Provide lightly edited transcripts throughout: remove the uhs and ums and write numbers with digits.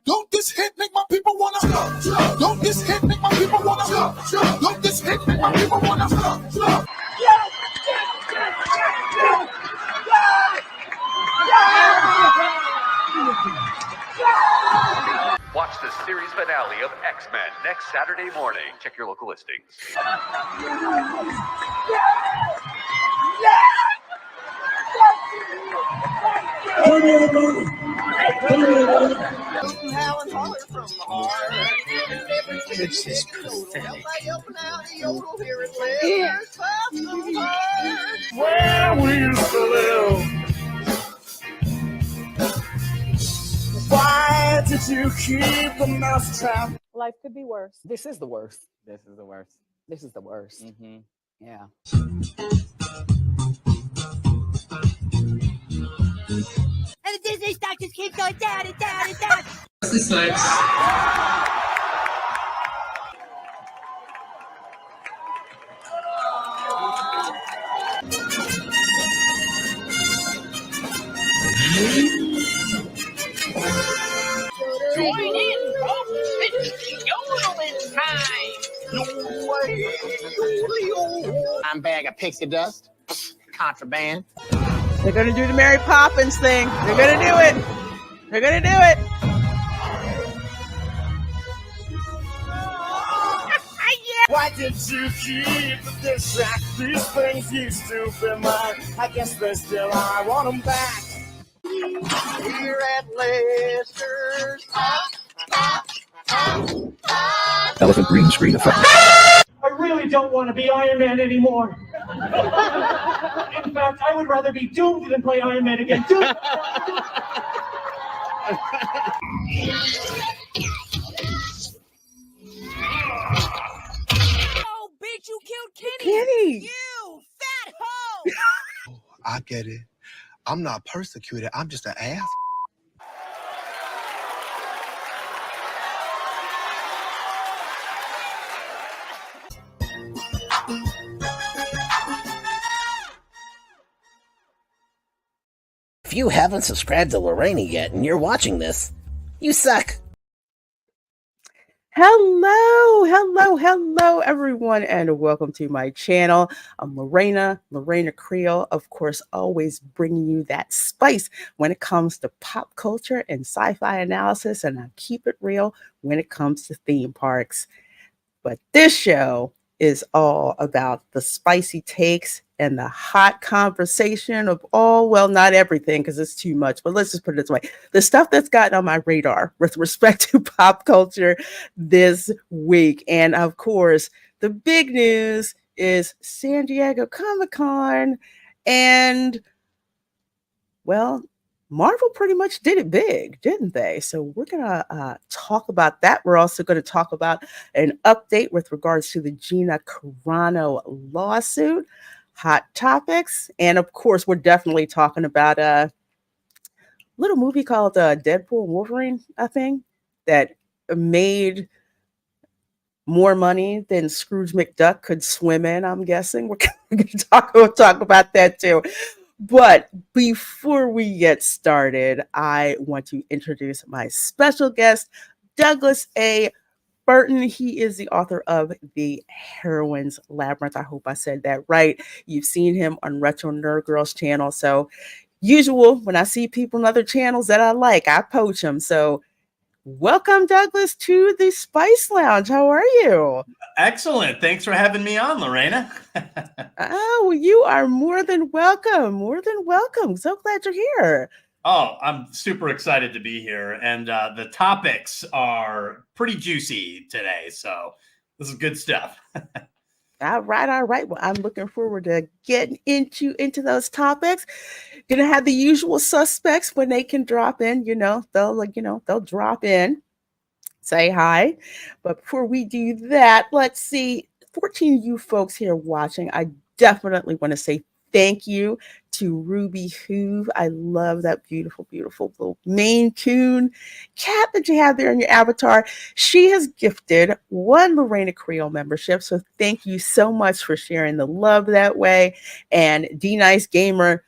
Don't this hit make my people wanna jump? Don't this hit make my people wanna jump? Don't this hit make my people wanna jump? Watch the series finale of X-Men next Saturday morning. Check your local listings. This is pathetic. Where we used to live. Why did you keep the mousetrap? Life could be worse. This is the worst. This is the worst. This is the worst. Mm-hmm. Yeah. And the Disney stock just keeps going down and down and down. This sucks. Join in, folks. It's yodeling time. I'm bag of pixie dust. Contraband. They're going to do the Mary Poppins thing. They're going to do it. They're going to do it. Why did you keep this rack? These things used to be mine. I guess they still are. I want them back. Here at Lester's. Elephant green screen effect. I really don't want to be Iron Man anymore. In fact, I would rather be doomed than play Iron Man again. Doomed. Oh, bitch, you killed Kenny. Kenny. You fat hoe. I get it. I'm not persecuted. I'm just an ass. If you haven't subscribed to Lorena yet and you're watching this, you suck. Hello, everyone, and welcome to my channel. I'm Reina Creole, of course, always bringing you that spice when it comes to pop culture and sci-fi analysis, and I keep it real when it comes to theme parks. But this show is all about the spicy takes and the hot conversation of all, well, not everything, because it's too much, but let's just put it this way. The stuff that's gotten on my radar with respect to pop culture this week. And of course, the big news is San Diego Comic-Con. And, well, Marvel pretty much did it big, didn't they? So we're going to talk about that. We're also going to talk about an update with regards to the Gina Carano lawsuit, hot topics, and of course, we're definitely talking about a little movie called Deadpool Wolverine, I think, that made more money than Scrooge McDuck could swim in, I'm guessing. We're going to talk about that too. But before we get started, I want to introduce my special guest, Douglas A. Burton. He is the author of The Heroine's Labyrinth. I hope I said that right. You've seen him on Retro Nerd Girls channel. So usual, when I see people on other channels that I like, I poach them. So welcome, Douglas, to the Spice Lounge. How are you? Excellent. Thanks for having me on, Lorena. Oh, you are more than welcome. More than welcome. So glad you're here. Oh, I'm super excited to be here. And the topics are pretty juicy today. So this is good stuff. All right. Well, I'm looking forward to getting into those topics. Gonna have the usual suspects when they can drop in. They'll drop in, say hi. But before we do that, let's see. 14 of you folks here watching, I definitely want to say thank you to Ruby Hoove. I love that beautiful, beautiful little Maine Coon cat that you have there in your avatar. She has gifted one Reina Creole membership. So thank you so much for sharing the love that way. And D Nice Gamer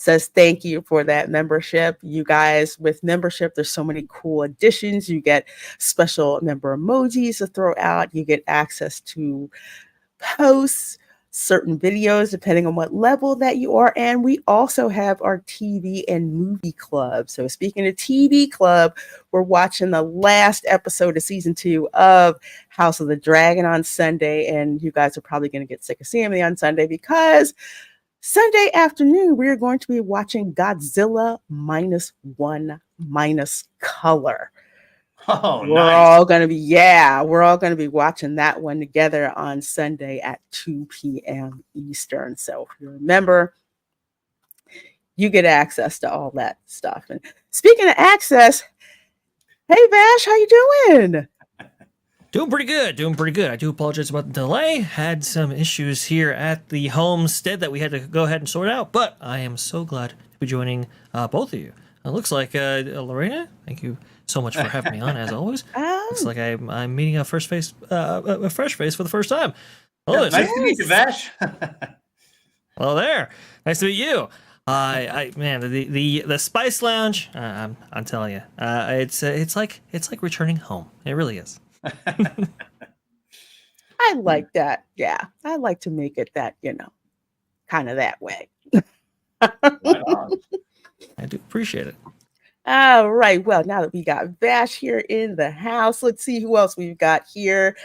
says thank you for that membership. You guys, with membership, there's so many cool additions. You get special member emojis to throw out. You get access to posts, certain videos, depending on what level that you are. And we also have our TV and movie club. So speaking of TV club, we're watching the last episode of season 2 of House of the Dragon on Sunday. And you guys are probably going to get sick of seeing me on Sunday because Sunday afternoon, we're going to be watching Godzilla -1 minus color. Oh, We're all going to be watching that one together on Sunday at 2 p.m. Eastern. So if you're a member, you get access to all that stuff. And speaking of access, hey Vash, how you doing? Doing pretty good. I do apologize about the delay. Had some issues here at the homestead that we had to go ahead and sort out, but I am so glad to be joining both of you. It looks like Lorena, thank you so much for having me on, as always. Looks like I'm meeting a fresh face for the first time. Hello, nice to meet you, Vash. Hello there. Nice to meet you. Man, the Spice Lounge. I'm telling you, it's like returning home. It really is. I like that. Yeah, I like to make it that, kind of that way. Right on. I do appreciate it. All right. Well, now that we got Vash here in the house, let's see who else we've got here.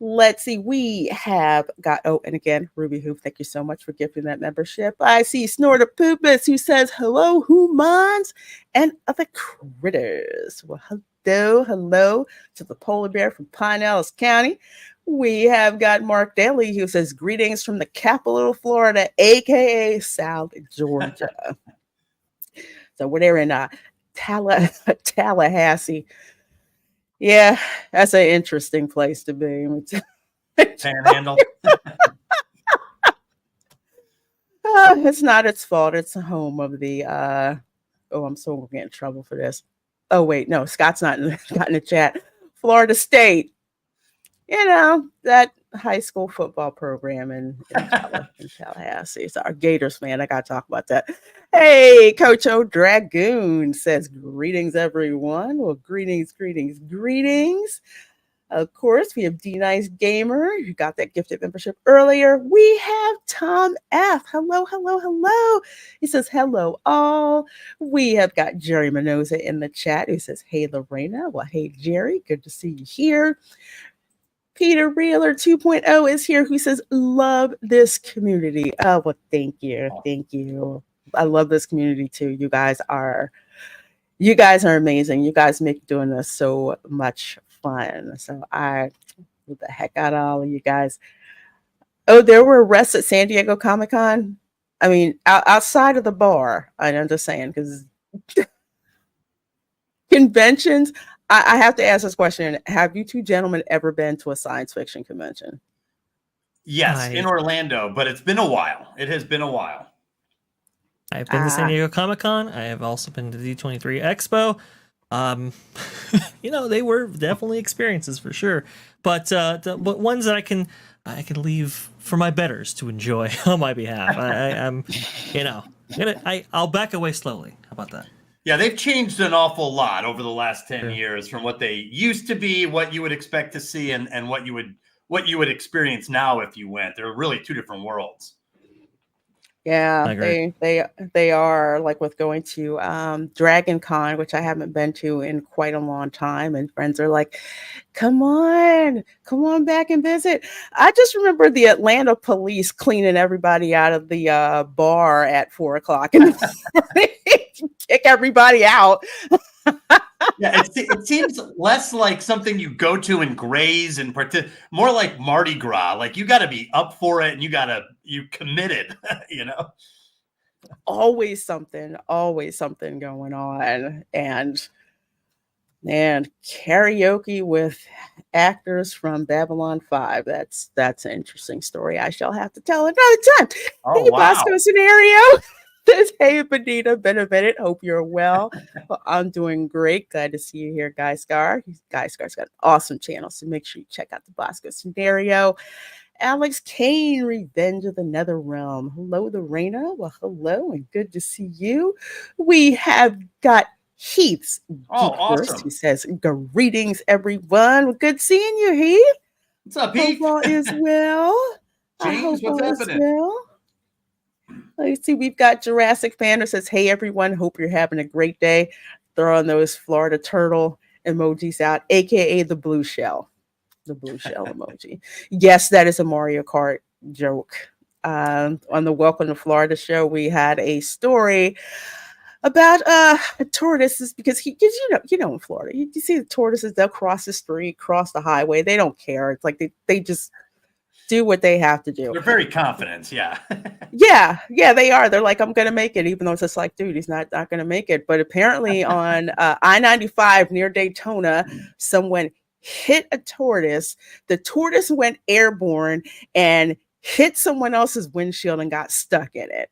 Let's see. We have got, and again, Ruby Hoop, thank you so much for gifting that membership. I see Snorter Poopus who says, hello, humans and other critters. Well, hello to the polar bear from Pinellas County. We have got Mark Daly who says, greetings from the capital of Florida, aka South Georgia. So we're there in Tallahassee. Yeah, that's an interesting place to be. Panhandle. It's not its fault. It's the home of the I'm so going to get in trouble for this. Oh wait, no, Scott's not in the chat. Florida State. That high school football program in Tallahassee. So our Gators, man, I got to talk about that. Hey, Coach O Dragoon says, greetings, everyone. Well, greetings. Of course, we have D-Nice Gamer. You got that gifted membership earlier. We have Tom F. Hello. He says, hello, all. We have got Jerry Minoza in the chat who says, hey, Lorena. Well, hey, Jerry. Good to see you here. Peter Reeler 2.0 is here who says, love this community. Oh, well, thank you. I love this community too. You guys are amazing. You guys make doing this so much fun. So I love the heck out of all of you guys. Oh, there were arrests at San Diego Comic-Con. I mean, outside of the bar. I'm just saying, because conventions, I have to ask this question. Have you two gentlemen ever been to a science fiction convention? Yes, in Orlando, but it's been a while. It has been a while. I've been to San Diego Comic-Con. I have also been to the D23 Expo. They were definitely experiences for sure. But but ones that I can leave for my betters to enjoy on my behalf. I'll back away slowly. How about that? Yeah, they've changed an awful lot over the last 10 years from what they used to be, what you would expect to see, and what you would experience now if you went. They're really two different worlds. Yeah, they are, like with going to Dragon Con, which I haven't been to in quite a long time, and friends are like, come on back and visit. I just remember the Atlanta police cleaning everybody out of the bar at 4:00 in the morning, kick everybody out. Yeah, it seems less like something you go to and graze and more like Mardi Gras. Like you got to be up for it and you committed, Always something going on, and karaoke with actors from Babylon 5. That's an interesting story I shall have to tell another time. Oh, Hey, wow. Bosco Scenario says, hey, Benita, been a minute. Hope you're well. Well, I'm doing great. Glad to see you here, Guy Scar. Guy Scar's got an awesome channel, so make sure you check out the Bosco Scenario. Alex Kane, Revenge of the Nether Realm. Hello, the Reina. Well, hello, and good to see you. We have got Heath's Oh, Geek Horse. awesome. He says, greetings, everyone. Well, good seeing you, Heath. What's up, Hope Heath? all is well. I James, hope what's all is happening? well. Let's see. We've got Jurassic Fan who says, hey, everyone. Hope you're having a great day. Throwing those Florida turtle emojis out, aka the blue shell. The blue shell emoji. Yes, that is a Mario Kart joke. On the Welcome to Florida show, we had a story about tortoises because you know in Florida you see the tortoises, they'll cross the street, cross the highway, they don't care. It's like they just do what they have to do. They're very confident, yeah. Yeah, they are. They're like, I'm gonna make it, even though it's just like, dude, he's not gonna make it. But apparently on I-95 near Daytona, someone hit a tortoise. The tortoise went airborne and hit someone else's windshield and got stuck in it.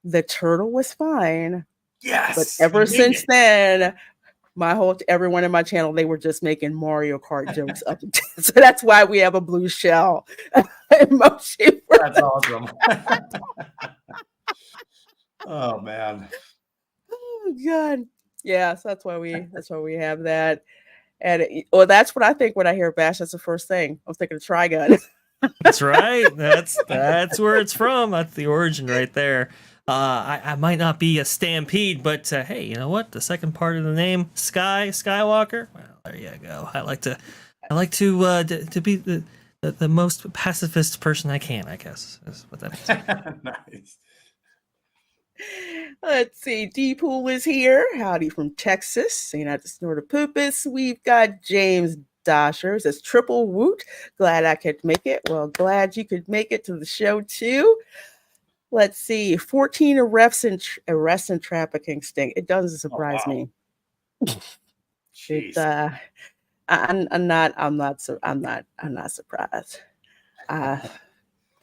The turtle was fine. Yes. But ever since then, everyone in my channel, they were just making Mario Kart jokes up. So that's why we have a blue shell emoji. That's awesome. Oh man. Oh god. Yeah, so that's why we have that. And that's what I think when I hear bash. That's the first thing I was thinking of Trigun. That's right. That's where it's from. That's the origin right there. I might not be a stampede, but hey, you know what? The second part of the name, Skywalker. Well, there you go. I like to be the most pacifist person I can. I guess is what that means. Nice. Let's see. Deadpool is here. Howdy from Texas. Saying out to snort a poopus. We've got James Dosher. Says triple woot. Glad I could make it. Well, glad you could make it to the show too. Let's see. 14 arrests and trafficking sting. It doesn't surprise me. I'm not surprised.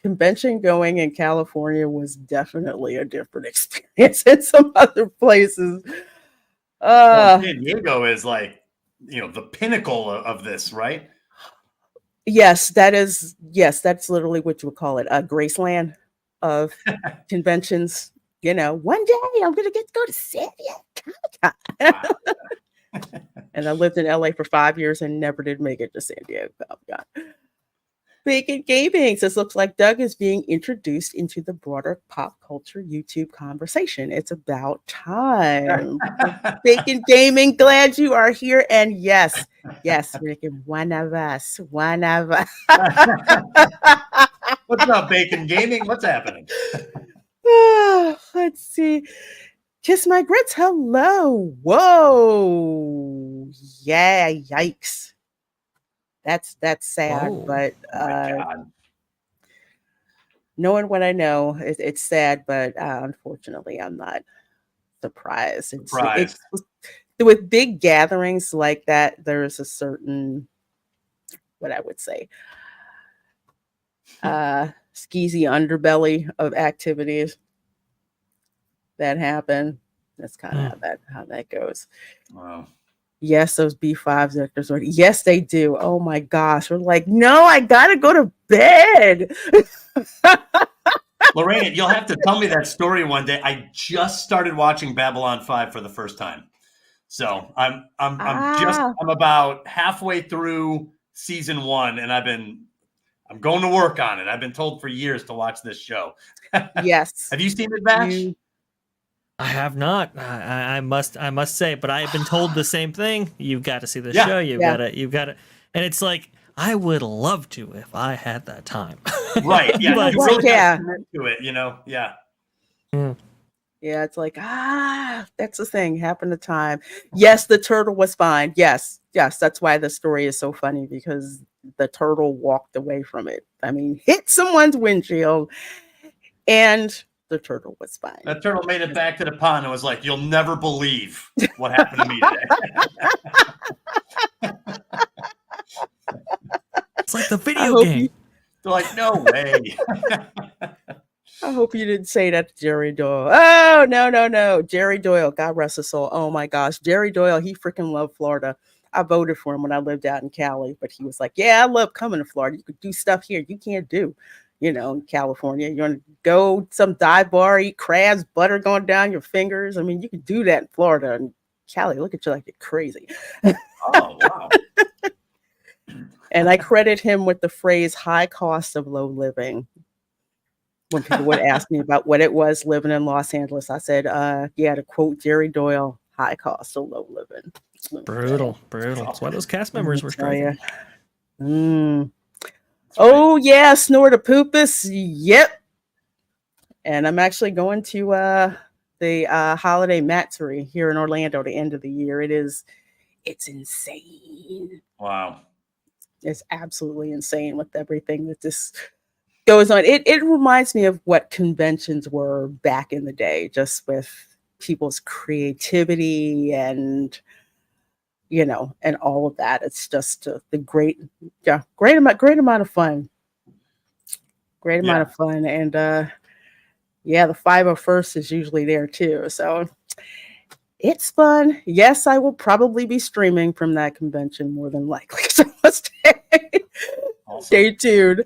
Convention going in California was definitely a different experience in some other places. San Diego is like, the pinnacle of this, right? Yes, that's literally what you would call it, a Graceland of conventions. One day I'm gonna get to go to San Diego. And I lived in LA for 5 years and never did make it to San Diego. Oh, God. Bacon Gaming says, looks like Doug is being introduced into the broader pop culture YouTube conversation. It's about time. Bacon Gaming, glad you are here. And yes, Rick, one of us. What's up, Bacon Gaming? What's happening? Let's see. Kiss my grits. Hello. Whoa. Yeah. Yikes. That's sad, but knowing what I know, it's sad, but unfortunately, I'm not surprised. It's with big gatherings like that, there's a certain, what I would say, skeezy underbelly of activities that happen. That's kind of how that goes. Wow. Yes, those B5s actors. Yes, they do. Oh my gosh. We're like, no, I gotta go to bed. Lorraine, you'll have to tell me that story one day. I just started watching Babylon 5 for the first time. So I'm about halfway through season 1, and I'm going to work on it. I've been told for years to watch this show. Yes. Have you seen it, Bash? I have not. I must say, but I have been told the same thing. You've got to see the show. You've got to, and it's like I would love to if I had that time. Right? Yeah, but, you really got to commit to it. Yeah. Yeah, it's like that's the thing. Happened to time. Yes, the turtle was fine. Yes. That's why the story is so funny, because the turtle walked away from it. I mean, hit someone's windshield, and the turtle was fine. That turtle made it back to the pond and was like, "You'll never believe what happened to me today." It's like the video game. They're like, "No way." I hope you didn't say that to Jerry Doyle. Oh, no. Jerry Doyle, God rest his soul. Oh my gosh. Jerry Doyle, he freaking loved Florida. I voted for him when I lived out in Cali, but he was like, "Yeah, I love coming to Florida. You could do stuff here you can't do, in California. You want to go some dive bar, eat crabs, butter going down your fingers. I mean, you can do that in Florida. And Cali, look at you like you're crazy." Oh, wow. And I credit him with the phrase "high cost of low living." When people would ask me about what it was living in Los Angeles, I said, yeah, to quote Jerry Doyle, high cost of low living. Brutal. That's why those cast members were striking. Oh, yeah, snort a poopus. Yep. And I'm actually going to the holiday Matsuri here in Orlando, the end of the year. It's insane. Wow. It's absolutely insane with everything that this goes on. It reminds me of what conventions were back in the day, just with people's creativity and and all of that. It's just the great amount of fun. Great amount of fun. And the 501st is usually there too. So it's fun. Yes, I will probably be streaming from that convention more than likely. So stay tuned.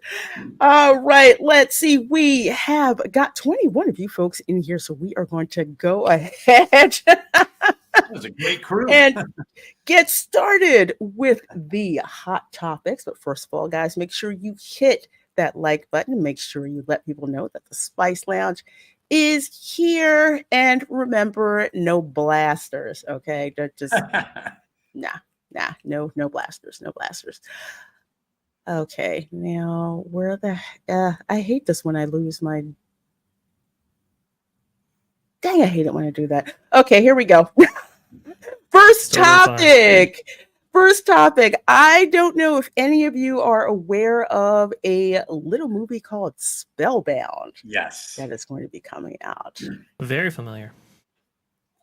All right, let's see. We have got 21 of you folks in here, so we are going to go ahead. That was a great crew. And get started with the hot topics. But first of all, guys, make sure you hit that like button. Make sure you let people know that the Spice Lounge is here. And remember, no blasters, okay? Just no blasters. Okay, now where I hate this when I lose my. Dang, I hate it when I do that. Okay, here we go. First topic. I don't know if any of you are aware of a little movie called Spellbound. Yes. That is going to be coming out. Very familiar.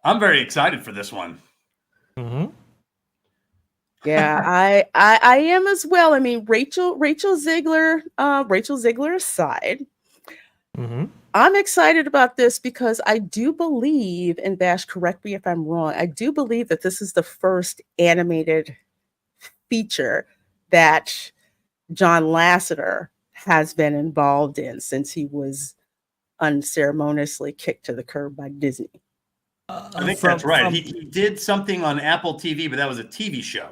I'm very excited for this one. Mm-hmm. Yeah, I am as well. I mean, Rachel Ziegler aside, I'm excited about this because I do believe, and Bash, correct me if I'm wrong, I do believe that this is the first animated feature that John Lasseter has been involved in since he was unceremoniously kicked to the curb by Disney. I think that's right. He did something on Apple TV, but that was a TV show.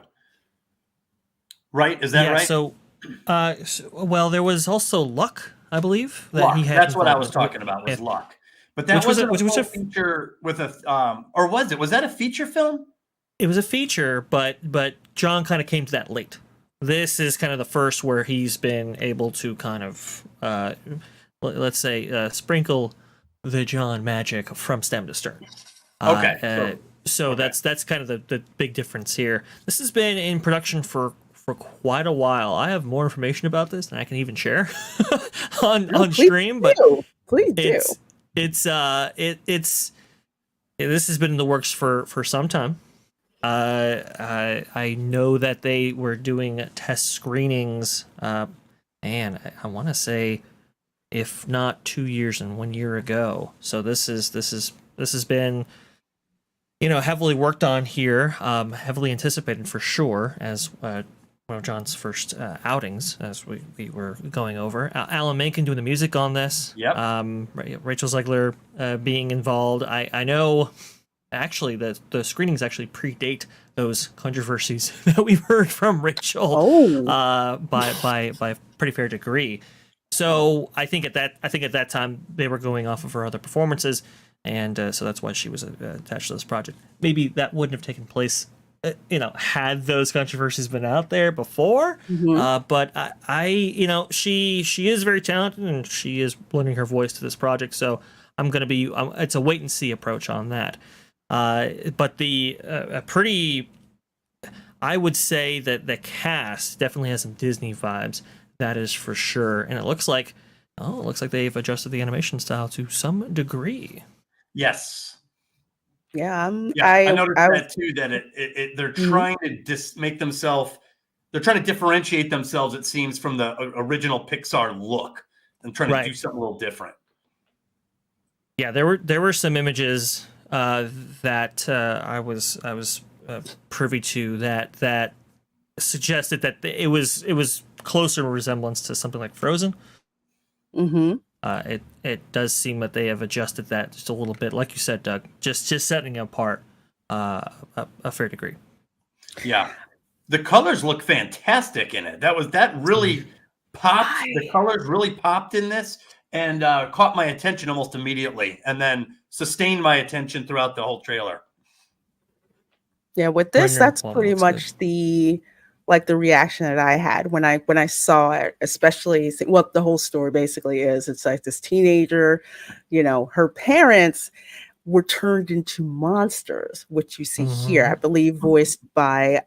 Right? Is that right? So, well, there was also Luck, I believe. Luck. He had That's what I was talking about, was Luck. But that wasn't a feature with a, or was it? Was that a feature film? It was a feature, but John kind of came to that late. This is kind of the first where he's been able to kind of, let's say, sprinkle the John magic from stem to stern. Okay. So that's kind of the big difference here. This has been in production for quite a while. I have more information about this than I can even share on stream, but please do. This has been in the works for some time. I know that they were doing test screenings, and I want to say, if not 2 years and 1 year ago. So this has been, heavily worked on here, heavily anticipated for sure, as one of John's first outings, as we were going over. Alan Menken doing the music on this. Yep. Rachel Ziegler being involved. I know, actually, the screenings actually predate those controversies that we've heard from Rachel. By a pretty fair degree. So I think at that time they were going off of her other performances, and so that's why she was attached to this project. Maybe that wouldn't have taken place, had those controversies been out there before. But she is very talented, and she is lending her voice to this project. So I'm going to be, it's a wait and see approach on that. But I would say that the cast definitely has some Disney vibes. That is for sure. And it looks like they've adjusted the animation style to some degree. Yes. Yeah, I noticed that too. That they're trying to make themselves. They're trying to differentiate themselves. It seems from the original Pixar look, and trying to do something a little different. Yeah, there were some images that I was privy to that suggested that it was closer resemblance to something like Frozen. Mm-hmm. It does seem that they have adjusted that just a little bit, like you said, Doug, just setting it apart a fair degree. Yeah, the colors look fantastic in it. That really popped. The colors really popped in this and caught my attention almost immediately, and then sustained my attention throughout the whole trailer. Yeah, with this, that's pretty much the reaction that I had when I saw it, especially what the whole story basically is. It's like this teenager, her parents were turned into monsters, which you see here, I believe, voiced by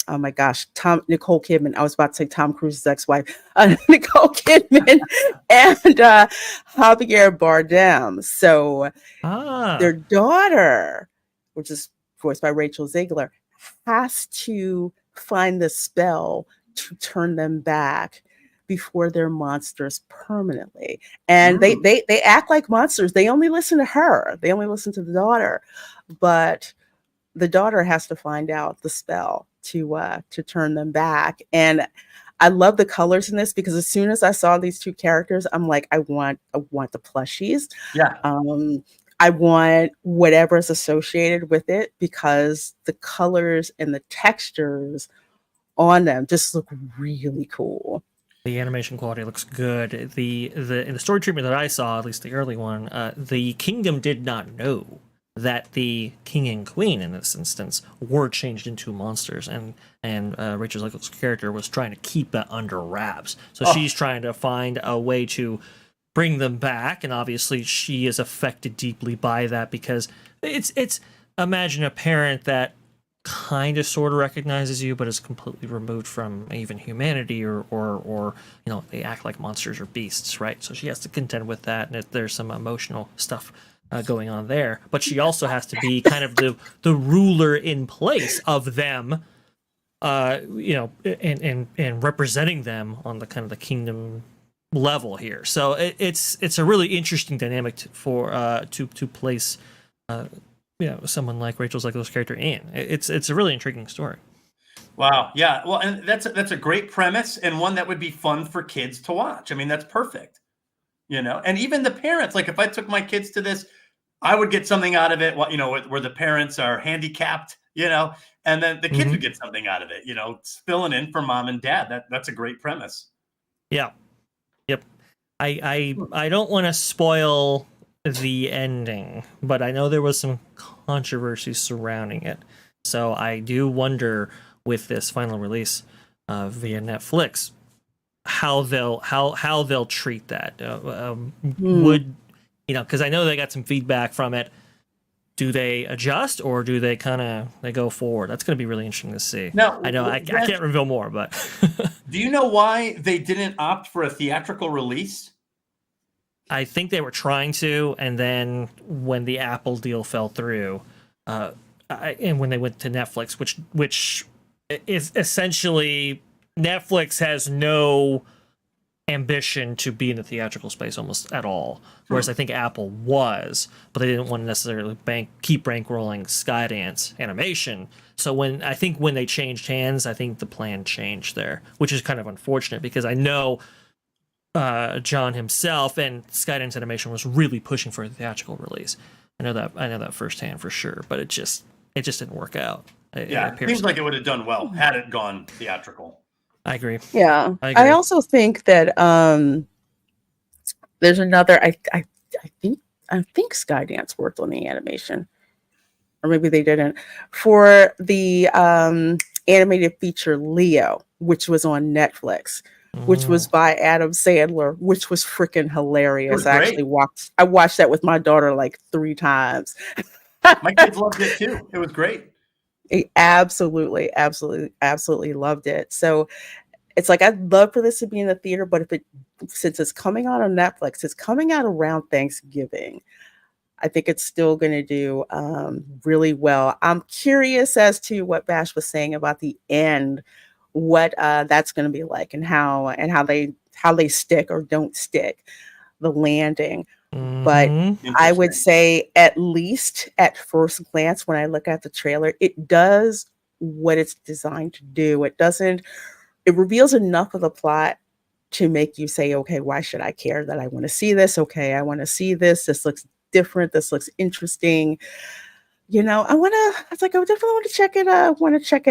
oh my gosh, Nicole Kidman. I was about to say Tom Cruise's ex-wife, Nicole Kidman, and Javier Bardem. So their daughter, which is voiced by Rachel Zegler, has to find the spell to turn them back before they're monsters permanently. And they act like monsters. They only listen to her. They only listen to the daughter. But the daughter has to find out the spell to turn them back. And I love the colors in this because as soon as I saw these two characters, I'm like, I want the plushies. Yeah. I want whatever is associated with it because the colors and the textures on them just look really cool. The animation quality looks good. In the story treatment that I saw, at least the early one, the kingdom did not know that the king and queen in this instance were changed into monsters, and Rachel Zegler's character was trying to keep that under wraps. So she's trying to find a way to bring them back, and obviously she is affected deeply by that because it's imagine a parent that kind of sort of recognizes you but is completely removed from even humanity or they act like monsters or beasts, right? So she has to contend with that, and there's some emotional stuff going on there, but she also has to be kind of the ruler in place of them, and representing them on the kind of the kingdom level here. So it's a really interesting dynamic to place someone like Rachel Zegler's character in. It's a really intriguing story. Wow. Yeah. Well, and that's a great premise and one that would be fun for kids to watch. I mean, that's perfect. And even the parents, like if I took my kids to this, I would get something out of it. Where the parents are handicapped, and then the kids would get something out of it. Filling in for mom and dad. That's a great premise. Yeah. Yep. I don't want to spoil the ending, but I know there was some controversy surrounding it. So I do wonder with this final release via Netflix how they'll treat that. Would because I know they got some feedback from it. Do they adjust or do they they go forward? That's going to be really interesting to see. Now, I know I can't reveal more, but do you know why they didn't opt for a theatrical release? I think they were trying to, and then when the Apple deal fell through, and when they went to Netflix, which is essentially Netflix has no ambition to be in the theatrical space almost at all, whereas I think Apple was, but they didn't want to necessarily keep bankrolling Skydance animation. So when they changed hands, I think the plan changed there, which is kind of unfortunate because I know John himself and Skydance Animation was really pushing for a theatrical release. I know that firsthand for sure, but it just didn't work out. It seems like it would have done well had it gone theatrical. I agree. Yeah, I agree. I also think that there's another. I think Skydance worked on the animation, or maybe they didn't, for the animated feature Leo, which was on Netflix. Which was by Adam Sandler, which was freaking hilarious. I watched that with my daughter like 3 times. My kids loved it too. It was great. He absolutely loved it. So it's like I'd love for this to be in the theater, but since it's coming out on Netflix, it's coming out around Thanksgiving. I think it's still going to do really well. I'm curious as to what Bash was saying about the end. What that's going to be like and how they stick or don't stick the landing. But I would say, at least at first glance, when I look at the trailer, it does what it's designed to do. It reveals enough of the plot to make you say, okay, why should I care that I want to see this? Okay, I want to see this. This looks different. This looks interesting. I definitely want to check it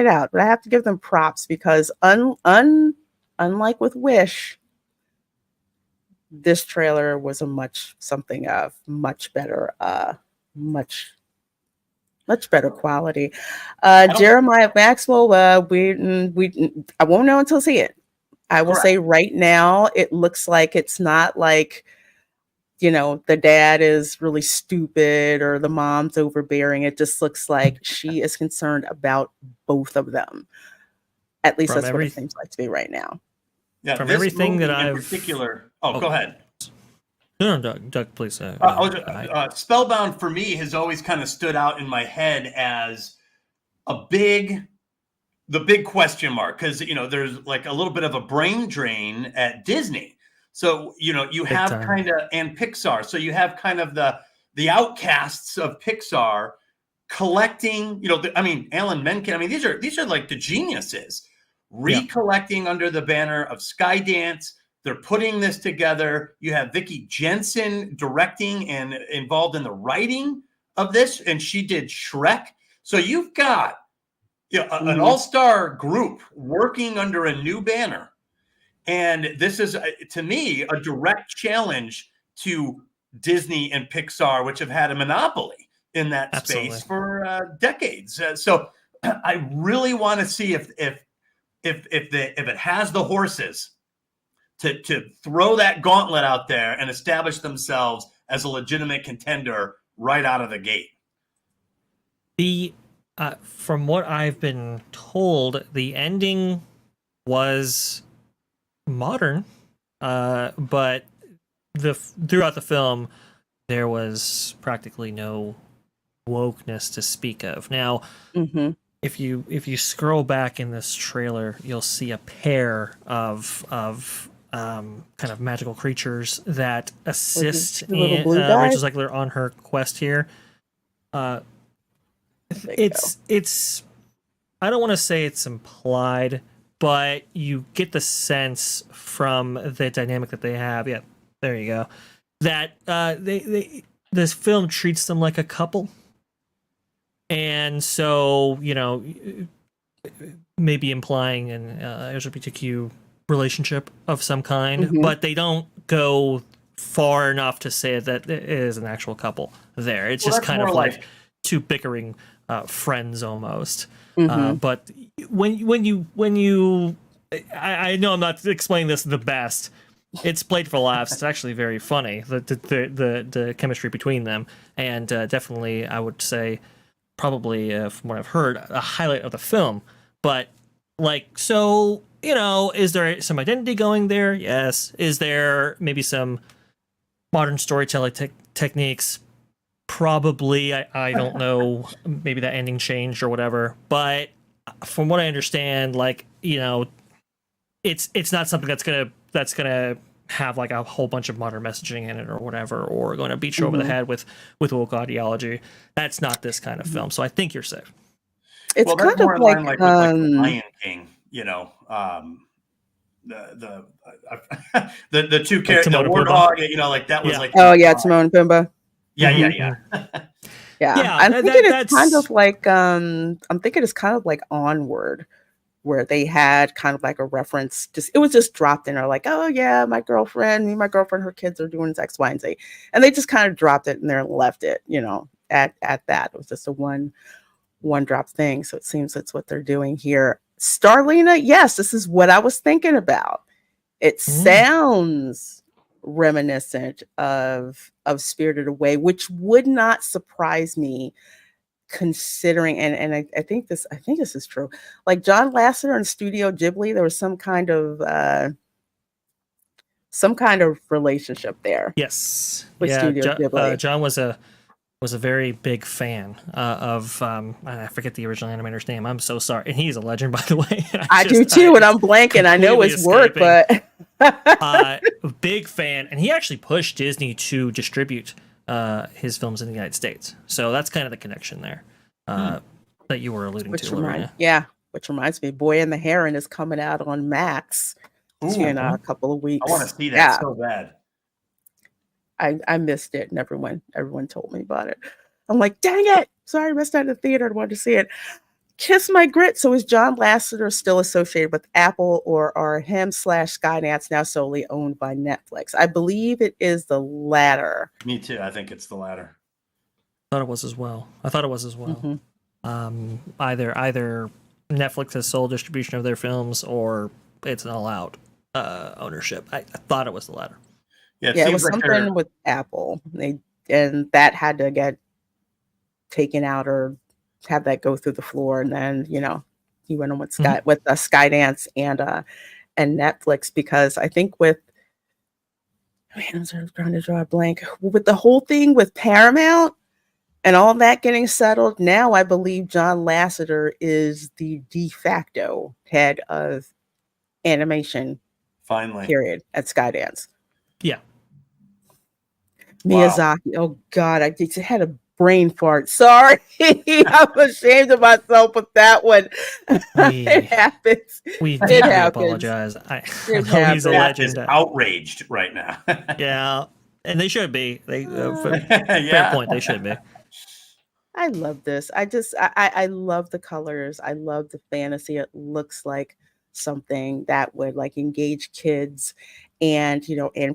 out. But I have to give them props because unlike with Wish, this trailer was much better, much better quality. Jeremiah Maxwell, I won't know until I see it. I will say right now, it looks like it's not like, the dad is really stupid or the mom's overbearing. It just looks like she is concerned about both of them. At least that's what it seems like to me right now. Yeah, from everything that I've particular. Go ahead. No, Doug, please. Spellbound for me has always kind of stood out in my head as the big question mark because there's like a little bit of a brain drain at Disney. So you have kind of and Pixar. So you have kind of the outcasts of Pixar collecting. Alan Menken. These are like the geniuses recollecting under the banner of Skydance. They're putting this together. You have Vicky Jensen directing and involved in the writing of this, and she did Shrek. So you've got an all-star group working under a new banner. And this is, to me, a direct challenge to Disney and Pixar, which have had a monopoly in that space for decades. So I really want to see if it has the horses to throw that gauntlet out there and establish themselves as a legitimate contender right out of the gate. From what I've been told, the ending was modern, but throughout the film, there was practically no wokeness to speak of. Now, if you scroll back in this trailer, you'll see a pair of kind of magical creatures that assist in, which is like they're on her quest here. It's I don't want to say it's implied, but you get the sense from the dynamic that they have. Yeah, there you go. That this film treats them like a couple. And so, maybe implying an LGBTQ relationship of some kind, but they don't go far enough to say that it is an actual couple there. It's just kind of like two bickering friends almost. But when you I know I'm not explaining this the best. It's played for laughs. It's actually very funny, the chemistry between them, and definitely I would say probably from what I've heard a highlight of the film. But is there some identity going there? Yes. Is there maybe some modern storytelling techniques? Probably. I don't know. Maybe that ending changed or whatever. But from what I understand, it's not something that's gonna have like a whole bunch of modern messaging in it or whatever, or going to beat you over the head with woke ideology. That's not this kind of film. So I think you're safe. It's kind of like with Lion King, the two characters, the warthog, that was like Timon and Pumbaa. Yeah. I'm thinking it's kind of like I'm thinking it's kind of like Onward, where they had kind of like a reference. It was just dropped in, or like, oh yeah, my girlfriend, her kids are doing X, Y, and Z, and they just kind of dropped it in there and left it. At that, it was just a one drop thing. So it seems that's what they're doing here. Starlina, yes, this is what I was thinking about. It sounds reminiscent of Spirited Away, which would not surprise me, considering and I think this is true. Like John Lasseter and Studio Ghibli, there was some kind of relationship there. Yes. With Studio Ghibli. John was a very big fan of I forget the original animator's name. I'm so sorry. And he's a legend, by the way. I do too, and I'm blanking. I know his work, but Big fan, and he actually pushed Disney to distribute his films in the United States. So that's kind of the connection there that you were alluding to, Lorena. Which reminds me, Boy and the Heron is coming out on Max in a couple of weeks. I want to see that so bad. I missed it, and everyone told me about it. I'm like, dang it! Sorry, I missed out in the theater. I wanted to see it. Kiss my grit. So is John Lasseter still associated with Apple, or are him / Skydance now solely owned by Netflix? I believe it is the latter. Me too. I think it's the latter. I thought it was as well. Mm-hmm. Either Netflix has sole distribution of their films, or it's an all-out ownership. I thought it was the latter. Yeah, it was like something with Apple. And that had to get taken out or have that go through the floor, and then he went on with Skydance and Netflix, because I think I'm trying to draw a blank with the whole thing with Paramount and all that getting settled. Now I believe John Lasseter is the de facto head of animation. Finally, period at Skydance. Yeah. Miyazaki. Wow. Oh God, I just had a brain fart. Sorry, I'm ashamed of myself with that one. It happens. We deeply apologize. I know he's a legend. Outraged right now. Yeah, and they should be. Fair point. They should be. I love this. I love the colors. I love the fantasy. It looks like something that would engage kids and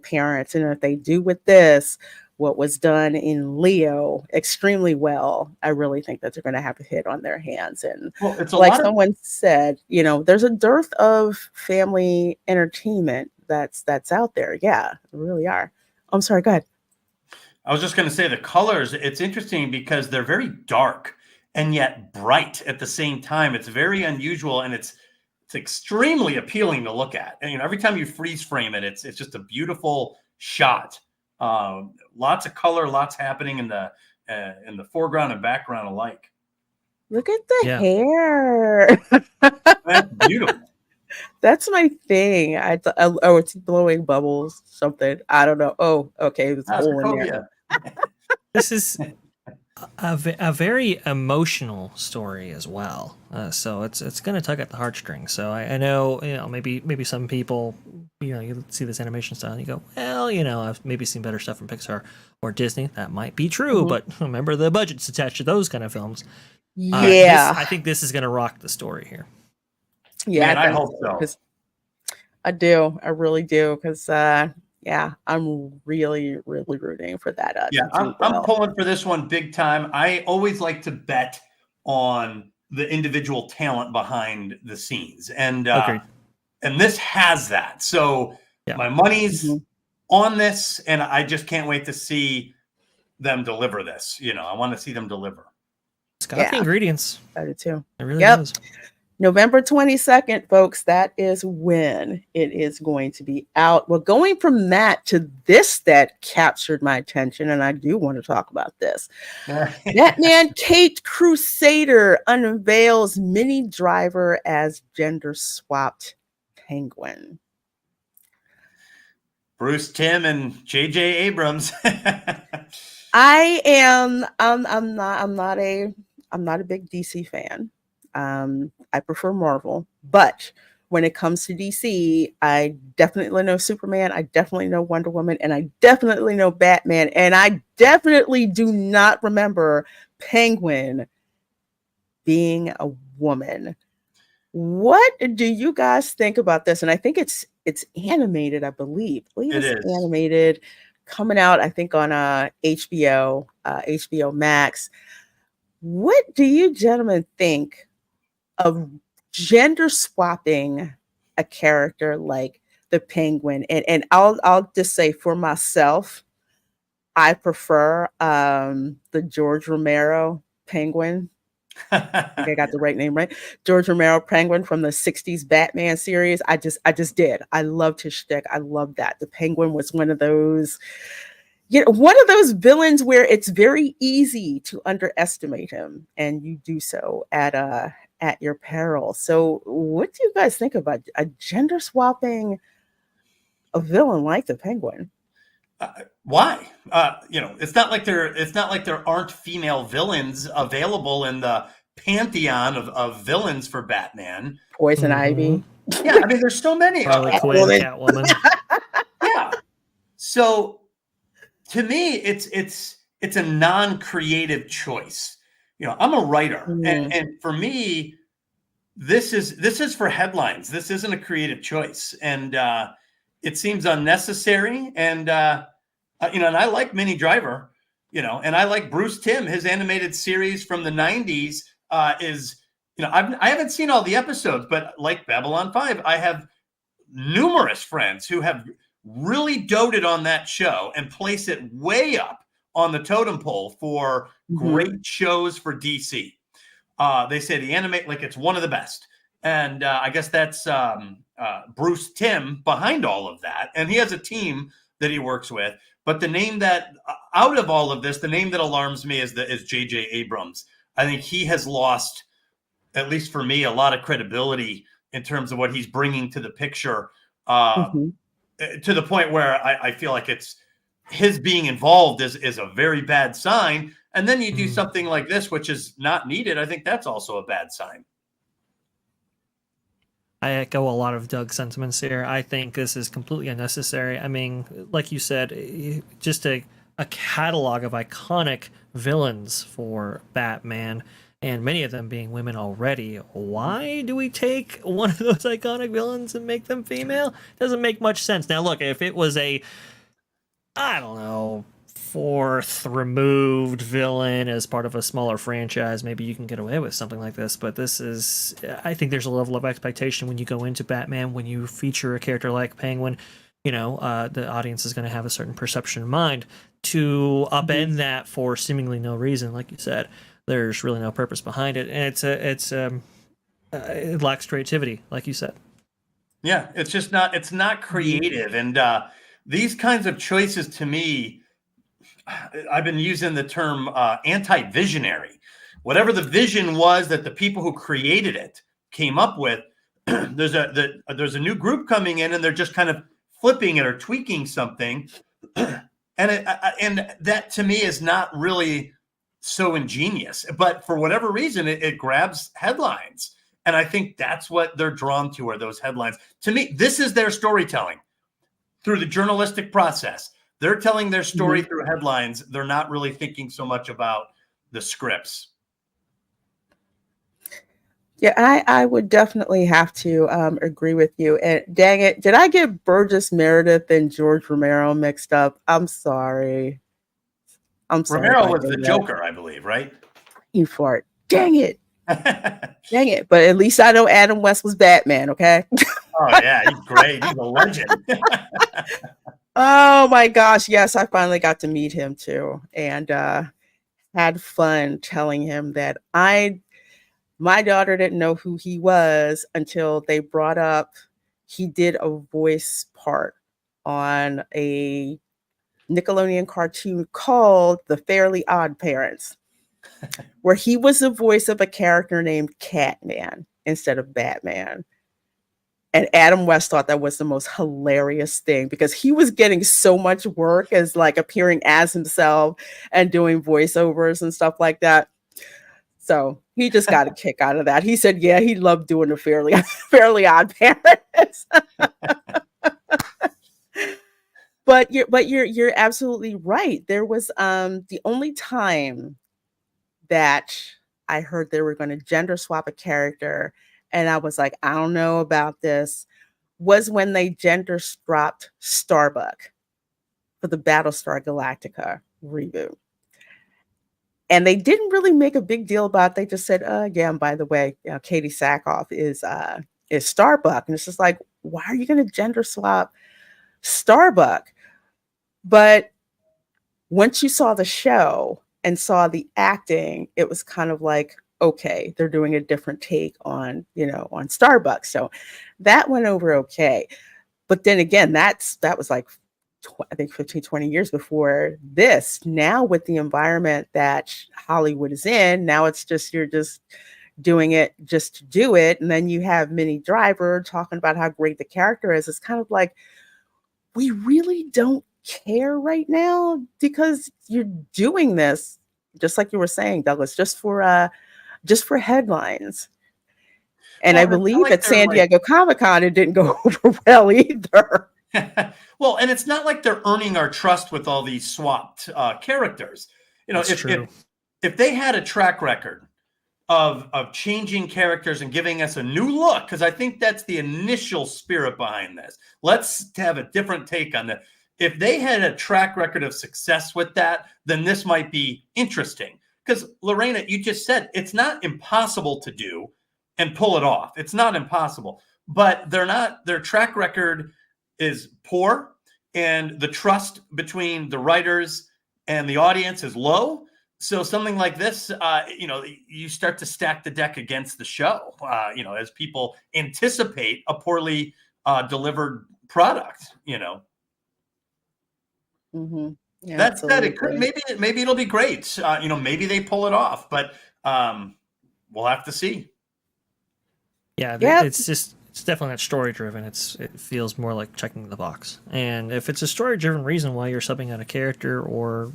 parents. And if they do with this what was done in Leo extremely well, I really think that they're going to have a hit on their hands. And someone said, there's a dearth of family entertainment that's out there. Yeah, there really are. I'm sorry, go ahead. I was just going to say the colors, it's interesting because they're very dark and yet bright at the same time. It's very unusual, and it's extremely appealing to look at. And every time you freeze frame it, it's just a beautiful shot. Lots of color, lots happening in the foreground and background alike. Look at the hair. That's beautiful. That's my thing. It's blowing bubbles, something. I don't know. Oh, okay. It's hole in there. This is a very emotional story as well. So it's going to tug at the heartstrings. So I know, maybe some people, you see this animation style and you go, well, I've maybe seen better stuff from Pixar or Disney. That might be true, mm-hmm. But remember the budget's attached to those kind of films. I think this is going to rock the story here. Yeah, man, I hope so. I do. I really do. Because I'm really, really rooting for that. I'm pulling for this one big time. I always like to bet on the individual talent behind the scenes, and this has that. So my money's on this, and I just can't wait to see them deliver this. I want to see them deliver. It's got the ingredients. I do too. It really does. November 22nd, folks, that is when it is going to be out. Well, going from that to this that captured my attention, and I do want to talk about this. Batman Caped Crusader unveils Minnie Driver as gender-swapped Penguin. Bruce Timm and J.J. Abrams. I'm not a big DC fan. I prefer Marvel, but when it comes to DC, I definitely know Superman, I definitely know Wonder Woman, and I definitely know Batman, and I definitely do not remember Penguin being a woman. What do you guys think about this? And I think it's animated, I believe. It's animated, coming out, I think, on HBO Max. What do you gentlemen think of gender swapping a character like the Penguin? And I'll just say for myself, I prefer the George Romero Penguin. I think I got the right name right. George Romero Penguin from the 60s Batman series. I just did. I loved his shtick. I loved that. The Penguin was one of those villains where it's very easy to underestimate him, and you do so at your peril. So what do you guys think about a gender swapping a villain like the Penguin. Why? It's not like there aren't female villains available in the pantheon of villains for Batman. Poison Ivy. Yeah, I mean, there's so many. Harley Quinn, Catwoman. Yeah. So to me, it's a non-creative choice. I'm a writer, and for me, this is for headlines. This isn't a creative choice, and it seems unnecessary. And and I like Minnie Driver, and I like Bruce Timm. His animated series from the '90s is, I haven't seen all the episodes, but like Babylon 5, I have numerous friends who have really doted on that show and place it way up on the totem pole for great shows for DC. They say the animate, like, it's one of the best. And I guess that's Bruce Timm behind all of that. And he has a team that he works with. But the name that, out of all of this, the name that alarms me is J.J. Abrams. I think he has lost, at least for me, a lot of credibility in terms of what he's bringing to the picture, to the point where I feel like it's his being involved is a very bad sign. And then you do something like this, which is not needed. I think that's also a bad sign. I echo a lot of Doug's sentiments here. I think this is completely unnecessary. I mean, like you said, just a catalog of iconic villains for Batman, and many of them being women already. Why do we take one of those iconic villains and make them female? Doesn't make much sense. Now, look, if it was a, I don't know, fourth removed villain as part of a smaller franchise, maybe you can get away with something like this. But this is, I think there's a level of expectation when you go into Batman, when you feature a character like Penguin, the audience is going to have a certain perception in mind. To upend that for seemingly no reason, like you said, there's really no purpose behind it, and it lacks creativity, like you said. Yeah, it's not creative, and these kinds of choices, to me, I've been using the term anti-visionary. Whatever the vision was that the people who created it came up with, there's a new group coming in, and they're just kind of flipping it or tweaking something, and that to me is not really so ingenious. But for whatever reason, it grabs headlines, and I think that's what they're drawn to, are those headlines. To me, this is their storytelling through the journalistic process. They're telling their story through headlines. They're not really thinking so much about the scripts. Yeah, I would definitely have to agree with you. And dang it, did I get Burgess Meredith and George Romero mixed up? I'm sorry. Romero was the Joker, I believe, right? You fart. Dang it. Dang it. But at least I know Adam West was Batman, okay? Oh, yeah, he's great. He's a legend. Oh, my gosh. Yes, I finally got to meet him, too. And had fun telling him that my daughter didn't know who he was until they brought up he did a voice part on a Nickelodeon cartoon called The Fairly Odd Parents, where he was the voice of a character named Catman instead of Batman. And Adam West thought that was the most hilarious thing because he was getting so much work as like appearing as himself and doing voiceovers and stuff like that. So he just got a kick out of that. He said, yeah, he loved doing the Fairly Odd Parents. But you're absolutely right. There was the only time that I heard they were going to gender swap a character, and I was like, I don't know about this, was when they gender swapped Starbuck for the Battlestar Galactica reboot. And they didn't really make a big deal about it. They just said, yeah, and by the way, Katie Sackhoff is Starbuck. And it's just like, why are you going to gender swap Starbuck? But once you saw the show and saw the acting, it was kind of like, okay, they're doing a different take on Starbucks. So that went over okay. But then again, that was like, I think 15, 20 years before this. Now with the environment that Hollywood is in, now it's just, you're just doing it just to do it. And then you have Minnie Driver talking about how great the character is. It's kind of like, we really don't care right now because you're doing this, just like you were saying, Douglas, just for headlines. And I believe at San Diego Comic-Con, it didn't go over well either. Well, and it's not like they're earning our trust with all these swapped characters. If they had a track record of changing characters and giving us a new look, because I think that's the initial spirit behind this. Let's have a different take on that. If they had a track record of success with that, then this might be interesting. Because Lorena, you just said it's not impossible to do and pull it off. It's not impossible, but their track record is poor, and the trust between the writers and the audience is low. So something like this, you start to stack the deck against the show, as people anticipate a poorly delivered product, Mm-hmm. Yeah, that said, it could, maybe it'll be great. Maybe they pull it off, but we'll have to see. Yeah, it's definitely not story driven. It feels more like checking the box. And if it's a story driven reason why you're subbing out a character or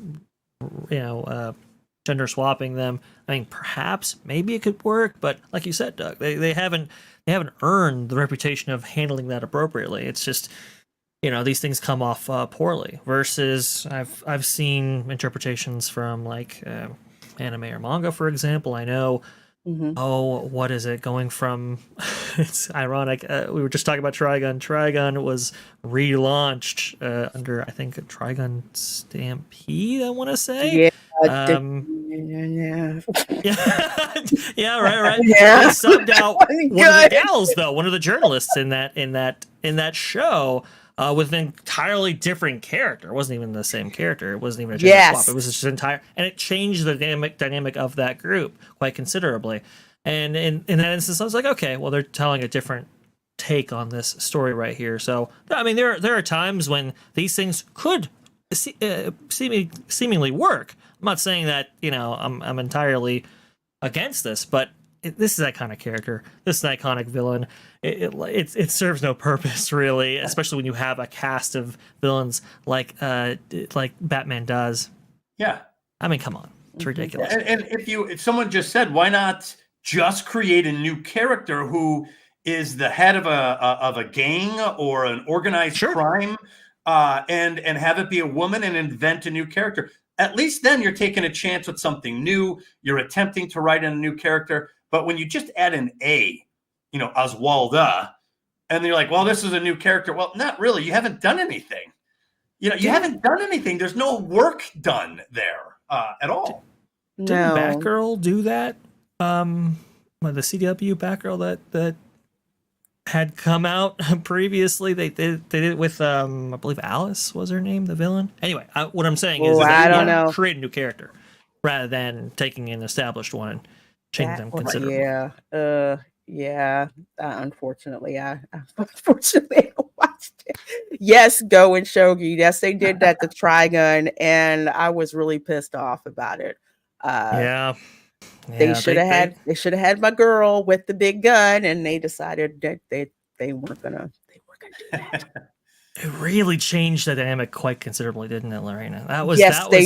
gender swapping them, I mean, perhaps maybe it could work. But like you said, Doug, they haven't earned the reputation of handling that appropriately. It's just, these things come off poorly. Versus I've seen interpretations from like anime or manga, for example. I know. Mm-hmm. Oh, what is it? Going from, it's ironic. We were just talking about Trigun. Trigun was relaunched under, I think, a Trigun Stampede, I want to say. Yeah. Yeah, right. Yeah. They subbed out one of the gals, though, one of the journalists in that show. With an entirely different character. It wasn't even the same character. It wasn't even a gender swap. It was just and it changed the dynamic of that group quite considerably. And in that instance, I was like, okay, well, they're telling a different take on this story right here. So, I mean, there are times when these things could seemingly work. I'm not saying that, I'm entirely against this, but this is that kind of character. This is an iconic villain. It serves no purpose really, especially when you have a cast of villains like Batman does. Yeah, I mean, come on, it's ridiculous. And if someone just said, why not just create a new character who is the head of a gang or an organized crime, and have it be a woman and invent a new character? At least then you're taking a chance with something new. You're attempting to write in a new character. But when you just add an A, Oswalda, and you're like, well, this is a new character. Well, not really. You haven't done anything. You haven't done anything. There's no work done there at all. Didn't Batgirl do that? The CW Batgirl that had come out previously. They did it with I believe Alice was her name, the villain. Anyway, what I'm saying is I don't know. Create a new character rather than taking an established one and change them considerably. Unfortunately, I watched it. Yes, Go and Shogi. Yes, they did that to Trigun, and I was really pissed off about it. They should have had my girl with the big gun, and they decided that they weren't gonna do that. It really changed the dynamic quite considerably, didn't it, Lorena? That was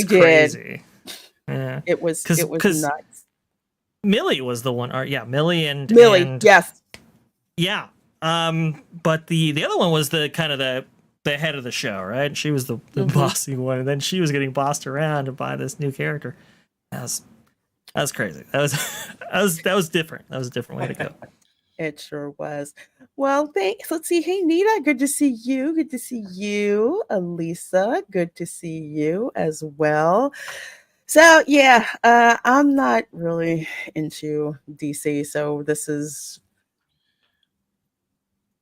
crazy. Yeah, it was nuts. Millie was the one. Millie and yes. Yeah. But the other one was the kind of the head of the show, right? She was the bossy one, and then she was getting bossed around by this new character. That was crazy. That was different. That was a different way to go. It sure was. Well, thanks. Let's see. Hey, Nita, good to see you. Good to see you. Elisa, good to see you as well. So, yeah, I'm not really into DC, so this is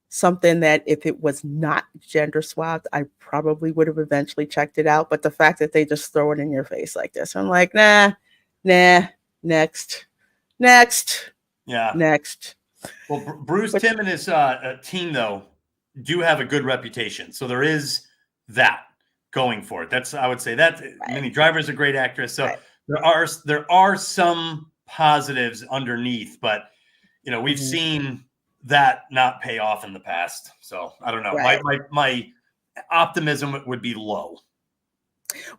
something that if it was not gender swapped, I probably would have eventually checked it out. But the fact that they just throw it in your face like this, I'm like, nah, next. Yeah. Next. Well, Bruce Timm and his team, though, do have a good reputation. So there is that going for it. I would say that Minnie Driver's a great actress. So there are some positives underneath, but we've seen that not pay off in the past. So I don't know. My optimism would be low.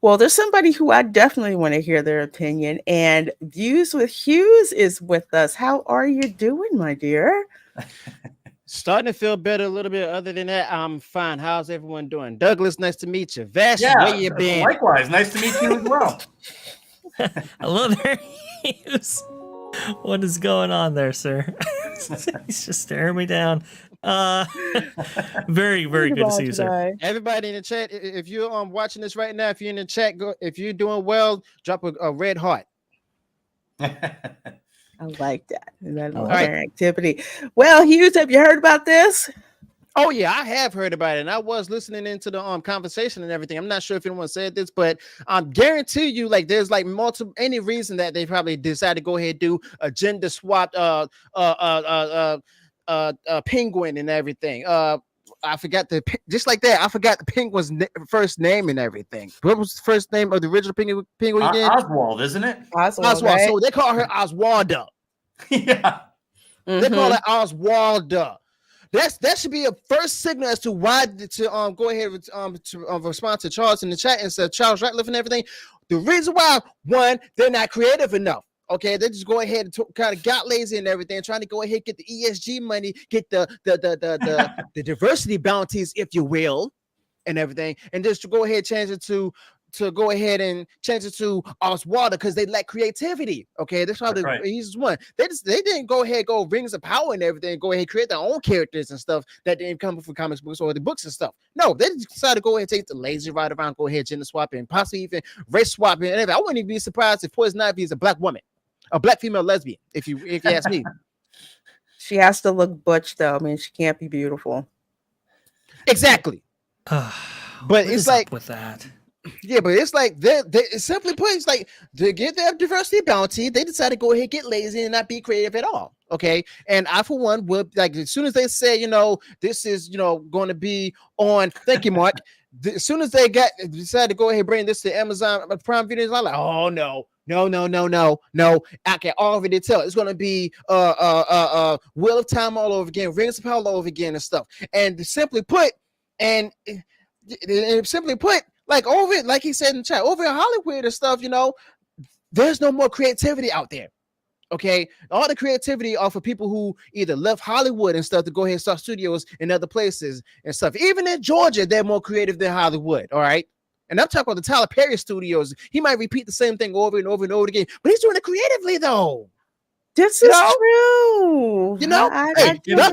Well, there's somebody who I definitely want to hear their opinion, and Views with Hughes is with us. How are you doing, my dear? Starting to feel better a little bit. Other than that, I'm fine. How's everyone doing? Douglas, nice to meet you. Vash, where you been? Likewise, nice to meet you as well. Hello there, Hughes. What is going on there, sir? He's just staring me down. Very, very good to see you, sir. Everybody in the chat, if you're watching this right now, if you're in the chat, if you're doing well, drop a red heart. I like that. That activity. Well, Hughes, have you heard about this? Oh yeah, I have heard about it, and I was listening into the conversation and everything. I'm not sure if anyone said this, but I guarantee you, like, there's like any reason that they probably decided to go ahead and do a gender swapped penguin and everything. I forgot just like that. I forgot the penguin's first name and everything. What was the first name of the original penguin again? Oswald, isn't it? Oswald. Right? So they call her Oswalda. Yeah, they call her Oswalda. That should be a first signal as to why to go ahead to respond to Charles in the chat and say Charles Ratliff and everything. The reason why, one, they're not creative enough. Okay, they just go ahead and kind of got lazy and everything, trying to go ahead and get the ESG money, get the diversity bounties, if you will, and everything, and just to go ahead and change it to Oswalda because they lack creativity. Okay, that's why he's one. They didn't go ahead and go Rings of Power and everything, go ahead and create their own characters and stuff that didn't come from comics books or the books and stuff. No, they decided to go ahead and take the lazy ride around, go ahead gender swapping, possibly even race swapping and everything. I wouldn't even be surprised if Poison Ivy is a black woman. A black female lesbian, if you ask me. She has to look butch, though. I mean, she can't be beautiful. Exactly. But it's like with that. Yeah, but it's like they simply put, it's like to get their diversity bounty, they decided to go ahead and get lazy and not be creative at all. Okay, and I for one would like as soon as they say this is going to be on. Thank you, Mark. As soon as they decided to go ahead and bring this to Amazon Prime Video, I'm like, oh no. I can already tell it's gonna be Wheel of Time all over again, Rings of Power all over again and stuff. And simply put, like over it, like he said in the chat, over in Hollywood and stuff, there's no more creativity out there. Okay, all the creativity are for people who either left Hollywood and stuff to go ahead and start studios in other places and stuff. Even in Georgia, they're more creative than Hollywood. All right. And I'm talking about the Tyler Perry studios. He might repeat the same thing over and over and over again, but he's doing it creatively, though. This is true. I'm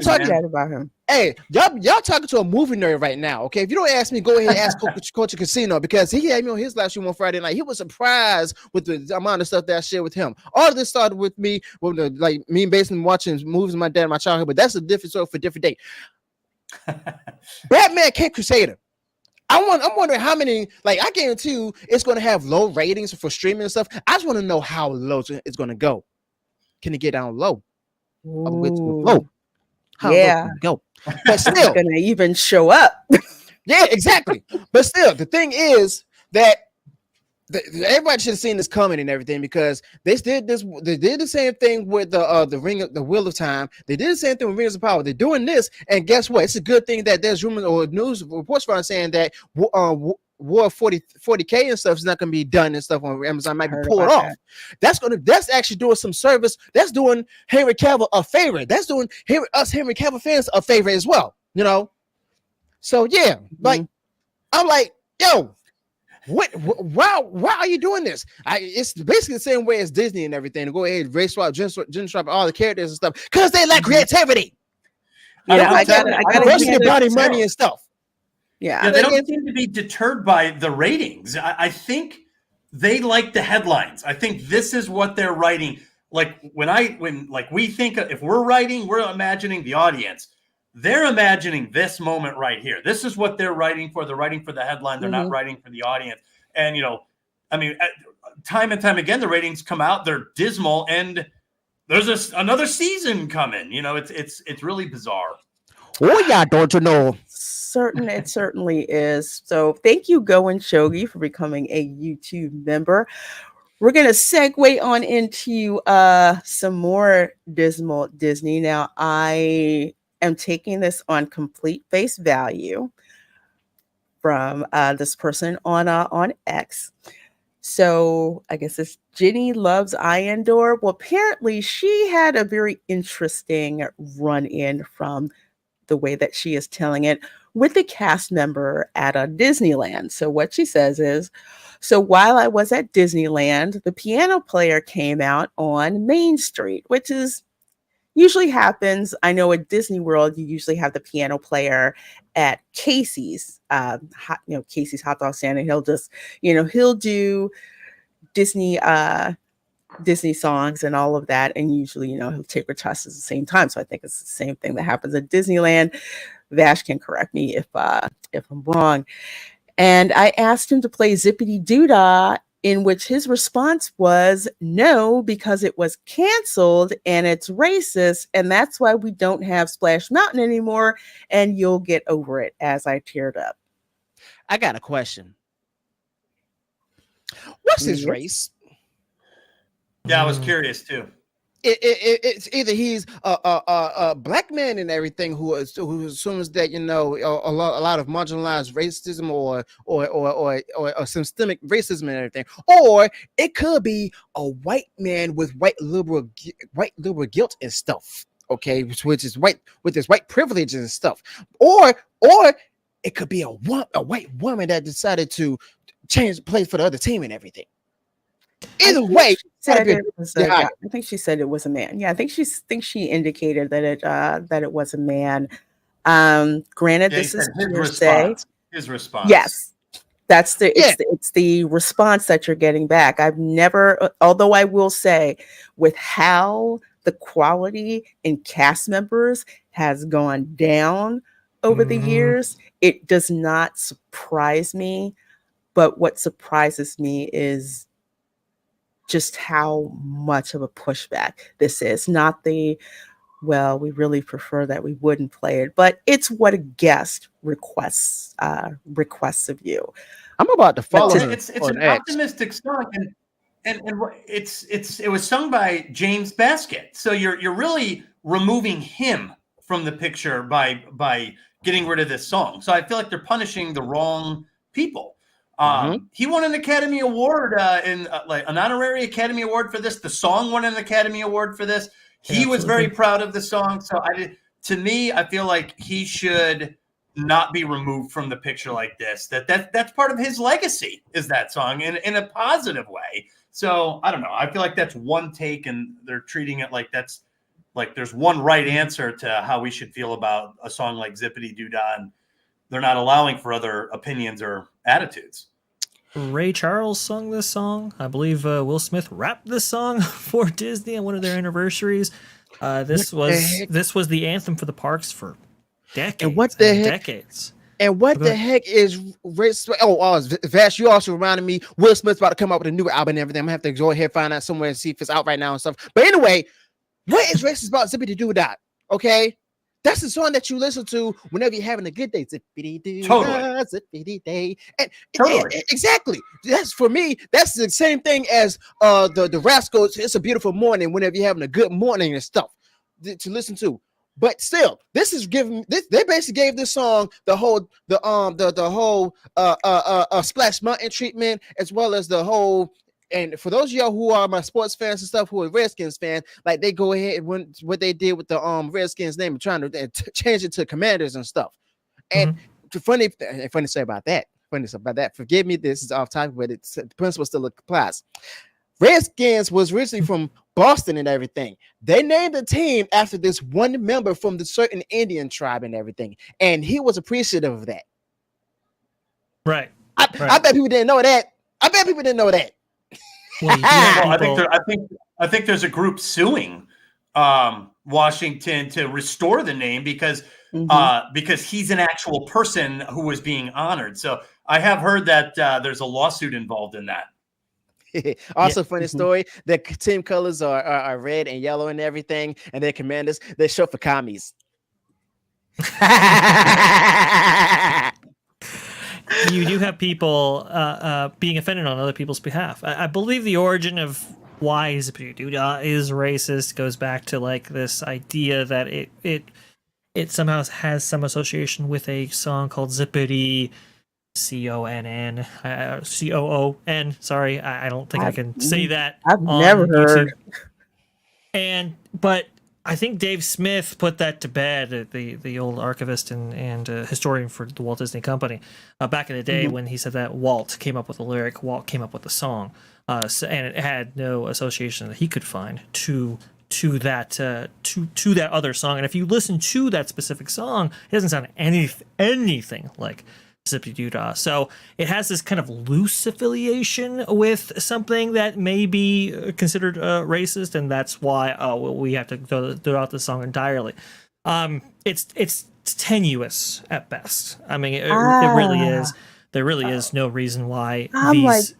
talking that about him. Hey, y'all talking to a movie nerd right now. Okay, if you don't ask me, go ahead and ask Coach Casino because he had me on his live stream on Friday night. He was surprised with the amount of stuff that I shared with him. All of this started with me, me basically watching movies with my dad in my childhood, but that's a different story for a different day. Batman King Crusader. I'm wondering how many, I guarantee you it's going to have low ratings for streaming and stuff. I just want to know how low it's going to go. Can it get down low? Low. How low can it go? But still, going to even show up. Yeah, exactly. But still, the thing is that everybody should have seen this coming and everything because they did the same thing with the Wheel of Time. They did the same thing with Rings of Power. They're doing this, and guess what? It's a good thing that there's rumors or news reports from saying that War 40K and stuff is not going to be done and stuff on Amazon. Might be pulled off. That's actually doing some service. That's doing Henry Cavill a favor. That's doing us Henry Cavill fans a favor as well. So yeah, I'm like, yo. Why are you doing this? It's basically the same way as Disney and everything to go ahead and race swap, gender swap all the characters and stuff because they lack creativity. I got money and stuff. Yeah, they don't seem to be deterred by the ratings. I think they like the headlines. I think this is what they're writing. Like when we think if we're writing, we're imagining the audience. They're imagining this moment right here. This is what they're writing for. They're writing for the headline. They're not writing for the audience. And, time and time again, the ratings come out. They're dismal. And there's another season coming. It's really bizarre. Oh, yeah, don't you know? It certainly is. So thank you, Go and Shogi, for becoming a YouTube member. We're going to segue on into some more dismal Disney. Now, I'm taking this on complete face value. from this person on X. So I guess it's Ginny Loves Iandor. Well, apparently she had a very interesting run-in from the way that she is telling it with a cast member at a Disneyland. So what she says is, so while I was at Disneyland, the piano player came out on Main Street, which is usually happens. I know at Disney World, you usually have the piano player at Casey's, Casey's hot dog stand, and he'll just, he'll do Disney Disney songs and all of that, and usually, he'll take requests at the same time. So I think it's the same thing that happens at Disneyland. Vash can correct me if I'm wrong. And I asked him to play Zippity Doodah, in which his response was no, because it was canceled and it's racist, and that's why we don't have Splash Mountain anymore, and you'll get over it, as I teared up. I got a question. What's his race? Yeah, I was curious too. It's either he's a black man and everything who assumes that a lot of marginalized racism or systemic racism and everything, or it could be a white man with white liberal guilt and stuff. Okay, which is white with his white privilege and stuff, or it could be a white woman that decided to change the place for the other team and everything. Either way, I think she said it was a man. Yeah, I think she indicated that it was a man. Granted, this is his response. Yes, that's it's the response that you're getting back. I've never, although I will say, with how the quality in cast members has gone down over the years, it does not surprise me. But what surprises me is just how much of a pushback this is. Not we really prefer that we wouldn't play it, but it's what a guest requests of you. I'm about to follow her. It's an optimistic song, and it was sung by James Baskett. So you're really removing him from the picture by getting rid of this song. So I feel like they're punishing the wrong people. He won an Academy Award an honorary Academy Award for this. The song won an Academy Award for this. He was very proud of the song. So to me, I feel like he should not be removed from the picture like this. That's part of his legacy, is that song in a positive way. So I don't know. I feel like that's one take, and they're treating it like that's like there's one right answer to how we should feel about a song like Zippity Doodah, and they're not allowing for other opinions or attitudes. Ray Charles sung this song. I believe Will Smith rapped this song for Disney on one of their anniversaries. This was the anthem for the parks for decades. And what the heck? Decades. And what the heck is Vash? You also reminded me Will Smith's about to come out with a new album and everything. I'm gonna have to go ahead and find out somewhere and see if it's out right now and stuff. But anyway, what is racist about Zippity Doodah? Okay. That's the song that you listen to whenever you're having a good day. Zippity-doo-dah, totally. Zippity-day. Totally. Exactly. That's for me. That's the same thing as the Rascals. It's a beautiful morning. Whenever you're having a good morning and stuff to listen to. But still, this is giving this. They basically gave this song the whole Splash Mountain treatment, as well as the whole. And for those of y'all who are my sports fans and stuff, who are Redskins fans, like they go ahead and what they did with the Redskins name and trying to change it to Commanders and stuff. And funny to say about that. Forgive me, this is off topic, but the principle still applies. Redskins was originally from Boston and everything. They named the team after this one member from the certain Indian tribe and everything, and he was appreciative of that. Right. I bet people didn't know that. Well, I think there's a group suing Washington to restore the name because he's an actual person who was being honored. So I have heard that there's a lawsuit involved in that. Also, funny story. The team colors are red and yellow and everything, and their commanders, they're short for commies. You do have people being offended on other people's behalf. I believe the origin of why Zippity Doodah is racist goes back to like this idea that it somehow has some association with a song called Zippity CONN, COON. Sorry, I don't think I can say that. I've on never heard. YouTube. But I think Dave Smith put that to bed, the old archivist and historian for the Walt Disney Company, back in the day when he said that Walt came up with the lyric, Walt came up with the song, and it had no association that he could find to that other song. And if you listen to that specific song, it doesn't sound anything like Zippity Doo Dah. So it has this kind of loose affiliation with something that may be considered racist, and that's why we have to throw out the song entirely. It's tenuous at best. I mean, it really is. There really is no reason why these.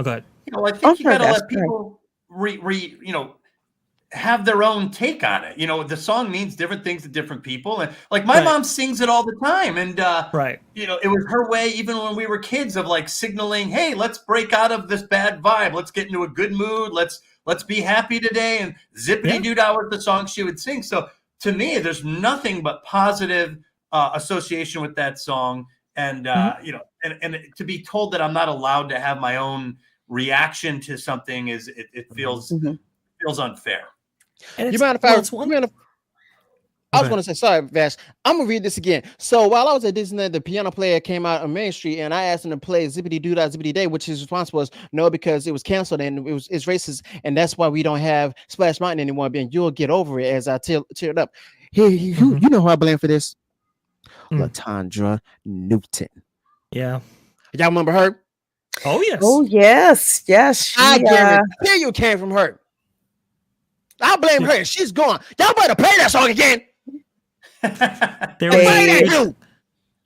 Go ahead. I think you gotta let people have their own take on it. The song means different things to different people, and like my mom sings it all the time, and it was her way even when we were kids of like signaling, hey, let's break out of this bad vibe, let's get into a good mood, let's be happy today, and Zippity Doo Dah was the song she would sing. So to me, there's nothing but positive association with that song, and and to be told that I'm not allowed to have my own reaction to something it feels unfair. You mind if I was going to say, sorry, Vash, I'm going to read this again. So while I was at Disneyland, the piano player came out on Main Street, and I asked him to play Zippity Doo Dah Zippity Day, which his response was no, because it was canceled and it's racist, and that's why we don't have Splash Mountain anymore. And you'll get over it. As I teared up. You know who I blame for this? LaTondra Newton. Yeah. Y'all remember her? Oh, yes. Oh, yes. Yes. I guarantee you came from her. I blame her. She's gone. Y'all better play that song again.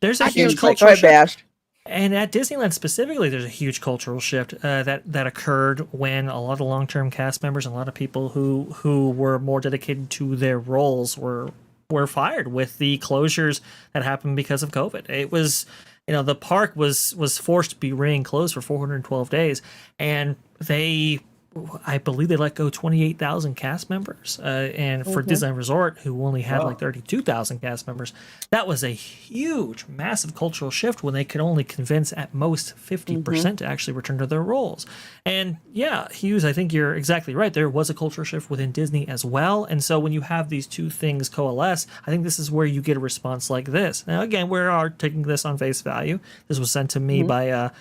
There's a huge cultural shift. And at Disneyland specifically, there's a huge cultural shift that occurred when a lot of long-term cast members and a lot of people who were more dedicated to their roles were fired with the closures that happened because of COVID. It was, the park was forced to be remaining closed for 412 days, and I believe they let go 28,000 cast members. And for Disneyland Resort, who only had like 32,000 cast members, that was a huge, massive cultural shift when they could only convince at most 50% to actually return to their roles. And yeah, Hughes, I think you're exactly right. There was a cultural shift within Disney as well. And so when you have these two things coalesce, I think this is where you get a response like this. Now, again, we are taking this on face value. This was sent to me by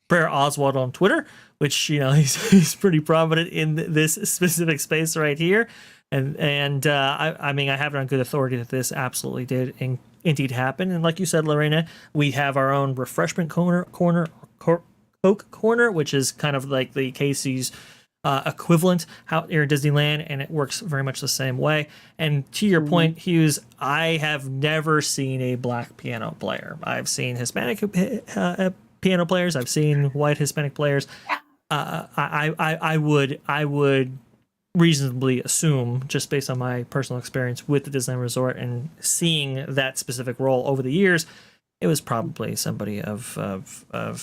Prayer Oswald on Twitter, which he's pretty prominent in this specific space right here, and I mean I have it on good authority that this absolutely did indeed happen. And like you said, Lorena, we have our own refreshment corner, Coke corner, which is kind of like the Casey's equivalent out here at Disneyland, and it works very much the same way. And to your point, Hughes, I have never seen a black piano player. I've seen Hispanic piano players. I've seen white Hispanic players. I would reasonably assume, just based on my personal experience with the Disneyland Resort and seeing that specific role over the years, it was probably somebody of a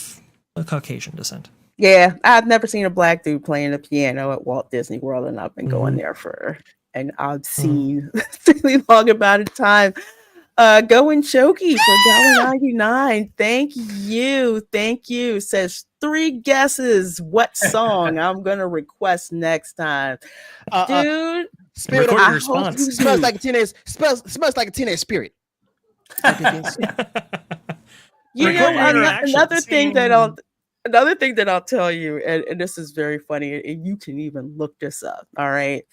Caucasian descent. Yeah, I've never seen a black dude playing the piano at Walt Disney World, and I've been going there and I've seen really long amount of time. Going Choky for $1.99. Thank you. Says 3 guesses what song I'm gonna request next time. Dude, Spirit smells like a teenage spirit. Another thing that I'll tell you, and this is very funny, and you can even look this up. All right,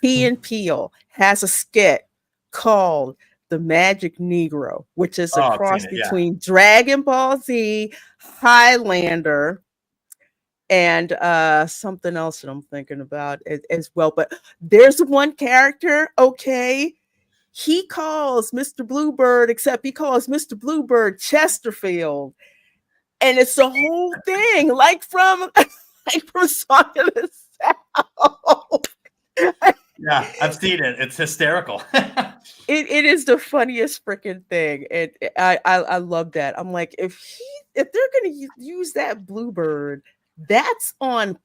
Key and Peele has a skit called The Magic Negro, which is a cross between Dragon Ball Z, Highlander, and something else that I'm thinking about as well. But there's one character, he calls Mr. Bluebird, except he calls Mr. Bluebird Chesterfield. And it's the whole thing, like from Song of the South. Yeah, I've seen it. It's hysterical. It is the funniest freaking thing. I love that. I'm like, if they're gonna use that Bluebird, that's on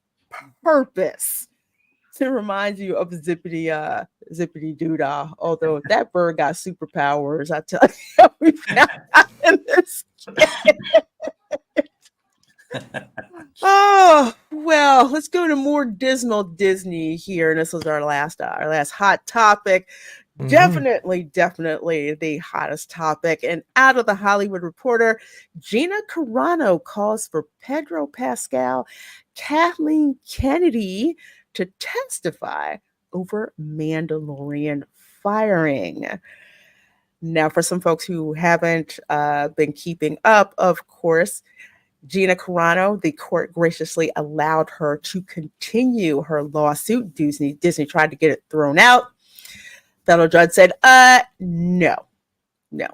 purpose to remind you of Zippity Doodah. Although that bird got superpowers, I tell you, we found out in this game. Oh well, let's go to more dismal Disney here, and this was our last hot topic. Definitely the hottest topic. And out of the Hollywood Reporter, Gina Carano calls for Pedro Pascal, Kathleen Kennedy to testify over Mandalorian firing. Now, for some folks who haven't been keeping up, of course, Gina Carano, the court graciously allowed her to continue her lawsuit. Disney tried to get it thrown out. Federal judge said, no. We're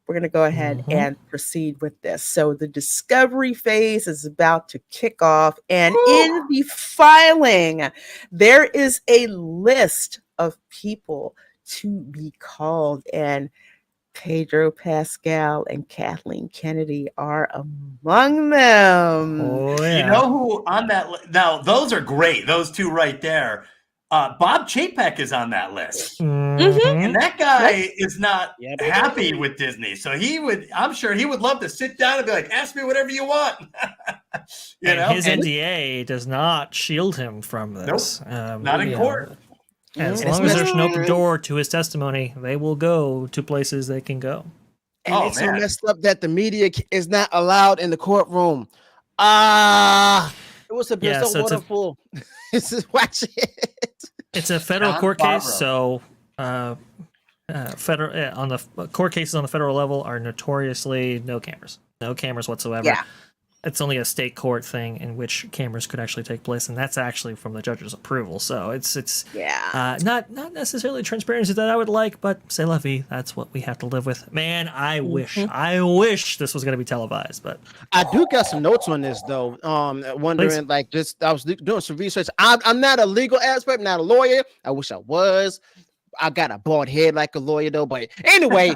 going to go ahead and proceed with this. So the discovery phase is about to kick off. And in the filing, there is a list of people to be called. And Pedro Pascal and Kathleen Kennedy are among them. Oh, yeah. You know who on that now, those are great. Those two right there. Bob Chapek is on that list. And that guy is not happy with Disney. So I'm sure he would love to sit down and be like, ask me whatever you want. His NDA does not shield him from this. Nope. Not in court. As long as there's an open door to his testimony, they will go to places they can go. And it's so messed up that the media is not allowed in the courtroom. It was a bit so wonderful. Watch it. It's a federal court case, so federal on the court cases on the federal level are notoriously no cameras whatsoever. Yeah. It's only a state court thing in which cameras could actually take place, and that's actually from the judge's approval. So it's not necessarily transparency that I would like, but c'est la vie. That's what we have to live with. Man, I wish this was going to be televised, but I do got some notes on this though. Wondering, I was doing some research. I'm not a legal expert, not a lawyer. I wish I was. I got a bald head like a lawyer though, but anyway,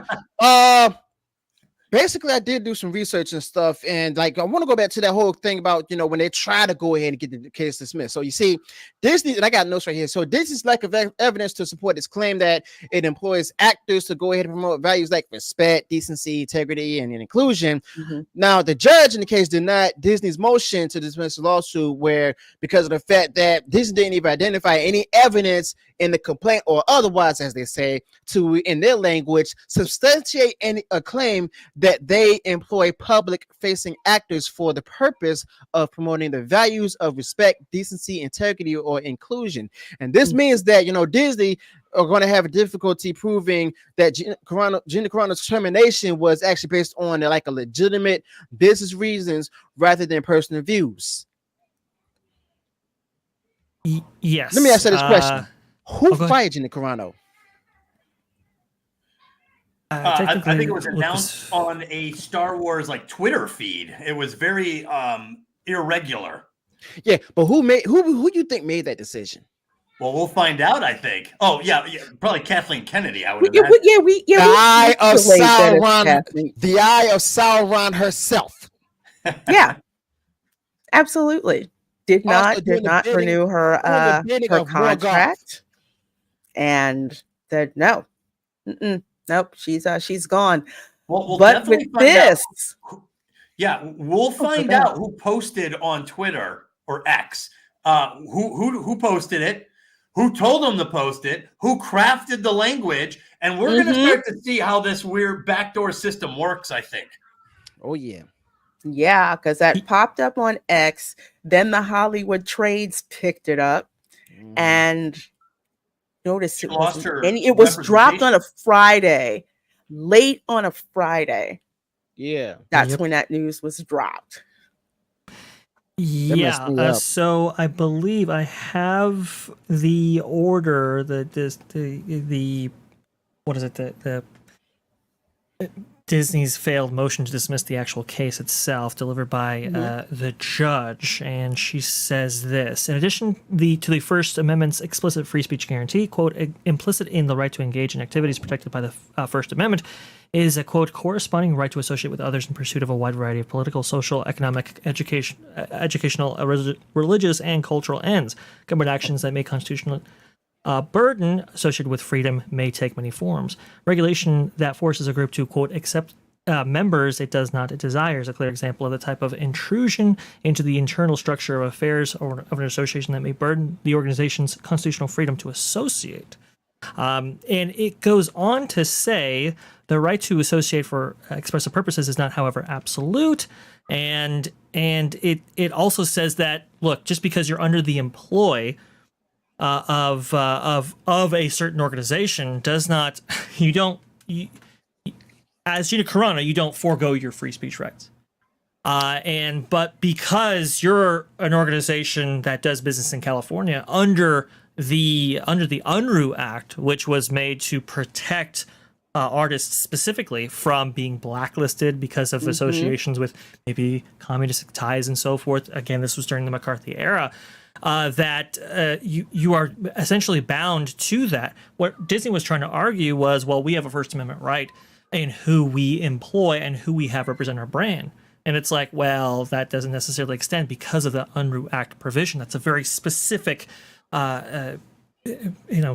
basically, I did do some research and stuff, and I want to go back to that whole thing about when they try to go ahead and get the case dismissed. So you see, Disney, and I got notes right here. So Disney's lack of evidence to support its claim that it employs actors to go ahead and promote values like respect, decency, integrity, and inclusion. Now, the judge in the case denied Disney's motion to dismiss the lawsuit, because of the fact that Disney didn't even identify any evidence in the complaint or otherwise, as they say, to in their language, substantiate a claim that they employ public-facing actors for the purpose of promoting the values of respect, decency, integrity, or inclusion. And this means that, Disney are going to have a difficulty proving that Gina Carano's termination was actually based on a legitimate business reasons rather than personal views. Yes. Let me ask you this question. Who fired Gina Carano? I think it was announced on a Star Wars Twitter feed. It was very irregular. Yeah, but who you think made that decision? Well, we'll find out, I think. Oh, yeah, probably Kathleen Kennedy, I would imagine. The eye of Sauron. The eye of Sauron herself. Yeah, absolutely. Did not renew her contract, and said no. Nope, she's gone. Well, but with this, we'll find out who posted on Twitter or X. Who posted it? Who told them to post it? Who crafted the language? And we're going to start to see how this weird backdoor system works, I think. Oh yeah. Yeah, because that popped up on X. Then the Hollywood Trades picked it up, and notice it was dropped on a Friday, late on a Friday. Yeah, that's when that news was dropped. Yeah, so I believe I have the order that the what is it, the Disney's failed motion to dismiss the actual case itself, delivered by the judge, and she says this: in addition to the First Amendment's explicit free speech guarantee, quote, implicit in the right to engage in activities protected by the First Amendment is a, quote, corresponding right to associate with others in pursuit of a wide variety of political, social, economic, educational, religious, and cultural ends. Government actions that may constitutional burden associated with freedom may take many forms. Regulation that forces a group to, quote, accept members it does not desire is a clear example of the type of intrusion into the internal structure of affairs or of an association that may burden the organization's constitutional freedom to associate. And it goes on to say the right to associate for expressive purposes is not, however, absolute. And it also says that, look, just because you're under the employ of a certain organization does not, as Gina Carano, you don't forego your free speech rights. But because you're an organization that does business in California under the Unruh Act, which was made to protect artists specifically from being blacklisted because of associations with maybe communist ties and so forth. Again, this was during the McCarthy era. You are essentially bound to that. What Disney was trying to argue was, well, we have a First Amendment right in who we employ and who we have represent our brand. And it's like, well, that doesn't necessarily extend because of the Unruh Act provision. That's a very specific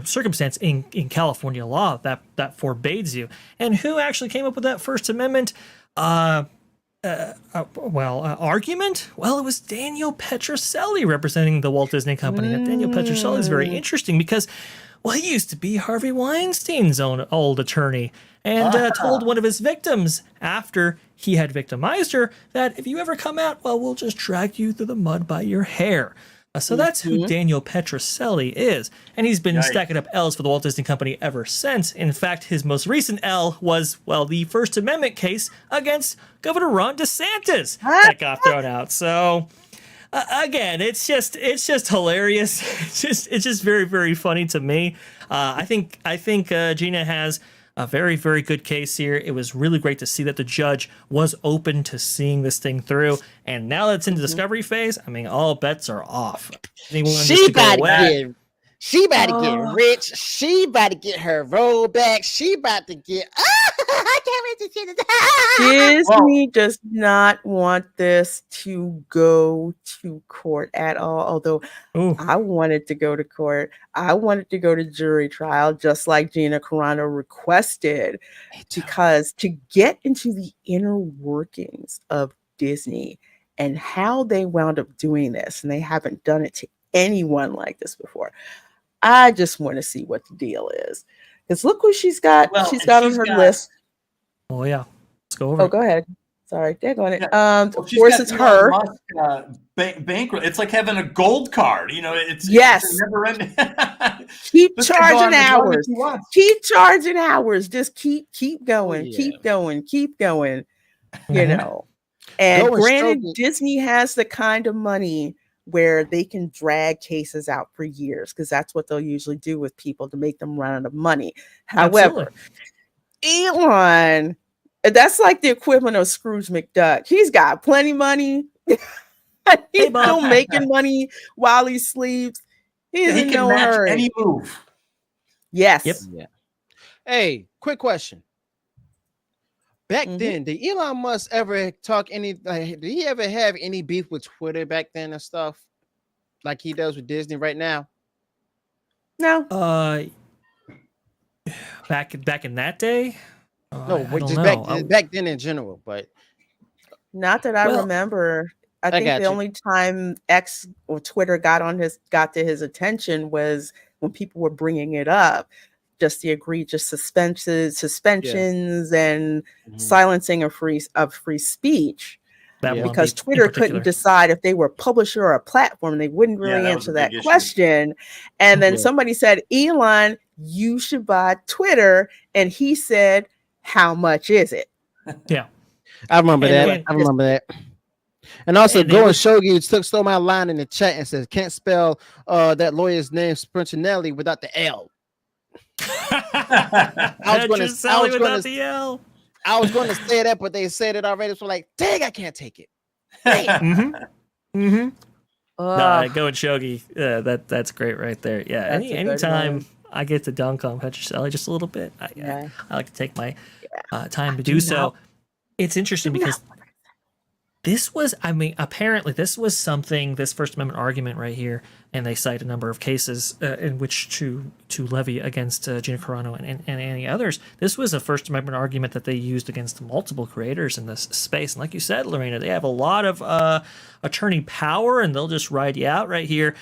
circumstance in California law that forbids you. And who actually came up with that First Amendment argument? Well, it was Daniel Petrocelli representing the Walt Disney Company. And Daniel Petrocelli is very interesting because, well, he used to be Harvey Weinstein's own old attorney and told one of his victims after he had victimized her that if you ever come out, well, we'll just drag you through the mud by your hair. So that's who Daniel Petrocelli is. And he's been stacking up L's for the Walt Disney Company ever since. In fact, his most recent L was, well, the First Amendment case against Governor Ron DeSantis that got thrown out. So again, it's just hilarious. It's just very, very funny to me. I think Gina has a very, very good case here. It was really great to see that the judge was open to seeing this thing through. And now that it's in the discovery phase, I mean, all bets are off. She about to get rich. She about to get her roll back. She about to get. I can't wait to see this. Disney does not want this to go to court at all. Although I wanted to go to court, I wanted to go to jury trial, just like Gina Carano requested, because to get into the inner workings of Disney and how they wound up doing this, and they haven't done it to anyone like this before. I just want to see what the deal is. Because look who she's got. Well, she's got on her list. Oh, yeah. Let's go over. Oh, go ahead. Sorry. They're going it. Well, of course, it's her. Bankrupt. It's like having a gold card. You know, it's never ending. Keep charging hours. Keep charging hours. Just keep going. Keep going. Keep going. You know. And granted, Disney has the kind of money where they can drag cases out for years, because that's what they'll usually do with people to make them run out of money. However, Elon, that's like the equivalent of Scrooge McDuck. He's got plenty of money. He's still making money while he sleeps. He's in no hurry. Any move. Yes. Yep. Yeah. Hey, quick question. Back then, did Elon Musk ever talk did he ever have any beef with Twitter back then and stuff like he does with Disney right now? No. Back in that day? No, just back then in general, but not that I remember. I think the only time X or Twitter got to his attention was when people were bringing it up. Just the egregious suspensions and silencing of free speech, because Twitter couldn't decide if they were a publisher or a platform. They wouldn't really answer that question. And then somebody said, Elon, you should buy Twitter. And he said, how much is it? Yeah. I remember that. And also, Go and Shogi stole my line in the chat and says, can't spell that lawyer's name, Sprintinelli, without the L. I I was going to say that, but they said it already. So like, dang, I can't take it. No, go and Shogi. That's great right there. Yeah, anytime I get to dunk on Petrocelli just a little bit, I like to take my time to do so. It's interesting because this was, apparently this was something, this First Amendment argument right here, and they cite a number of cases in which to levy against Gina Carano and any others. This was a First Amendment argument that they used against multiple creators in this space. And like you said, Lorena, they have a lot of attorney power, and they'll just ride you out right here.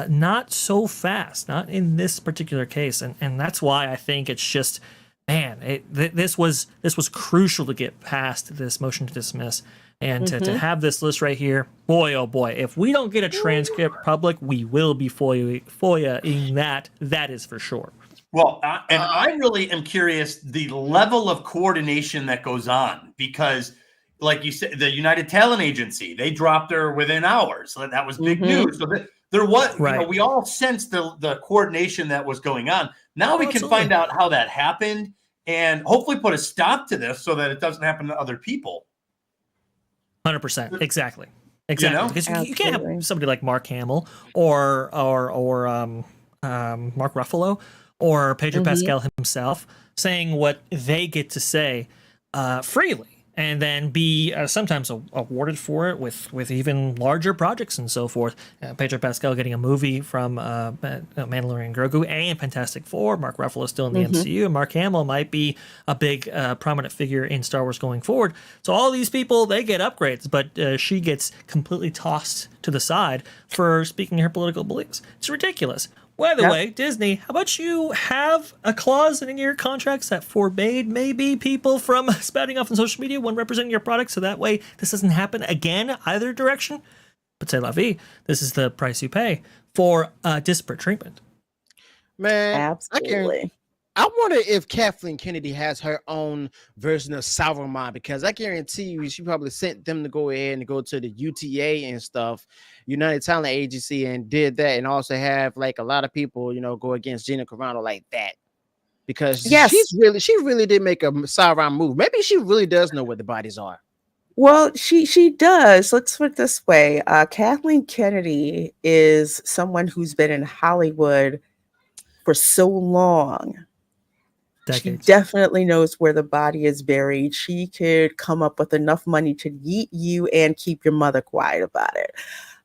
Not so fast, not in this particular case. And that's why I think it's just, man, this was crucial to get past this motion to dismiss. And to have this list right here, boy, oh boy, if we don't get a transcript public, we will be FOIA-ing that. That is for sure. Well, I really am curious the level of coordination that goes on because, like you said, the United Talent Agency, they dropped her within hours. So that was big news. So there was, we all sensed the coordination that was going on. Now we can find out how that happened and hopefully put a stop to this so that it doesn't happen to other people. 100%. Exactly. Because you can't have somebody like Mark Hamill or Mark Ruffalo or Pedro Pascal himself saying what they get to say freely, and then be sometimes awarded for it with even larger projects and so forth. Pedro Pascal getting a movie from Mandalorian and Grogu and Fantastic Four. Mark Ruffalo still in the MCU, and Mark Hamill might be a big prominent figure in Star Wars going forward. So all these people, they get upgrades, but she gets completely tossed to the side for speaking her political beliefs. It's ridiculous. By the way, Disney, how about you have a clause in your contracts that forbade maybe people from spouting off on social media when representing your product, so that way this doesn't happen again either direction? But c'est la vie. This is the price you pay for disparate treatment. Man, absolutely. I wonder if Kathleen Kennedy has her own version of Sauron, because I guarantee you she probably sent them to go ahead and go to the UTA and stuff, United Talent Agency, and did that, and also have like a lot of people, go against Gina Carano like that. Because she really did make a Sauron move. Maybe she really does know where the bodies are. Well, she does. Let's put it this way. Kathleen Kennedy is someone who's been in Hollywood for so long. Decades. She definitely knows where the body is buried. She could come up with enough money to yeet you and keep your mother quiet about it.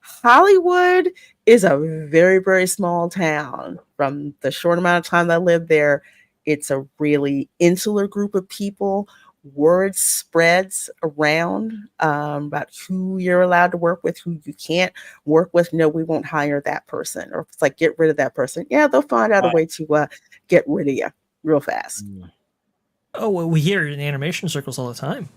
Hollywood is a very, very small town. From the short amount of time that I lived there, it's a really insular group of people. Word spreads around about who you're allowed to work with, who you can't work with. No, we won't hire that person. Or it's like, get rid of that person. Yeah, they'll find out a way to get rid of you real fast. Oh, well, we hear it in animation circles all the time,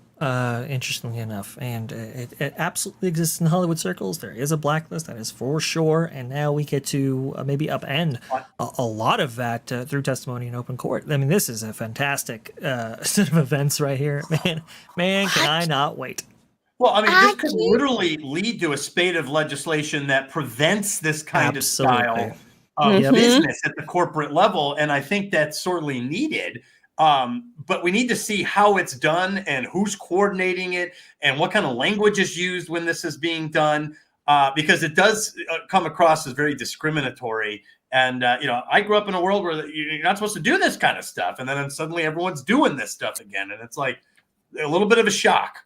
interestingly enough. And it absolutely exists in Hollywood circles. There is a blacklist, that is for sure. And now we get to maybe upend a lot of that through testimony in open court. I mean, this is a fantastic set of events right here. Man, can I not wait. Well, I mean, this could literally lead to a spate of legislation that prevents this kind of style of business at the corporate level. And I think that's sorely needed. But we need to see how it's done and who's coordinating it and what kind of language is used when this is being done, because it does come across as very discriminatory. And, I grew up in a world where you're not supposed to do this kind of stuff. And then suddenly everyone's doing this stuff again. And it's like a little bit of a shock.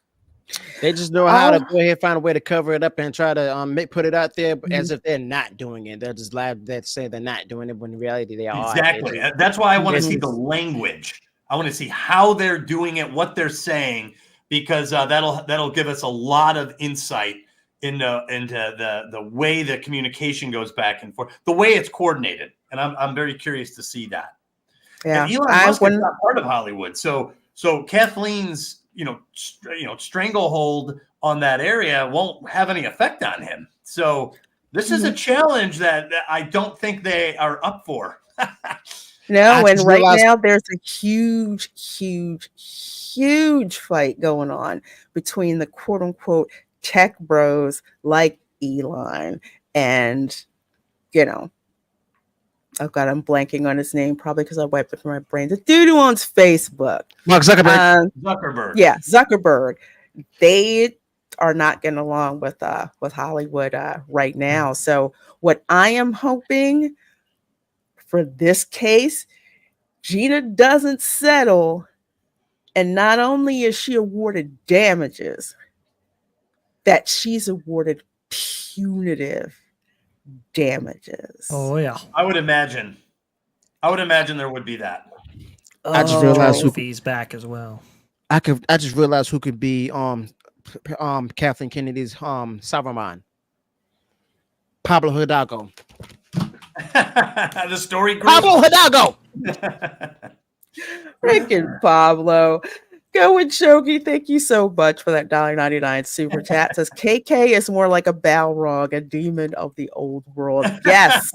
They just know how to go ahead and find a way to cover it up and try to put it out there as if they're not doing it. They'll just lie that say they're not doing it when in reality they are. Exactly. That's why I want to see the language. I want to see how they're doing it, what they're saying, because that'll give us a lot of insight into the way the communication goes back and forth, the way it's coordinated, and I'm very curious to see that. Yeah, and Elon Musk is not part of Hollywood, so Kathleen's stranglehold on that area won't have any effect on him. So this is a challenge that I don't think they are up for. No, and right now there's a huge fight going on between the quote unquote tech bros like Elon and Oh God, I'm blanking on his name, probably because I wiped it from my brain. The dude who owns Facebook. Mark Zuckerberg. Zuckerberg. Yeah, Zuckerberg. They are not getting along with Hollywood right now. So what I am hoping for this case, Gina doesn't settle, and not only is she awarded damages, that she's awarded punitive damages. Oh yeah. I would imagine there would be that. I just realized who fees back as well. I just realized who could be Kathleen Kennedy's sovereign mind. Pablo Hidalgo. The story group. Pablo Hidalgo. Freaking Pablo. Go with Shogi. Thank you so much for that $1.99 super chat. Says KK is more like a Balrog, a demon of the old world. Yes.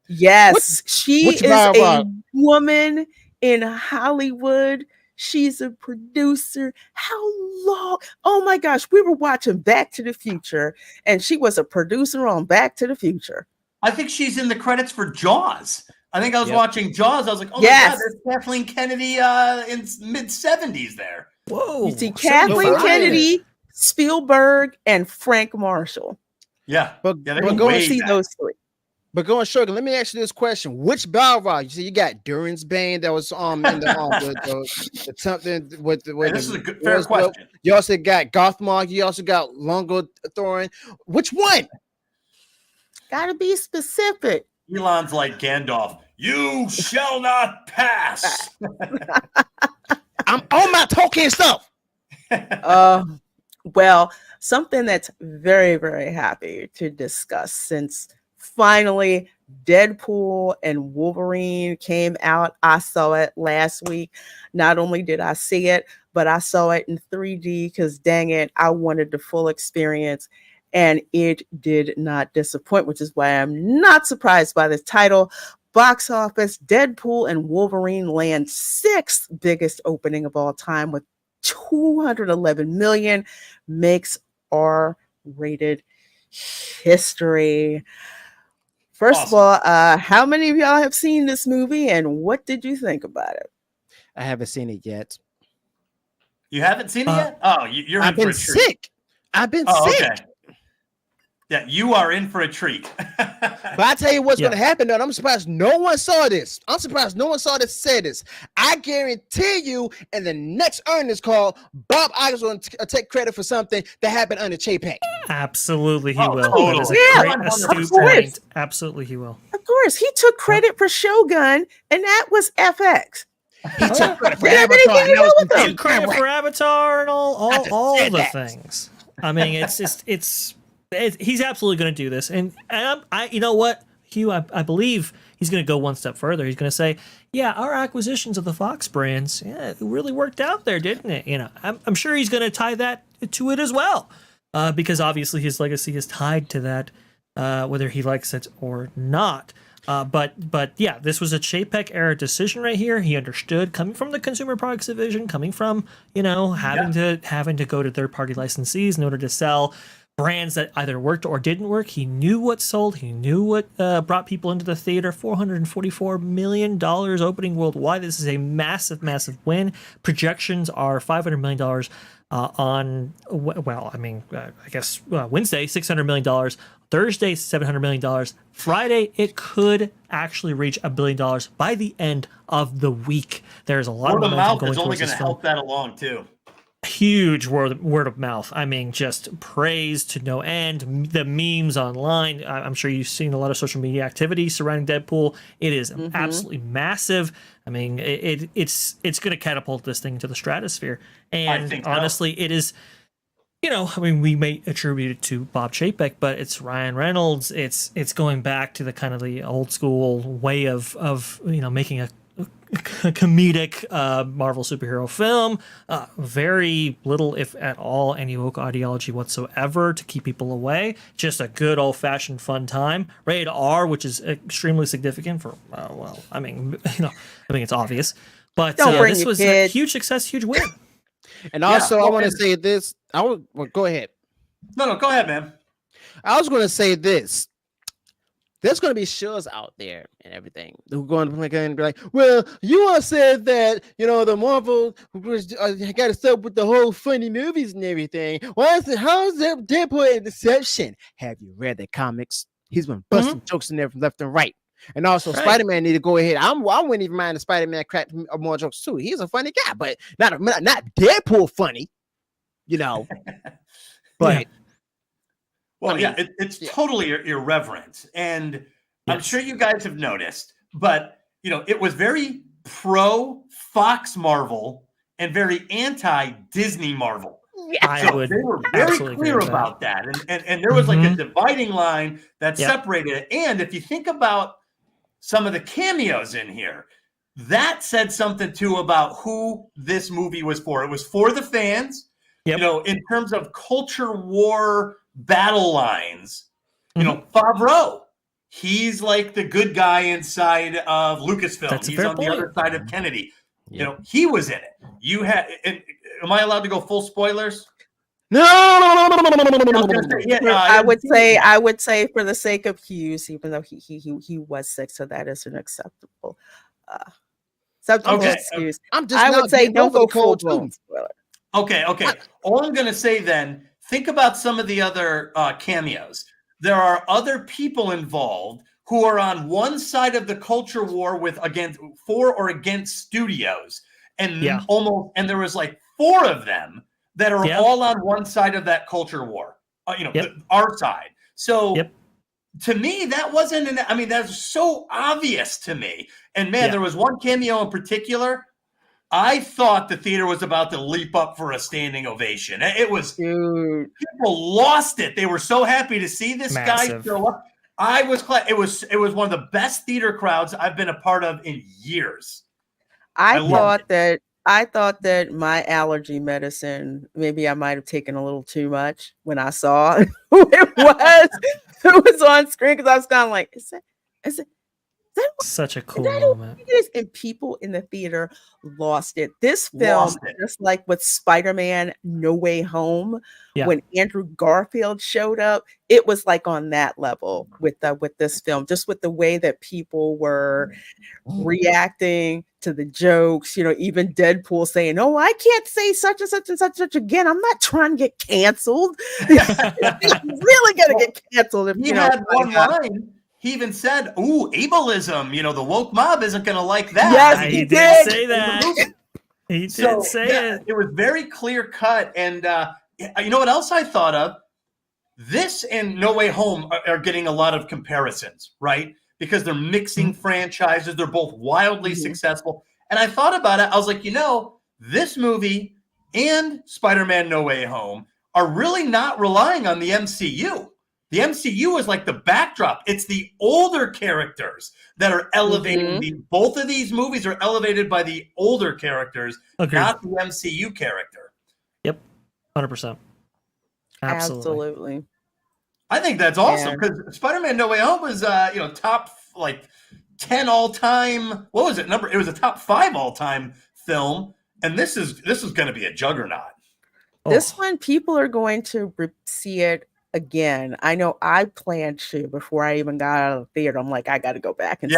Yes. She is a woman in Hollywood. She's a producer. How long? Oh my gosh. We were watching Back to the Future, and she was a producer on Back to the Future. I think she's in the credits for Jaws. I think I was watching Jaws. I was like, oh yes. my God, there's Kathleen Kennedy in mid-70s there. Whoa. You see Kathleen Kennedy, Spielberg, and Frank Marshall. Yeah. But we're going to see those three. But going short, let me ask you this question: which Balrog? You see, you got Durin's Bane that was in the something with the. This is a good, fair question. You also got Gothmog. You also got Longo Thorin. Which one? Gotta be specific. Elon's like Gandalf. You shall not pass. I'm on my token stuff. Well, something that's very, very happy to discuss since finally Deadpool and Wolverine came out. I saw it last week. Not only did I see it, but I saw it in 3D because dang it, I wanted the full experience. And it did not disappoint, which is why I'm not surprised by this title. Box office, Deadpool and Wolverine land 6th biggest opening of all time with 211 million, makes R-rated history. First of all, how many of y'all have seen this movie, and what did you think about it? I haven't seen it yet. You haven't seen it yet? Oh, you're in I've for been a treat. sick. I've been sick. Okay. Yeah, you are in for a treat. But I tell you what's going to happen, though. I'm surprised no one saw this. I'm surprised no one saw this, said this. I guarantee you, in the next earnings call, Bob Iger's going to take credit for something that happened under Chapek. Absolutely, he will. Totally. That is a great astute point. Absolutely, he will. Of course, he took credit for Shogun, and that was FX. He took credit for Avatar. He took credit for Avatar and all the things. I mean, he's absolutely going to do this, and I you know what, Hugh, I believe he's going to go one step further. He's going to say, yeah, our acquisitions of the Fox brands, it really worked out there, didn't it? You know, I'm sure he's going to tie that to it as well, because obviously his legacy is tied to that, whether he likes it or not. But yeah, this was a Chapek era decision right here. He understood, coming from the consumer products division, coming from having to go to third party licensees in order to sell brands that either worked or didn't work. He knew what sold. He knew what brought people into the theater. $444 million opening worldwide. This is a massive, massive win. Projections are $500 million on, I guess Wednesday, $600 million. Thursday, $700 million. Friday, it could actually reach $1 billion by the end of the week. There's a lot of momentum going towards this film. Word of mouth is only going to help that along too. Huge word of mouth. I mean, just praise to no end. The memes online. I'm sure you've seen a lot of social media activity surrounding Deadpool. It is absolutely massive. I mean, it's going to catapult this thing to the stratosphere. And honestly, it is. We may attribute it to Bob Chapek, but it's Ryan Reynolds. It's going back to the kind of the old school way of making a comedic Marvel superhero film. Very little, if at all, any woke ideology whatsoever to keep people away. Just a good old-fashioned fun time. Rated R, which is extremely significant for I think it's obvious. But this was a huge success, huge win. And also, I want to say this. Go ahead. No, go ahead, man. I was going to say this. there's going to be shows out there and everything. They're going to be like, well, you all said that, the Marvel got to stop with the whole funny movies and everything. How is that Deadpool a deception? Have you read the comics? He's been busting jokes in there from left and right. And also, Spider-Man need to go ahead. I wouldn't even mind the Spider-Man crack more jokes too. He's a funny guy, but not Deadpool funny, But well, it's totally irreverent, and I'm sure you guys have noticed. But it was very pro Fox Marvel and very anti Disney Marvel. Yeah. So they were very clear about that. And there was like a dividing line that separated it. And if you think about some of the cameos in here, that said something too about who this movie was for. It was for the fans. In terms of culture war battle lines, Favreau, he's like the good guy inside of Lucasfilm. He's on the other side of Kennedy. He was in it. You had. Am I allowed to go full spoilers? No. I would say for the sake of Hughes, even though he was sick, so that is an acceptable excuse. I would say don't go full blown spoiler. Okay. All I'm going to say then, think about some of the other cameos. There are other people involved who are on one side of the culture war for or against studios. And and there was like 4 of them that are all on one side of that culture war, our side. So to me, that wasn't that's so obvious to me. And man, there was one cameo in particular. I thought the theater was about to leap up for a standing ovation. It was, people lost it. They were so happy to see this guy show up. I was glad. It was one of the best theater crowds I've been a part of in years. I thought that my allergy medicine, maybe I might have taken a little too much when I saw who it was on screen, because I was kind of like, is it such a cool moment. And people in the theater lost it. This film, just like with Spider-Man No Way Home, when Andrew Garfield showed up, it was like on that level with this film, just with the way that people were reacting to the jokes. Even Deadpool saying, "Oh, I can't say such and such and such again. I'm not trying to get canceled." He's really gonna get canceled if he had one line. He even said, "Ooh, ableism. The woke mob isn't going to like that." Yes, he did say that. He did say it. It was very clear cut. And you know what else I thought of? This and No Way Home are getting a lot of comparisons, right? Because they're mixing franchises. They're both wildly successful. And I thought about it. I was like, this movie and Spider-Man No Way Home are really not relying on the MCU. The MCU is like the backdrop. It's the older characters that are elevating. Both of these movies are elevated by the older characters, not the MCU character. Yep, 100%. Absolutely. I think that's awesome because Spider-Man No Way Home was, top 10 all time. What was it? It was a top 5 all time film, and this is going to be a juggernaut. This one, people are going to see it again. I know I planned to before I even got out of the theater. I'm like, I got to go back and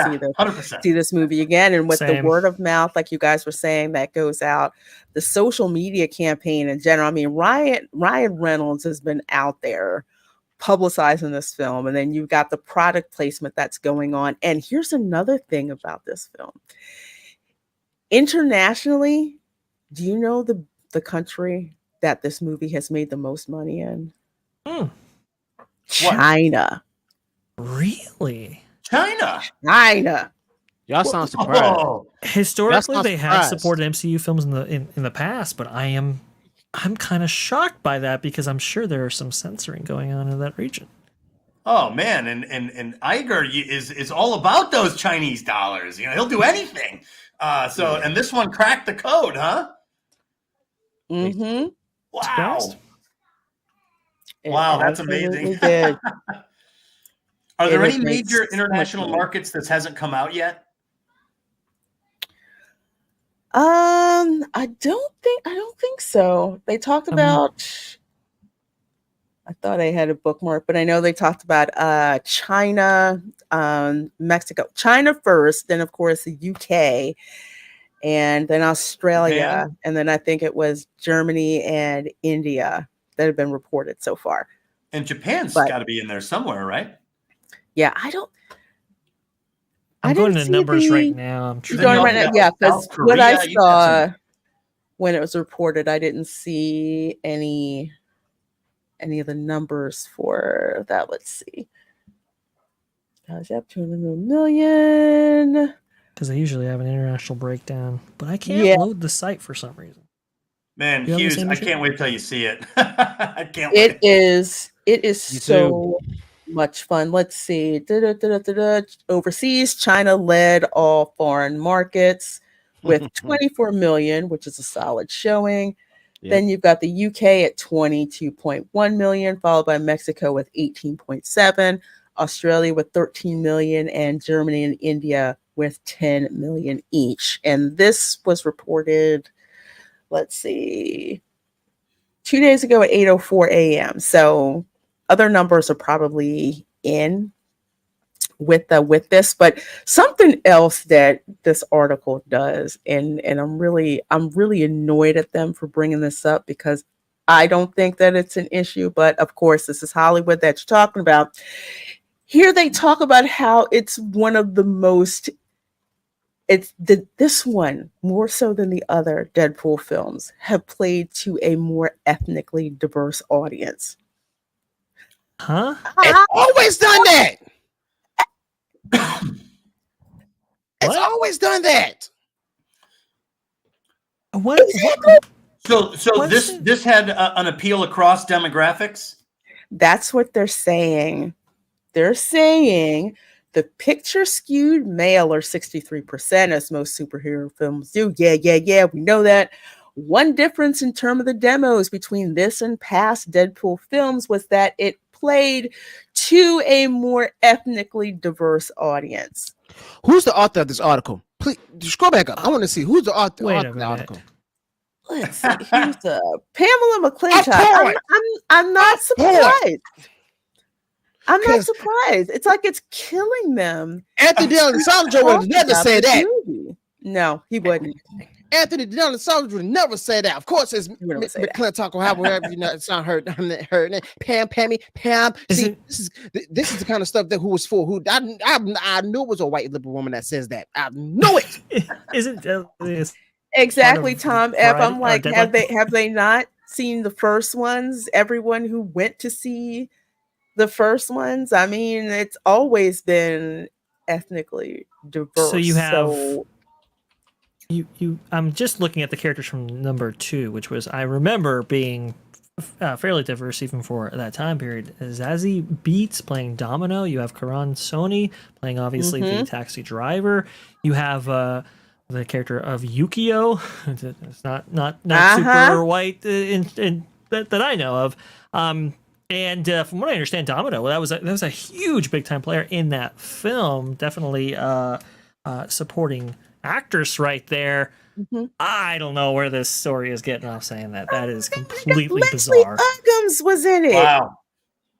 see this movie again. And with the word of mouth, like you guys were saying, that goes out, the social media campaign in general. I mean, Ryan Reynolds has been out there publicizing this film, and then you've got the product placement that's going on. And here's another thing about this film. Internationally, do you know the country that this movie has made the most money in? China. Really? China. Y'all sound surprised. Historically, they have supported MCU films in the past, but I'm kind of shocked by that because I'm sure there are some censoring going on in that region. Oh man, and Iger is all about those Chinese dollars. He'll do anything. And this one cracked the code, huh? Mm-hmm. Wow. Wow, that's amazing. Are there any major international markets that hasn't come out yet? I don't think so. They talked about I thought I had a bookmark, but I know they talked about China, Mexico. China first, then of course the UK, and then Australia, Japan? and then I think it was Germany and India that have been reported so far. And Japan's But- got to be in there somewhere, right? Yeah, I'm going to numbers right now. I'm You're trying going right now, yeah, because South what I Korea, you got saw some- when it was reported, I didn't see any of the numbers for that. Let's see. How's that? 200 million. because I usually have an international breakdown, but I can't Yeah. load the site for some reason. Man, You have the Hughes, same I issue? can't wait till you see it. I can't wait. It is You so much fun. Let's see. Overseas, China led all foreign markets with 24 million, which is a solid showing. Yep. Then you've got the UK at 22.1 million, followed by Mexico with 18.7, Australia with 13 million, and Germany and India with 10 million each. And this was reported, let's see, 2 days ago at 8:04 a.m. So other numbers are probably in with this, but something else that this article does, and I'm really annoyed at them for bringing this up because I don't think that it's an issue, but of course this is Hollywood that you're talking about. Here they talk about how it's one of the most, this one more so than the other Deadpool films have played to a more ethnically diverse audience. Huh? It's always done that. It's What? always done that. What? So What's this had an appeal across demographics. That's what they're saying. They're saying the picture skewed male or 63%, as most superhero films do. Yeah, we know that. One difference in terms of the demos between this and past Deadpool films was that it played to a more ethnically diverse audience. Who's the author of this article? Please scroll back up. I want to see who's the author, Wait a of the minute. article. Let's see. Who's Pamela McClintock? I'm not surprised. I'm not 'Cause- surprised. It's like it's killing them. Anthony D'Alessandro would never About say this that. movie. No, he wouldn't. Anthony D'Alessandro would never say that. Of course, it's He would never say that. McClintock or however you know it's not her name. Pam. See, this is the kind of stuff that who was for who. I knew it was a white liberal woman that says that. I knew it. Isn't Exactly, of Tom F. Variety I'm or like, Deadline? have they not seen the first ones? Everyone who went to see the first ones, I mean, it's always been ethnically diverse. So you have you. I'm just looking at the characters from number 2, which was, I remember being fairly diverse even for that time period. Zazie Beetz playing Domino. You have Karan Soni playing obviously the taxi driver. You have the character of Yukio. It's not super white that I know of. And from what I understand, Domino, that was a huge big time player in that film. Definitely supporting actress right there. I don't know where this story is getting off saying that. That is completely bizarre. Uggams was in it. Wow.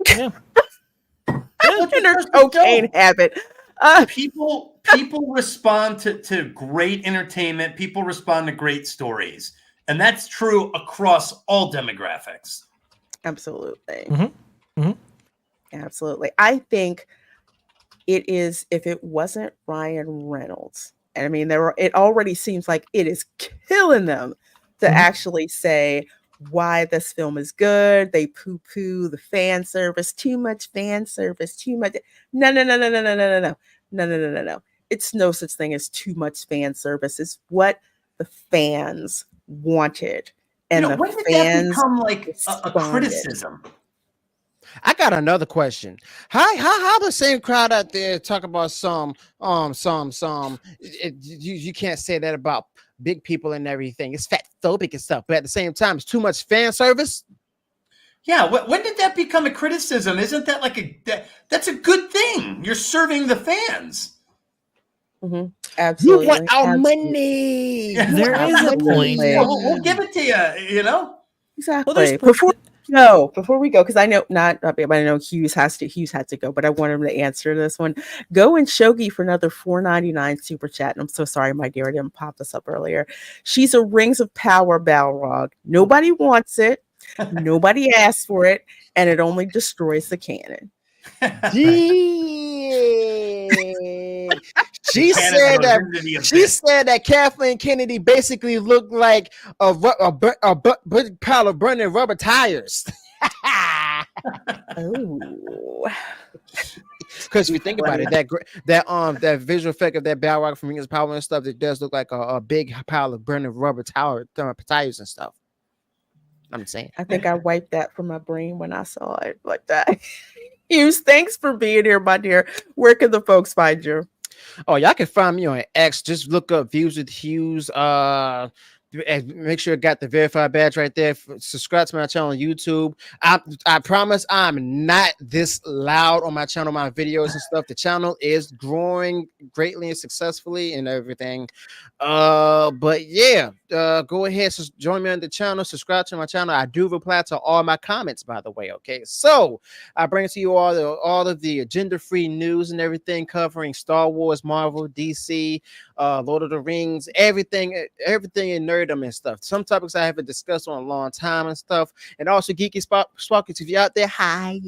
Yeah. In her cocaine habit. People respond to great entertainment. People respond to great stories, and that's true across all demographics. Absolutely. Mm-hmm. Absolutely. I think it is, if it wasn't Ryan Reynolds, and I mean, it already seems like it is killing them to actually say why this film is good. They poo-poo the fan service, too much fan service, too much. No. It's no such thing as too much fan service. It's what the fans wanted. And the when did that fans become like a responded. criticism? I got another question. How the same crowd out there talk about you can't say that about big people and everything. It's fat phobic and stuff, but at the same time, it's too much fan service. Yeah, when did that become a criticism? Isn't that like that's a good thing? You're serving the fans. Absolutely. You want our money. There is a point. We'll give it to you. You know. Exactly. Well, No, before we go, because I know but I know Hughes had to go, but I want him to answer this one. Go and Shogi for another $4.99 super chat. And I'm so sorry, my dear, I didn't pop this up earlier. She's a Rings of Power Balrog. Nobody wants it, nobody asked for it, and it only destroys the canon. She said that Kathleen Kennedy basically looked like a pile of burning rubber tires. Oh, because if you think about it, that visual effect of that Balrog from Rings of Power and stuff, it does look like a big pile of burning rubber tires and stuff. I'm saying. I think I wiped that from my brain when I saw it like that. Hughes, thanks for being here, my dear. Where can the folks find you? Oh, y'all can find me on X. Just look up Views with Hughes. And make sure you got the verified badge right there. Subscribe to my channel on YouTube. I promise I'm not this loud on my channel, my videos and stuff. The channel is growing greatly and successfully and everything. But yeah, go ahead, join me on the channel, subscribe to my channel. I do reply to all my comments, by the way. Okay, so I bring to you all of the agenda-free news and everything covering Star Wars, Marvel, DC, Lord of the Rings, everything in nerdom and stuff. Some topics I haven't discussed on a long time and stuff, and also geeky sparkers. If you're out there, hi.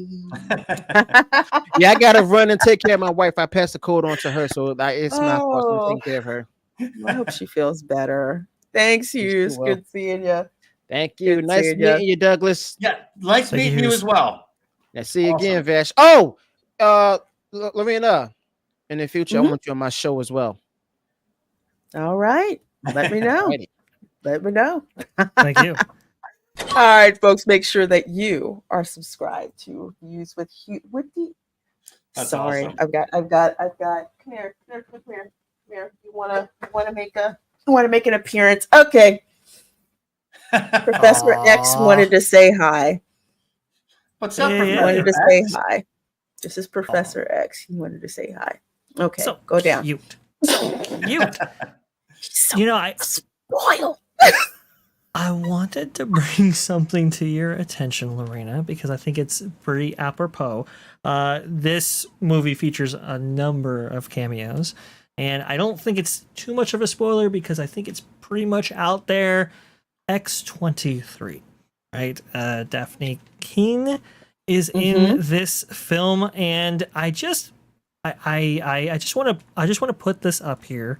Yeah, I gotta run and take care of my wife. I passed the code on to her, so it's my fault. Taking care of her. I hope she feels better. Thanks, Hughes. Good seeing you. Thank you. Nice meeting you, Douglas. Yeah, nice meeting you as well. Let's see you again, Vash. Oh, Lorena, in the future, I want you on my show as well. All right. Let me know. Let me know. Thank you. All right, folks, make sure that you are subscribed to Views with Hughes. Sorry, awesome. I've got. Come here. You wanna make an appearance? Okay. Professor X wanted to say hi. What's up, Professor? Wanted to say hi. This is Professor X. He wanted to say hi. Okay, so go down. Cute. So I spoil. I wanted to bring something to your attention, Lorena, because I think it's pretty apropos. This movie features a number of cameos, and I don't think it's too much of a spoiler because I think it's pretty much out there. X-23, right? Daphne King is in this film, and I just want to put this up here.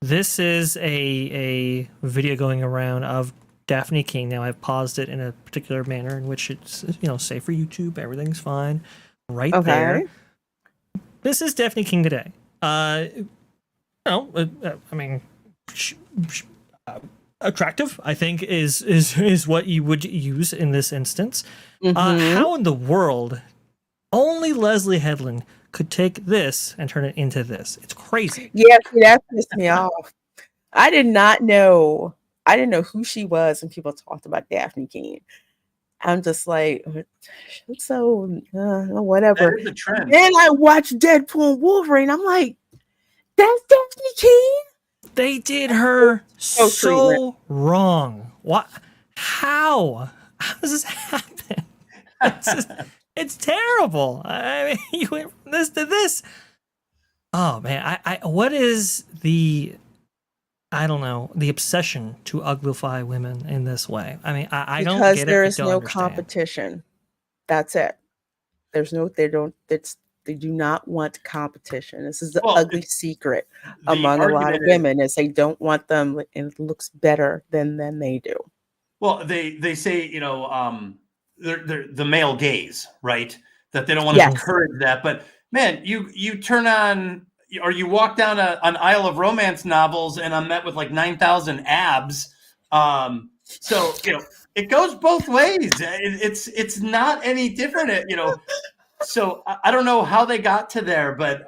This is a video going around of Daphne King. Now I've paused it in a particular manner in which it's safe for YouTube. Everything's fine. Right there. This is Daphne King today. Attractive, I think, is what you would use in this instance. How in the world only Leslie Headland could take this and turn it into this? It's crazy. Yeah, that pissed me off. I didn't know who she was when people talked about Daphne King. I'm just like, so whatever. That is a trend. Then I watched Deadpool Wolverine. I'm like, that's Daphne King. They did her so wrong. What? How? How does this happen? It's terrible. I mean, you went from this to this. Oh man, what is the obsession to uglify women in this way? I mean, I don't get it. Because there is no understand. competition. That's it. They do not want competition. This is the ugly secret among a lot of women is they don't want them, and it looks better than they do. Well, they say, they're the male gaze, right? That they don't want to encourage that. But man, you turn on or you walk down an aisle of romance novels and I'm met with like 9,000 abs. So, it goes both ways. It's not any different, So I don't know how they got to there, but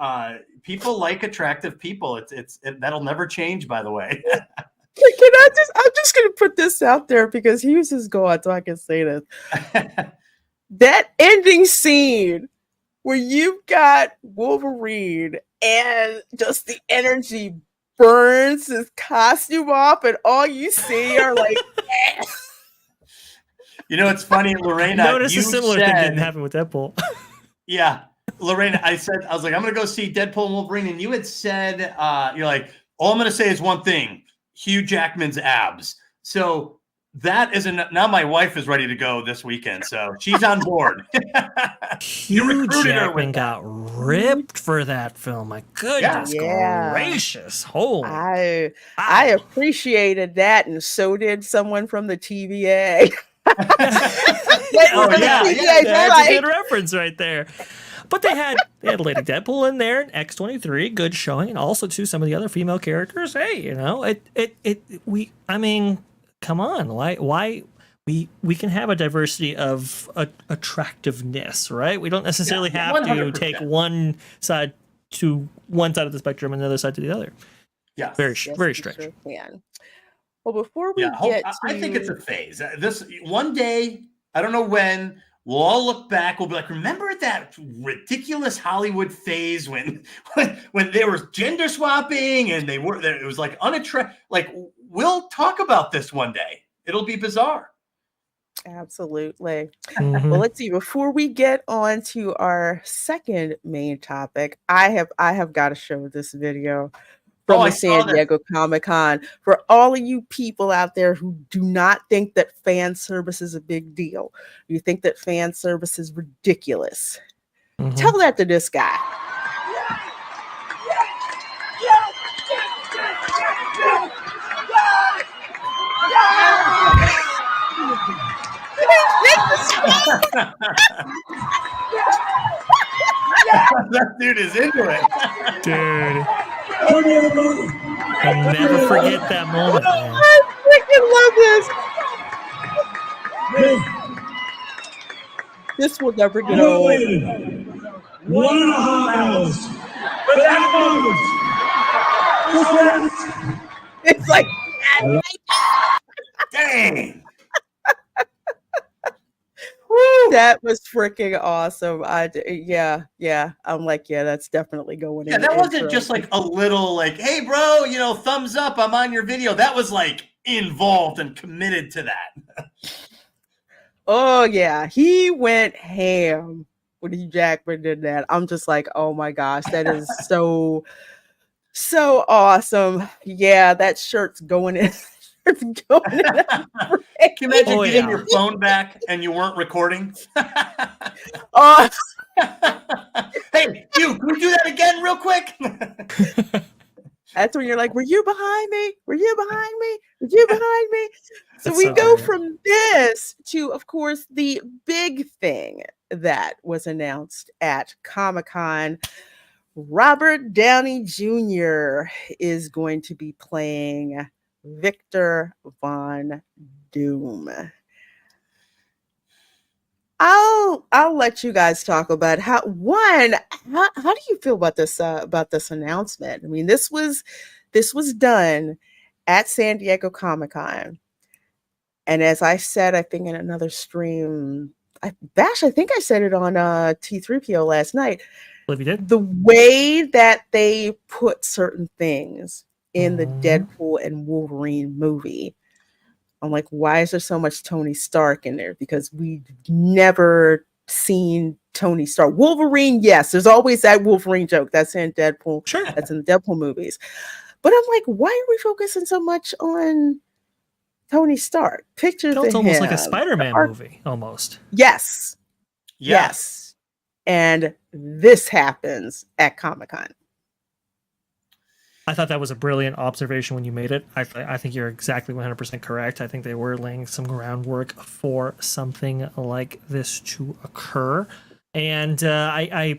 people like attractive people. That'll never change, by the way. I'm just going to put this out there because Hughes is gone, so I can say this. That ending scene where you've got Wolverine and just the energy burns his costume off and all you see are like You know, it's funny, Lorena. Notice you a similar said, thing didn't happen with Deadpool. Yeah, Lorena, I was like, I'm going to go see Deadpool and Wolverine. And you had said, you're like, all I'm going to say is one thing, Hugh Jackman's abs. So that is now my wife is ready to go this weekend. So she's on board. Hugh Jackman got ripped for that film. My goodness gracious. Holy. I appreciated that. And so did someone from the TVA. That's a good reference right there. But they had Lady Deadpool in there, X-23, good showing, and also to some of the other female characters. Hey, you know, I mean, come on, why we can have a diversity of attractiveness, right? We don't necessarily have 100%. To take one side to one side of the spectrum and the other side to the other. Yeah, very strange. Sure can. Well, before we get to... I think it's a phase. This one day, I don't know when, we'll all look back. We'll be like, remember that ridiculous Hollywood phase when there was gender swapping and it was like unattractive. Like, we'll talk about this one day. It'll be bizarre. Absolutely. Well, let's see. Before we get on to our second main topic, I have got to show this video from the San Diego Comic-Con for all of you people out there who do not think that fan service is a big deal. You think that fan service is ridiculous. Tell that to this guy. That dude is into it. Dude. I'll never forget that moment, man. I freaking love this. This will never get old. 1.5 hours. But that moment. It's like, dang. That was freaking awesome. Yeah. I'm like, that's definitely going in. Yeah, that wasn't just like a little like, hey, bro, you know, thumbs up, I'm on your video. That was like involved and committed to that. Oh, yeah. He went ham when Hugh Jackman did that. I'm just like, oh my gosh, that is so awesome. Yeah, that shirt's going in. Can you imagine getting your phone back and you weren't recording? Hey, Hugh, can we do that again real quick? That's when you're like, were you behind me? Were you behind me? Were you behind me? So we go from this to, of course, the big thing that was announced at Comic-Con. Robert Downey Jr. is going to be playing Victor Von Doom. I'll let you guys talk about how do you feel about this announcement? I mean, this was done at San Diego Comic-Con, and as I said, I think in another stream, I think I said it on T3PO last night. Well, if you did, the way that they put certain things in the Deadpool and Wolverine movie, I'm like, why is there so much Tony Stark in there? Because we've never seen Tony Stark. Wolverine, yes, there's always that Wolverine joke. That's in Deadpool. Sure. That's in the Deadpool movies. But I'm like, why are we focusing so much on Tony Stark? Pictures of it's him. Almost like a Spider-Man movie, almost. Yes. And this happens at Comic-Con. I thought that was a brilliant observation when you made it. I think you're exactly 100% correct. I think they were laying some groundwork for something like this to occur. And I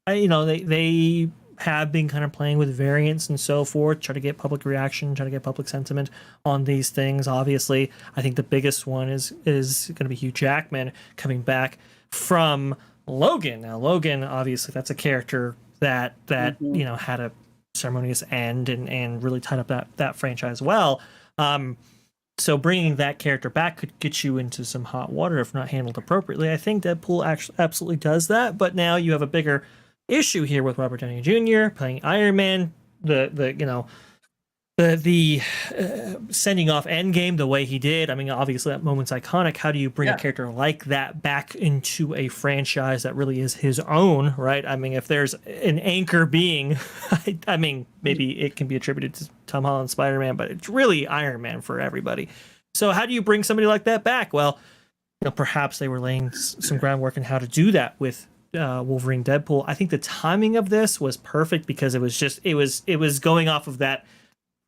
you know, they have been kind of playing with variants and so forth, try to get public reaction, try to get public sentiment on these things. Obviously, I think the biggest one is going to be Hugh Jackman coming back from Logan. Now, Logan, obviously, that's a character that you know, had a ceremonious end and really tied up that franchise well. So bringing that character back could get you into some hot water if not handled appropriately. I think Deadpool actually absolutely does that, but now you have a bigger issue here with Robert Downey Jr. playing Iron Man. The you know, the sending off Endgame the way he did. I mean, obviously that moment's iconic. How do you bring a character like that back into a franchise that really is his own, right? I mean, if there's an anchor being, I mean, maybe it can be attributed to Tom Holland's Spider-Man, but it's really Iron Man for everybody. So how do you bring somebody like that back? Well, you know, perhaps they were laying some groundwork in how to do that with Wolverine Deadpool. I think the timing of this was perfect because it was going off of that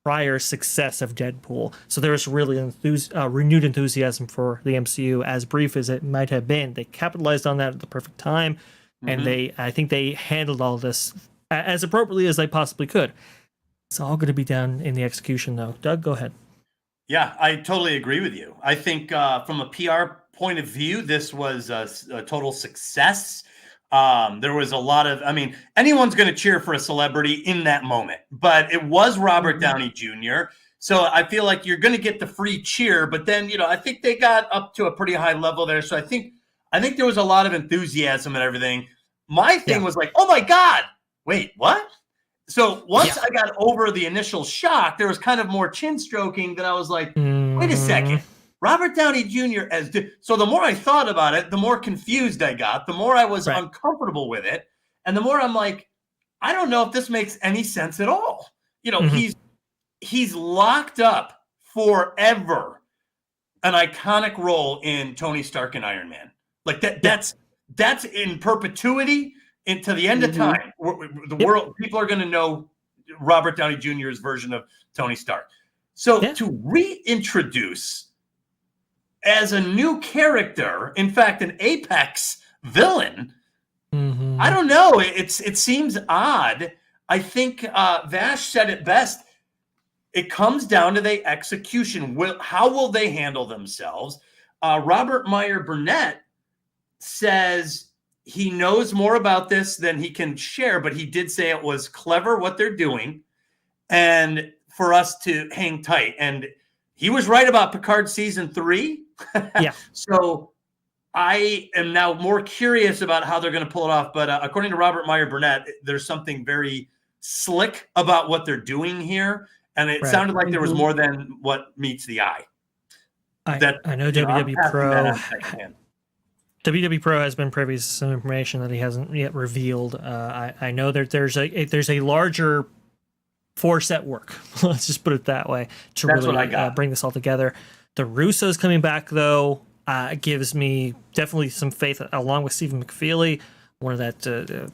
prior success of Deadpool. So there was really renewed enthusiasm for the MCU, as brief as it might have been. They capitalized on that at the perfect time, and I think they handled all this as appropriately as they possibly could. It's all going to be done in the execution, though. Doug, go ahead. Yeah, I totally agree with you. I think from a PR point of view, this was a total success. There was a lot of, I mean, anyone's going to cheer for a celebrity in that moment, but it was Robert Downey Jr. So I feel like you're going to get the free cheer, but then, you know, I think they got up to a pretty high level there. So I think there was a lot of enthusiasm and everything. My thing was like, oh my God, wait, what? So once I got over the initial shock, there was kind of more chin stroking that I was like, wait a second. Robert Downey Jr. So the more I thought about it, the more confused I got, the more I was uncomfortable with it. And the more I'm like, I don't know if this makes any sense at all. You know, he's locked up forever an iconic role in Tony Stark and Iron Man. Like that's in perpetuity into the end of time. The world, people are going to know Robert Downey Jr.'s version of Tony Stark. So to reintroduce as a new character, in fact, an apex villain, I don't know. It seems odd. I think Vash said it best. It comes down to the execution. How will they handle themselves? Robert Meyer Burnett says he knows more about this than he can share, but he did say it was clever what they're doing and for us to hang tight. And he was right about Picard season 3. So I am now more curious about how they're going to pull it off. But according to Robert Meyer Burnett, there's something very slick about what they're doing here. And it sounded like there was more than what meets the eye. I know WWE Pro. WWE Pro has been privy to some information that he hasn't yet revealed. I know that there's a larger force at work. Let's just put it that way to really bring this all together. The Russos coming back, though, gives me definitely some faith, along with Stephen McFeely, one of that,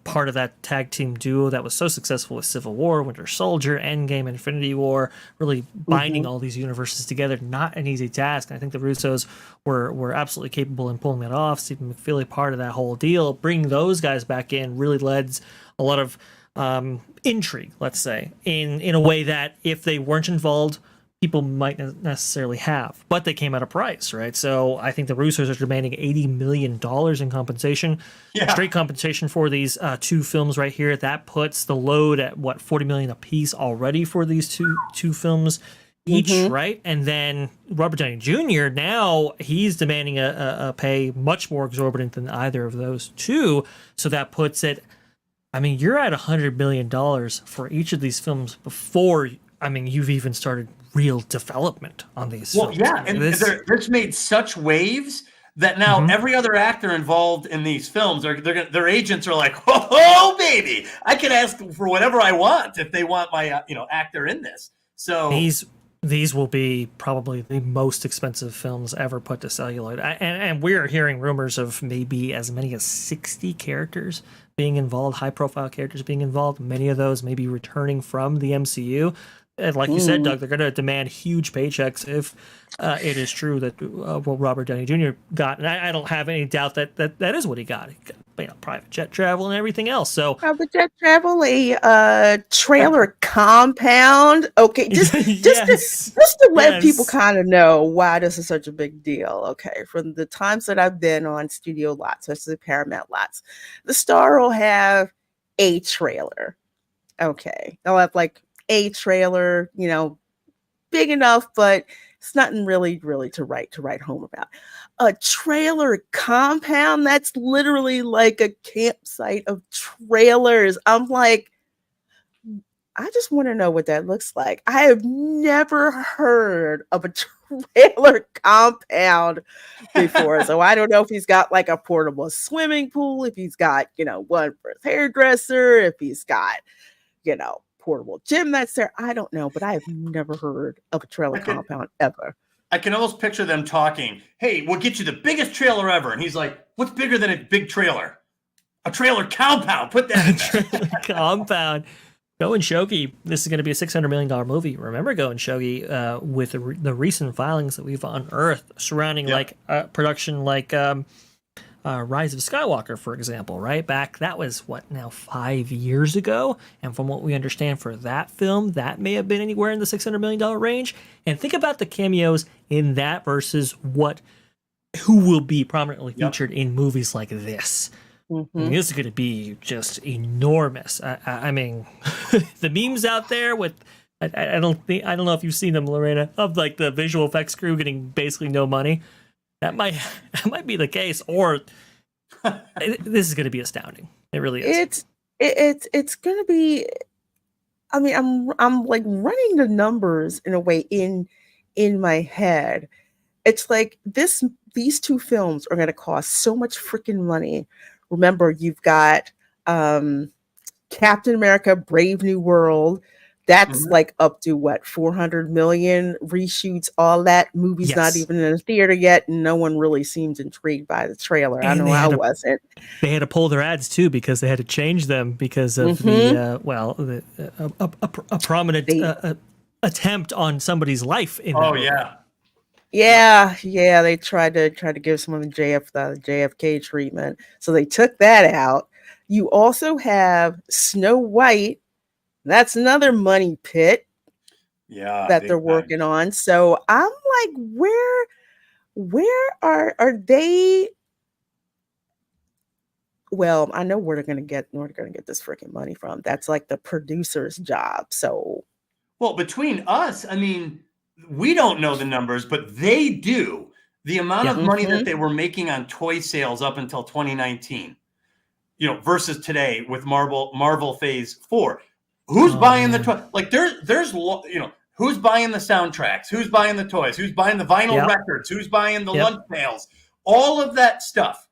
part of that tag team duo that was so successful with Civil War, Winter Soldier, Endgame, Infinity War, really binding all these universes together. Not an easy task. I think the Russos were absolutely capable in pulling that off. Stephen McFeely, part of that whole deal. Bringing those guys back in really led a lot of intrigue, let's say, in a way that if they weren't involved, people might not necessarily have, but they came at a price, right? So I think the Russos are demanding $80 million in compensation, straight compensation for these two films right here. That puts the load at what, $40 million a piece already for these two films each, right? And then Robert Downey Jr. now he's demanding a pay much more exorbitant than either of those two. So that puts it, I mean, you're at $100 million for each of these films before, I mean, you've even started real development on these films. Yeah, and this made such waves that now every other actor involved in these films, their agents are like, oh, baby, I can ask for whatever I want if they want my actor in this. So these will be probably the most expensive films ever put to celluloid. And we're hearing rumors of maybe as many as 60 characters being involved, high-profile characters being involved. Many of those maybe returning from the MCU. And like you said, Doug, they're going to demand huge paychecks if it is true that what Robert Downey Jr. got. And I don't have any doubt that is what he got. He got private jet travel and everything else. So private jet travel, a trailer compound. Okay, just to let people kind of know why this is such a big deal. Okay, from the times that I've been on studio lots, especially Paramount lots, the star will have a trailer. Okay, they'll have like a trailer, big enough, but it's nothing really to write home about. A trailer compound, that's literally like a campsite of trailers. I'm like, I just want to know what that looks like. I have never heard of a trailer compound before. So I don't know if he's got like a portable swimming pool, if he's got, one for his hairdresser, if he's got, portable gym that's there. I don't know, but I have never heard of a trailer compound ever. I can almost picture them talking. Hey, we'll get you the biggest trailer ever. And he's like, what's bigger than a big trailer? A trailer compound. Put that in there. Compound. Go and Shogi. This is going to be a $600 million movie. Remember Go and Shogi with the recent filings that we've unearthed surrounding production like Rise of Skywalker, for example, right? That was 5 years ago? And from what we understand for that film, that may have been anywhere in the $600 million range. And think about the cameos in that versus who will be prominently featured in movies like this. Mm-hmm. I mean, this is going to be just enormous. I mean, the memes out there with I don't know if you've seen them, Lorena, of like the visual effects crew getting basically no money. That might be the case, or this is going to be astounding. It really is. It's going to be. I mean, I'm like running the numbers in a way in my head. It's like these two films are going to cost so much freaking money. Remember, you've got Captain America: Brave New World. That's like up to 400 million reshoots. All that movie's not even in the theater yet, and no one really seems intrigued by the trailer. And I know I wasn't. They had to pull their ads too because they had to change them because of a prominent attempt on somebody's life. In that movie. Yeah. They tried to give some of the JFK treatment, so they took that out. You also have Snow White. That's another money pit. That they're working on. So I'm like, where are they? Well, I know where they're gonna get this freaking money from. That's like the producer's job. So, well, between us, I mean, we don't know the numbers, but they do. The amount of money that they were making on toy sales up until 2019, versus today with Marvel Phase 4. Who's buying the toy? Like there's who's buying the soundtracks? Who's buying the toys? Who's buying the vinyl records? Who's buying the lunch pails? All of that stuff.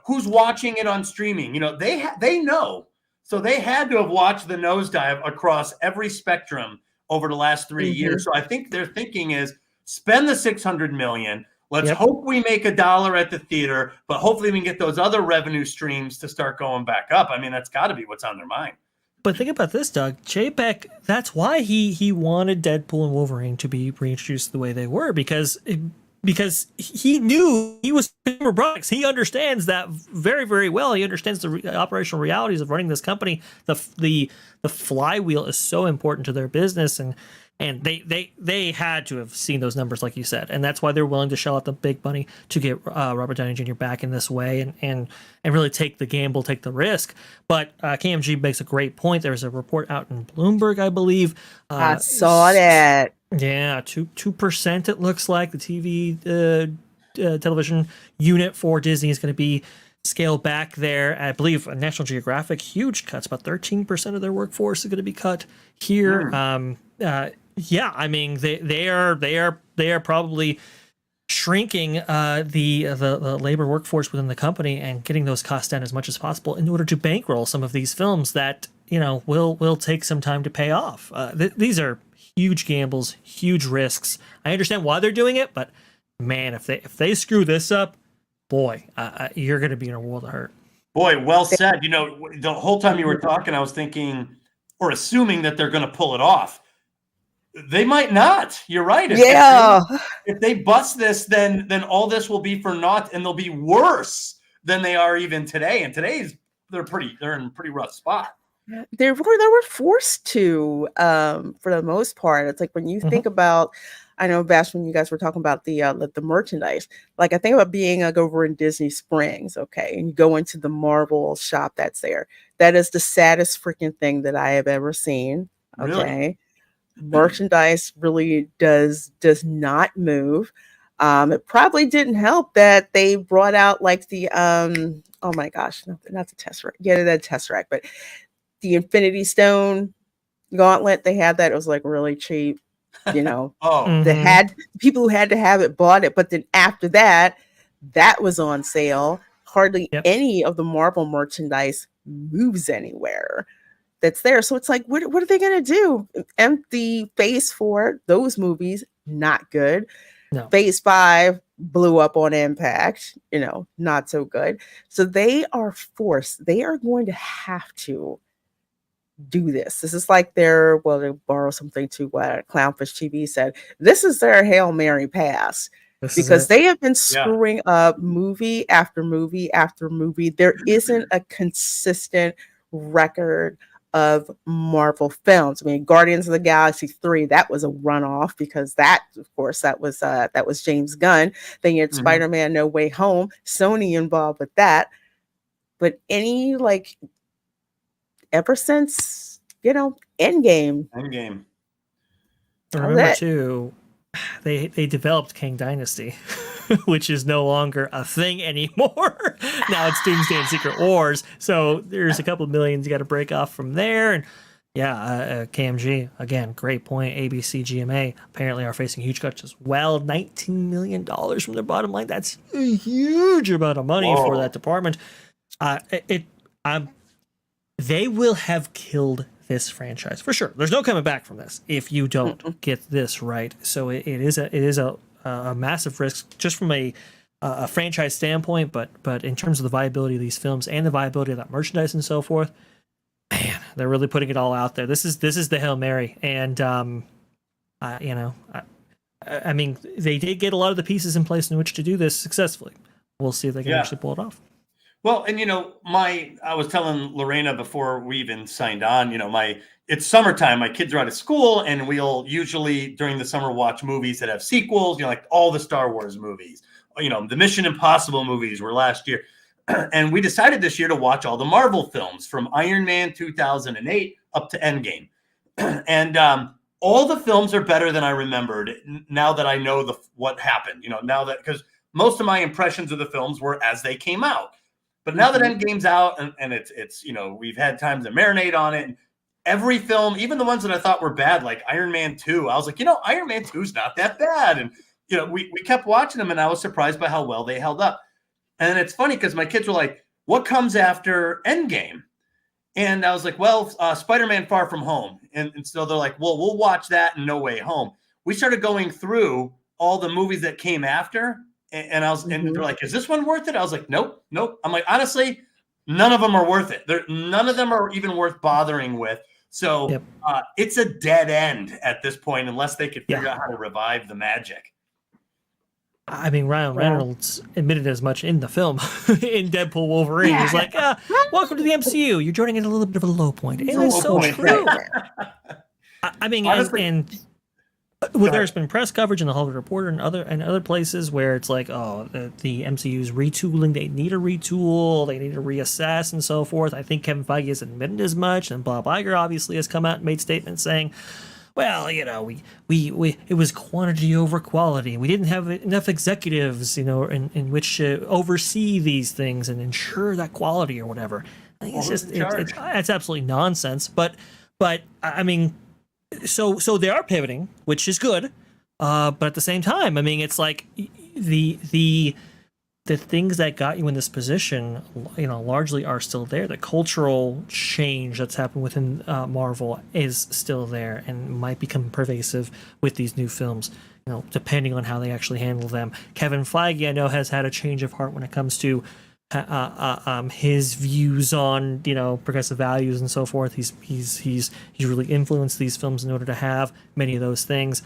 Who's watching it on streaming? They know. So they had to have watched the nosedive across every spectrum over the last 3 years. So I think their thinking is spend the $600 million. Let's hope we make $1 at the theater, but hopefully we can get those other revenue streams to start going back up. I mean, that's got to be what's on their mind. But think about this, Doug. J-Beck, that's why he wanted Deadpool and Wolverine to be reintroduced the way they were, because he knew he was consumer products. He understands that very, very well. He understands the operational realities of running this company. The flywheel is so important to their business, and they had to have seen those numbers, like you said, and that's why they're willing to shell out the big money to get Robert Downey Jr. back in this way and really take the gamble, take the risk. But KMG makes a great point. There's a report out in Bloomberg, I believe. I saw that. Yeah, 2% it looks like the TV television unit for Disney is going to be scaled back there. I believe National Geographic, huge cuts, about 13% of their workforce is going to be cut here. Yeah, I mean they are probably shrinking the labor workforce within the company and getting those costs down as much as possible in order to bankroll some of these films that will take some time to pay off. These are huge gambles, huge risks. I understand why they're doing it, but man, if they screw this up, boy, you're going to be in a world of hurt. Boy, well said. The whole time you were talking, I was thinking or assuming that they're going to pull it off. They might not. You're right. If they bust this, then all this will be for naught, and they'll be worse than they are even today. And they're in a pretty rough spot. They were forced to, for the most part. It's like when you think about, I know, Bash, when you guys were talking about the merchandise, like I think about being over in Disney Springs, okay, and you go into the Marvel shop that's there. That is the saddest freaking thing that I have ever seen. Okay. Really? Merchandise really does not move. It probably didn't help that they brought out like the oh my gosh, no, not the Tesseract. Yeah, that Tesseract, but the Infinity Stone Gauntlet, they had that. It was like really cheap, you know. Oh, They had people who had to have it bought it, but then after that, that was on sale. Hardly Yep. any of the Marvel merchandise moves anywhere that's there. So it's like, what are they going to do? Empty Phase 4, those movies, not good. No. Phase 5 blew up on Impact, you know, not so good. So they are forced. They are going to have to do this. This is like their, well, to borrow something to what Clownfish TV said, this is their Hail Mary pass. This is Because it. they have been screwing up movie after movie after movie. There isn't a consistent record of Marvel films. I mean, Guardians of the Galaxy 3, that was a runoff because that, of course, that was James Gunn. Then you had Spider-Man No Way Home, Sony involved with that. But any, like, ever since, you know, Endgame. Remember too, they developed King Dynasty, which is no longer a thing anymore. Now it's Doomsday and Secret Wars. So there's a couple millions you got to break off from there. And yeah, KMG, again, great point. ABC, GMA apparently are facing huge cuts as well. $19 million from their bottom line. That's a huge amount of money for that department. They will have killed this franchise for sure. There's no coming back from this if you don't get this right. So it is a massive risk just from a franchise standpoint, but in terms of the viability of these films and the viability of that merchandise and so forth, man, they're really putting it all out there. This is the Hail Mary, and you know, I mean, they did get a lot of the pieces in place in which to do this successfully. We'll see if they can actually pull it off. Well, and you know, I was telling Lorena before we even signed on, you know, it's summertime, my kids are out of school, and we'll usually during the summer watch movies that have sequels, you know, like all the Star Wars movies, you know, the Mission Impossible movies were last year. And we decided this year to watch all the Marvel films from Iron Man 2008 up to Endgame. And all the films are better than I remembered now that I know what happened, you know, now that, because most of my impressions of the films were as they came out. But now that Endgame's out and it's you know, we've had time to marinate on it. And every film, even the ones that I thought were bad, like Iron Man 2, I was like, you know, Iron Man 2 is not that bad. And, you know, we kept watching them and I was surprised by how well they held up. And it's funny because my kids were like, what comes after Endgame? And I was like, well, Spider-Man Far From Home. And so they're like, well, we'll watch that and No Way Home. We started going through all the movies that came after. And I was, and they're like, is this one worth it? I was like, nope. I'm like, honestly, none of them are worth it. None of them are even worth bothering with. So it's a dead end at this point, unless they could figure out how to revive the magic. I mean, Ryan Reynolds admitted as much in the film in Deadpool Wolverine. He's like, welcome to the MCU. You're joining at a little bit of a low point. It is so true. I mean, honestly, there's been press coverage in the Hollywood Reporter and other places where it's like, oh, the MCU's retooling. They need a retool. They need to reassess and so forth. I think Kevin Feige has admitted as much, and Bob Iger obviously has come out and made statements saying, well, you know, we it was quantity over quality. We didn't have enough executives, you know, in which to oversee these things and ensure that quality or whatever. I think it's just it's absolutely nonsense. But I mean. So they are pivoting, which is good, but at the same time, I mean, it's like the things that got you in this position, you know, largely are still there. The cultural change that's happened within Marvel is still there and might become pervasive with these new films, you know, depending on how they actually handle them. Kevin Feige, I know, has had a change of heart when it comes to his views on, you know, progressive values and so forth. He's really influenced these films in order to have many of those things.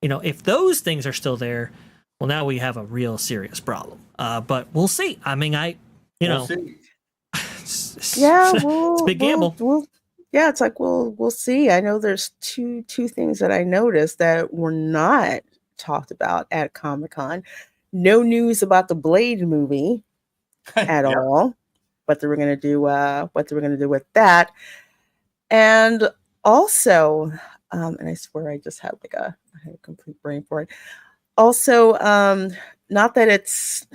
You know, if those things are still there, well, now we have a real serious problem. But we'll see. I mean, it's a big gamble. Yeah, it's like we'll see. I know there's two things that I noticed that were not talked about at Comic-Con. No news about the Blade movie at all, what they were going to do with that. And also, and I swear I just had I had a complete brain for it. Also, not that it's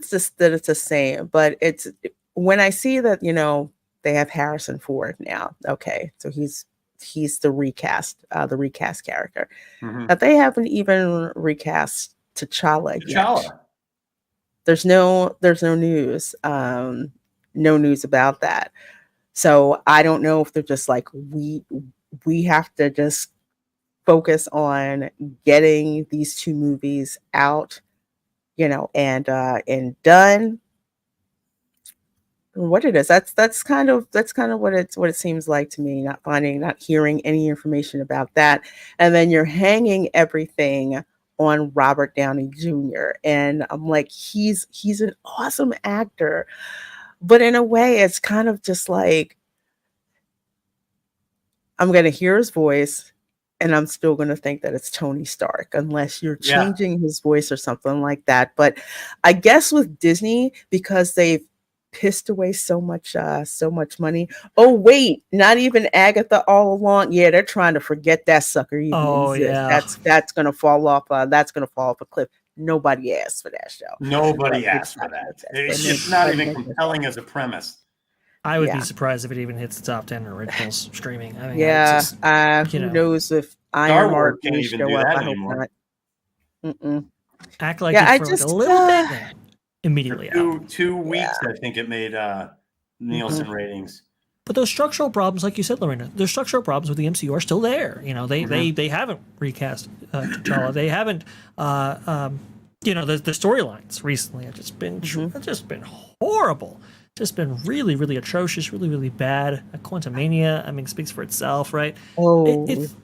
just that it's the same, but it's when I see that, you know, they have Harrison Ford now. Okay, so he's the recast character. But they haven't even recast T'Challa yet. There's no news. No news about that. So I don't know if they're just like, we have to just focus on getting these two movies out, and done. What it is, that's kind of what it seems like to me. Not hearing any information about that, and then you're hanging everything on Robert Downey Jr. And I'm like, he's an awesome actor, but in a way, it's kind of just like, I'm gonna hear his voice, and I'm still gonna think that it's Tony Stark, unless you're changing his voice or something like that. But I guess with Disney, because they've pissed away so much money. Oh wait, not even Agatha all along. Yeah, they're trying to forget that sucker even exists. Yeah. That's gonna fall off. That's gonna fall off a cliff. Nobody asked for that show. Nobody asked for that. It's not even compelling as a premise. I would be surprised if it even hits the top 10 originals streaming. I mean, who knows if Iron Heart can even show do up? that I hope anymore. not. Act like it for like a little bit. Immediately out. Two weeks, I think it made Nielsen ratings. But those structural problems, like you said, Lorena, those structural problems with the MCU are still there. They haven't recast T'Challa. They haven't, the storylines recently have just been horrible. Just been really, really atrocious, really, really bad. Quantumania, I mean, speaks for itself, right? It's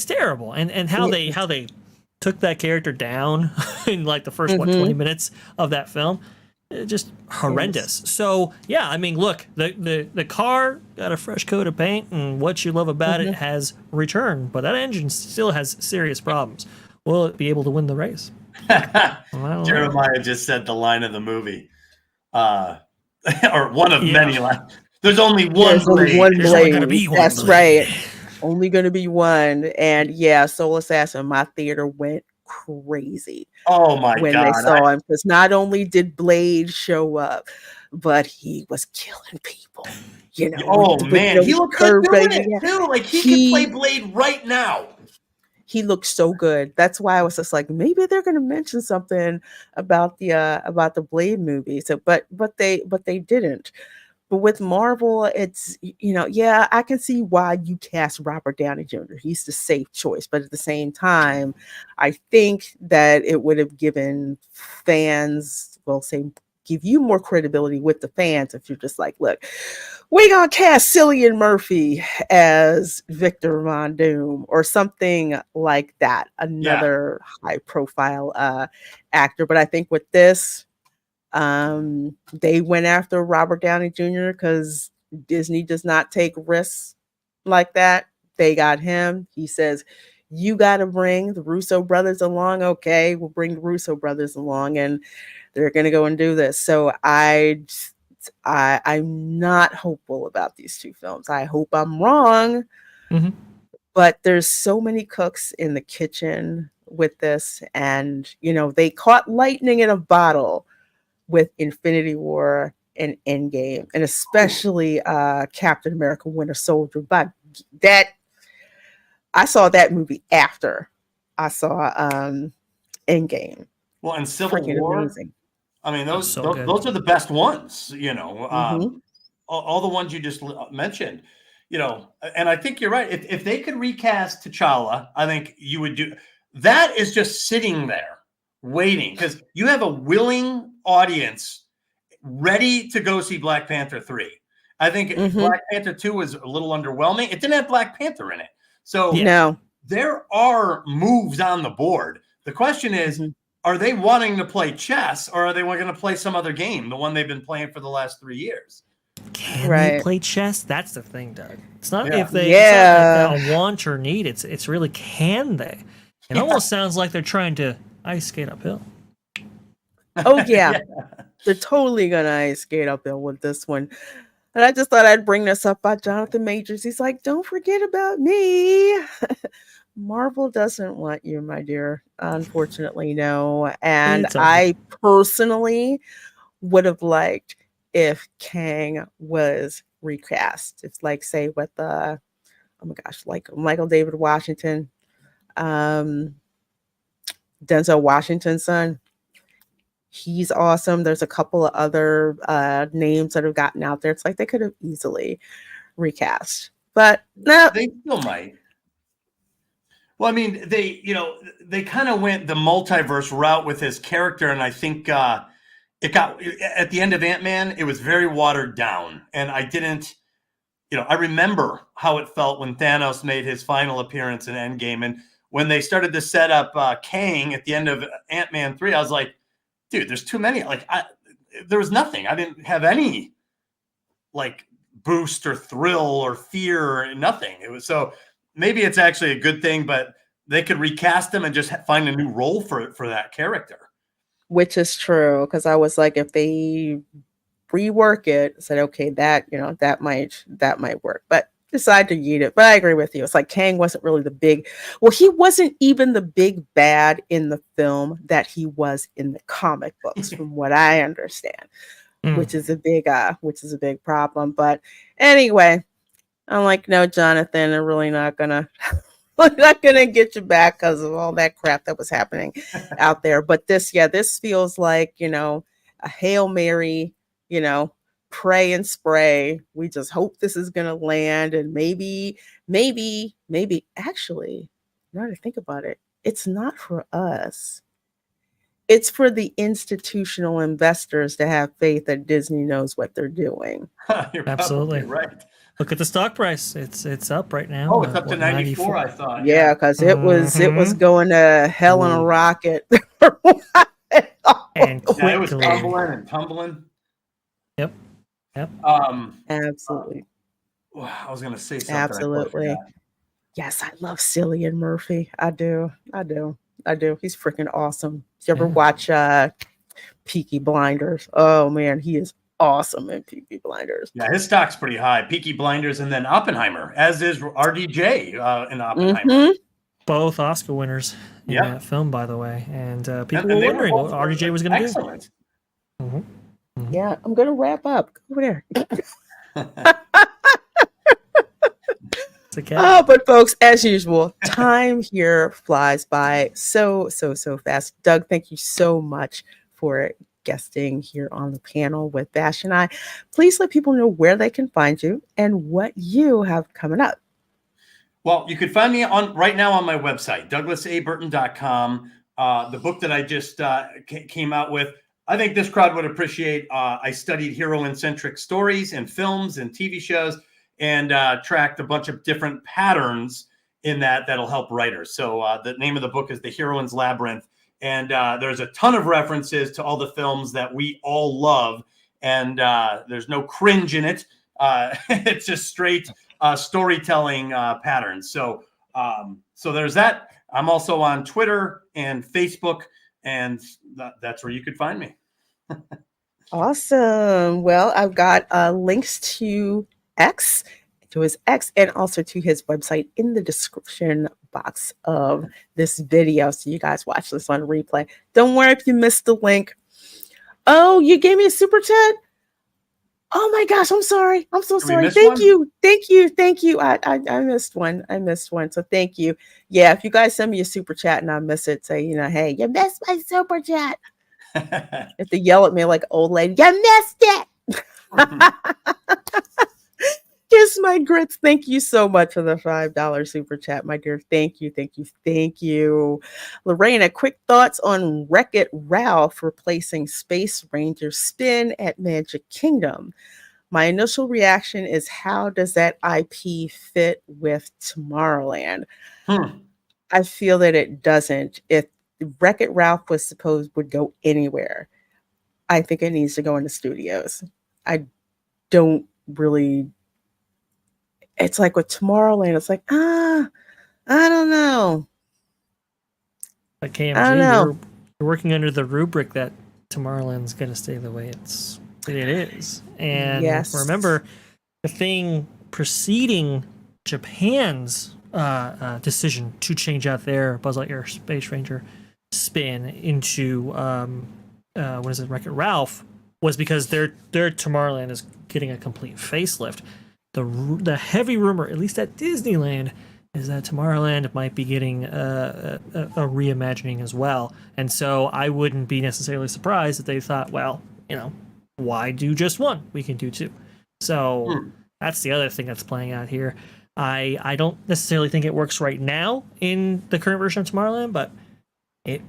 terrible. And how they took that character down in like the first 20 minutes of that film, just horrendous. So yeah, I mean, look, the car got a fresh coat of paint, and what you love about it has returned, but that engine still has serious problems. Will it be able to win the race? Jeremiah just said the line of the movie, or one of many lines. There's only one blade. There's only gonna be one. That's right. Only going to be one. And yeah, Soul Assassin, my theater went crazy. Oh my God. When they saw him. Because not only did Blade show up, but he was killing people. Oh man, he looked good doing it too. Like he can play Blade right now. He looked so good. That's why I was just like, maybe they're going to mention something about the Blade movie. So, but they didn't. But with Marvel, it's, I can see why you cast Robert Downey Jr. He's the safe choice. But at the same time, I think that it would have given fans, give you more credibility with the fans if you're just like, look, we're going to cast Cillian Murphy as Victor Von Doom or something like that. Another high profile actor. But I think with this, they went after Robert Downey Jr. because Disney does not take risks like that. They got him. He says, you got to bring the Russo brothers along. Okay, we'll bring the Russo brothers along, and they're going to go and do this. So I'm not hopeful about these two films. I hope I'm wrong, but there's so many cooks in the kitchen with this, and they caught lightning in a bottle with Infinity War and Endgame, and especially Captain America: Winter Soldier. But that I saw that movie after I saw Endgame. Well, and Civil War. Amazing. I mean, those are the best ones. All the ones you just mentioned. And I think you're right. If they could recast T'Challa, I think you would do. That is just sitting there waiting because you have a willing audience ready to go see Black Panther 3. I think Black Panther 2 was a little underwhelming. It didn't have Black Panther in it. So there are moves on the board. The question is, are they wanting to play chess or are they going to play some other game, the one they've been playing for the last 3 years? Can they play chess? That's the thing, Doug. It's not if they it's not like a want or need. It's really, can they? It almost sounds like they're trying to ice skate uphill. Oh yeah. They're totally gonna ice skate uphill with this one. And I just thought I'd bring this up by Jonathan Majors. He's like, don't forget about me. Marvel doesn't want you, my dear. Unfortunately, no. And I personally would have liked if Kang was recast. It's like, say, with oh my gosh, like Michael David Washington, Denzel Washington's son. He's awesome. There's a couple of other names that have gotten out there. It's like they could have easily recast, but no, they still might. Well, I mean, they kind of went the multiverse route with his character, and I think it got at the end of Ant-Man, it was very watered down, and I didn't. I remember how it felt when Thanos made his final appearance in Endgame, and when they started to set up Kang at the end of Ant-Man 3, I was like, dude, there's too many. Like, there was nothing. I didn't have any like boost or thrill or fear or nothing. It was so maybe it's actually a good thing, but they could recast him and just find a new role for that character. Which is true, because I was like, if they rework it, said okay, that that might work, but decide to eat it. But I agree with you. It's like Kang wasn't really the big. Well, he wasn't even the big bad in the film that he was in the comic books, from what I understand, which is a big problem. But anyway, I'm like, no, Jonathan, they're really not gonna. We're not gonna get you back because of all that crap that was happening out there. But this feels like a Hail Mary, pray and spray. We just hope this is gonna land, and maybe actually, now to think about it, it's not for us. It's for the institutional investors to have faith that Disney knows what they're doing. You're Absolutely right. Look at the stock price. It's up right now. Oh, it's up to 94, I thought. Yeah, because it was going to hell in a rocket. And quickly. Yeah, it was tumbling and tumbling. Yep. Absolutely. I was going to say something. Absolutely. Yes, I love Cillian Murphy. I do. He's freaking awesome. Did you ever watch Peaky Blinders? Oh man, he is awesome in Peaky Blinders. Yeah, his stock's pretty high. Peaky Blinders and then Oppenheimer, as is RDJ in Oppenheimer. Both Oscar winners in that film, by the way. And people were wondering what RDJ was going to do. Excellent. Yeah, I'm going to wrap up. Go over there. Okay. But folks, as usual, time here flies by so fast. Doug, thank you so much for guesting here on the panel with Bash and I. Please let people know where they can find you and what you have coming up. Well, you could find me right now on my website, douglasaburton.com. The book that I just came out with, I think this crowd would appreciate. I studied hero-centric stories and films and TV shows, and tracked a bunch of different patterns in that'll help writers. So the name of the book is The Heroine's Labyrinth. And there's a ton of references to all the films that we all love. And there's no cringe in it. It's just straight storytelling patterns. So there's that. I'm also on Twitter and Facebook, and that's where you could find me. Awesome. Well, I've got links to his X, and also to his website in the description box of this video, so you guys watch this on replay. Don't worry if you missed the link. Oh, you gave me a super chat? Oh my gosh, I'm sorry. I'm so sorry. Thank you. I missed one. So thank you. Yeah, if you guys send me a super chat and I miss it, say, hey, you missed my super chat. If they yell at me like old lady, you missed it. Kiss my grits. Thank you so much for the $5 super chat, my dear. Thank you. Lorena, quick thoughts on Wreck-It Ralph replacing Space Ranger Spin at Magic Kingdom. My initial reaction is, how does that IP fit with Tomorrowland? I feel that it doesn't. If Wreck-It Ralph would go anywhere, I think it needs to go into studios. I don't really. It's like with Tomorrowland, it's like, I don't know. Like KMG, you're working under the rubric that Tomorrowland's going to stay the way it is. And remember, the thing preceding Japan's decision to change out their Buzz Lightyear Space Ranger spin into, Wreck-It Ralph, was because their Tomorrowland is getting a complete facelift. The heavy rumor, at least at Disneyland, is that Tomorrowland might be getting a reimagining as well. And so I wouldn't be necessarily surprised if they thought, well, why do just one? We can do two. So that's the other thing that's playing out here. I don't necessarily think it works right now in the current version of Tomorrowland, but it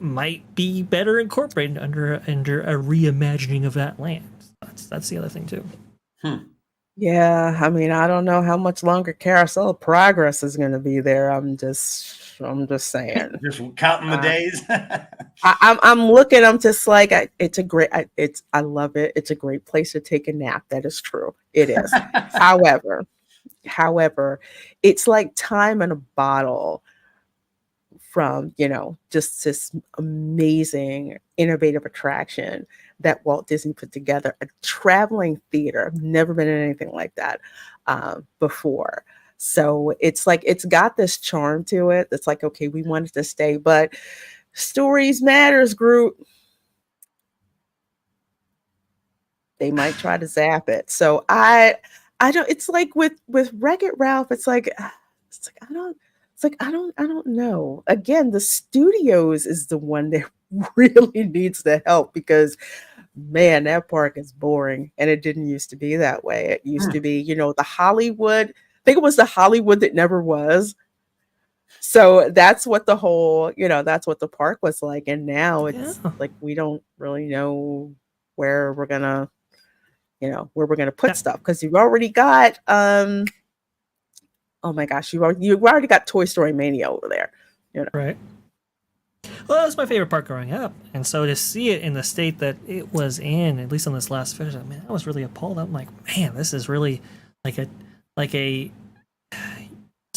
might be better incorporated under a reimagining of that land. That's the other thing too. Yeah, I mean, I don't know how much longer Carousel of Progress is going to be there. I'm just saying. Just counting the days. I'm looking. I'm just like, it's a great. I love it. It's a great place to take a nap. That is true. It is. However, it's like time in a bottle from just this amazing, innovative attraction that Walt Disney put together, a traveling theater. I've never been in anything like that before. So it's like, it's got this charm to it. It's like, okay, we wanted to stay, but Stories Matters group, they might try to zap it. So I don't, it's like with Wreck-It Ralph, it's like I don't know. Again, the studios is the one that really needs the help, because man, that park is boring, and it didn't used to be that way. It used to be, the Hollywood. I think it was the Hollywood that never was. So that's what the whole, that's what the park was like. And now it's like we don't really know where we're gonna, put stuff, because you've already got oh my gosh, you've already got Toy Story Mania over there. Right. Well, that was my favorite part growing up, and so to see it in the state that it was in, at least on this last finish, I was really appalled. I'm like, man, this is really it's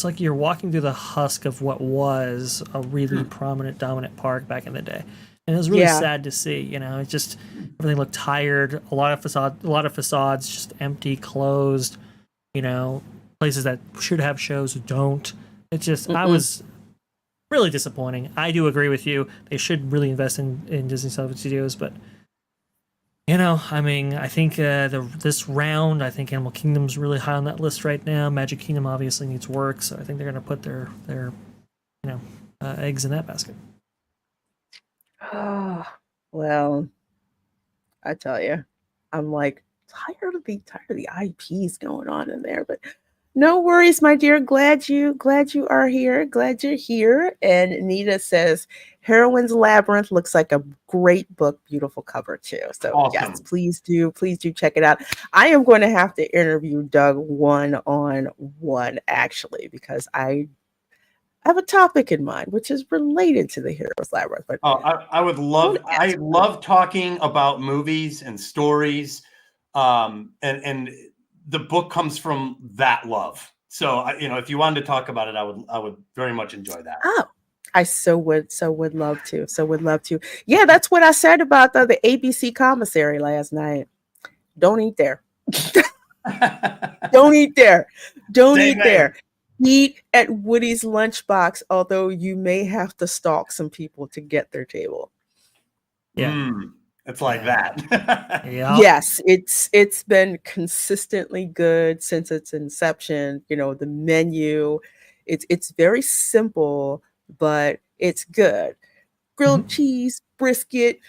like you're walking through the husk of what was a really prominent, dominant park back in the day, and it was really sad to see. It just everything looked tired. A lot of facades just empty, closed. Places that should have shows don't. It's just I was really disappointing. I do agree with you. They should really invest in Disney Studios, but I think this round, I think Animal Kingdom's really high on that list right now. Magic Kingdom obviously needs work, so I think they're going to put their eggs in that basket. Well, I tell you, I'm like tired of the IPs going on in there, but no worries, my dear. Glad you are here. Glad you're here. And Nita says, Heroine's Labyrinth looks like a great book. Beautiful cover too. So yes, please do check it out. I am going to have to interview Doug one-on-one, actually, because I have a topic in mind which is related to the Heroine's Labyrinth. But I would love. I love talking about movies and stories, and the book comes from that love. So, if you wanted to talk about it, I would very much enjoy that. Oh, I so would love to. Yeah, that's what I said about the ABC commissary last night. Don't eat there. Don't eat there. Don't eat there. Eat at Woody's lunchbox, although you may have to stalk some people to get their table. Yeah. It's like that. Yes, it's been consistently good since its inception. The menu, it's very simple, but it's good. Grilled cheese, brisket,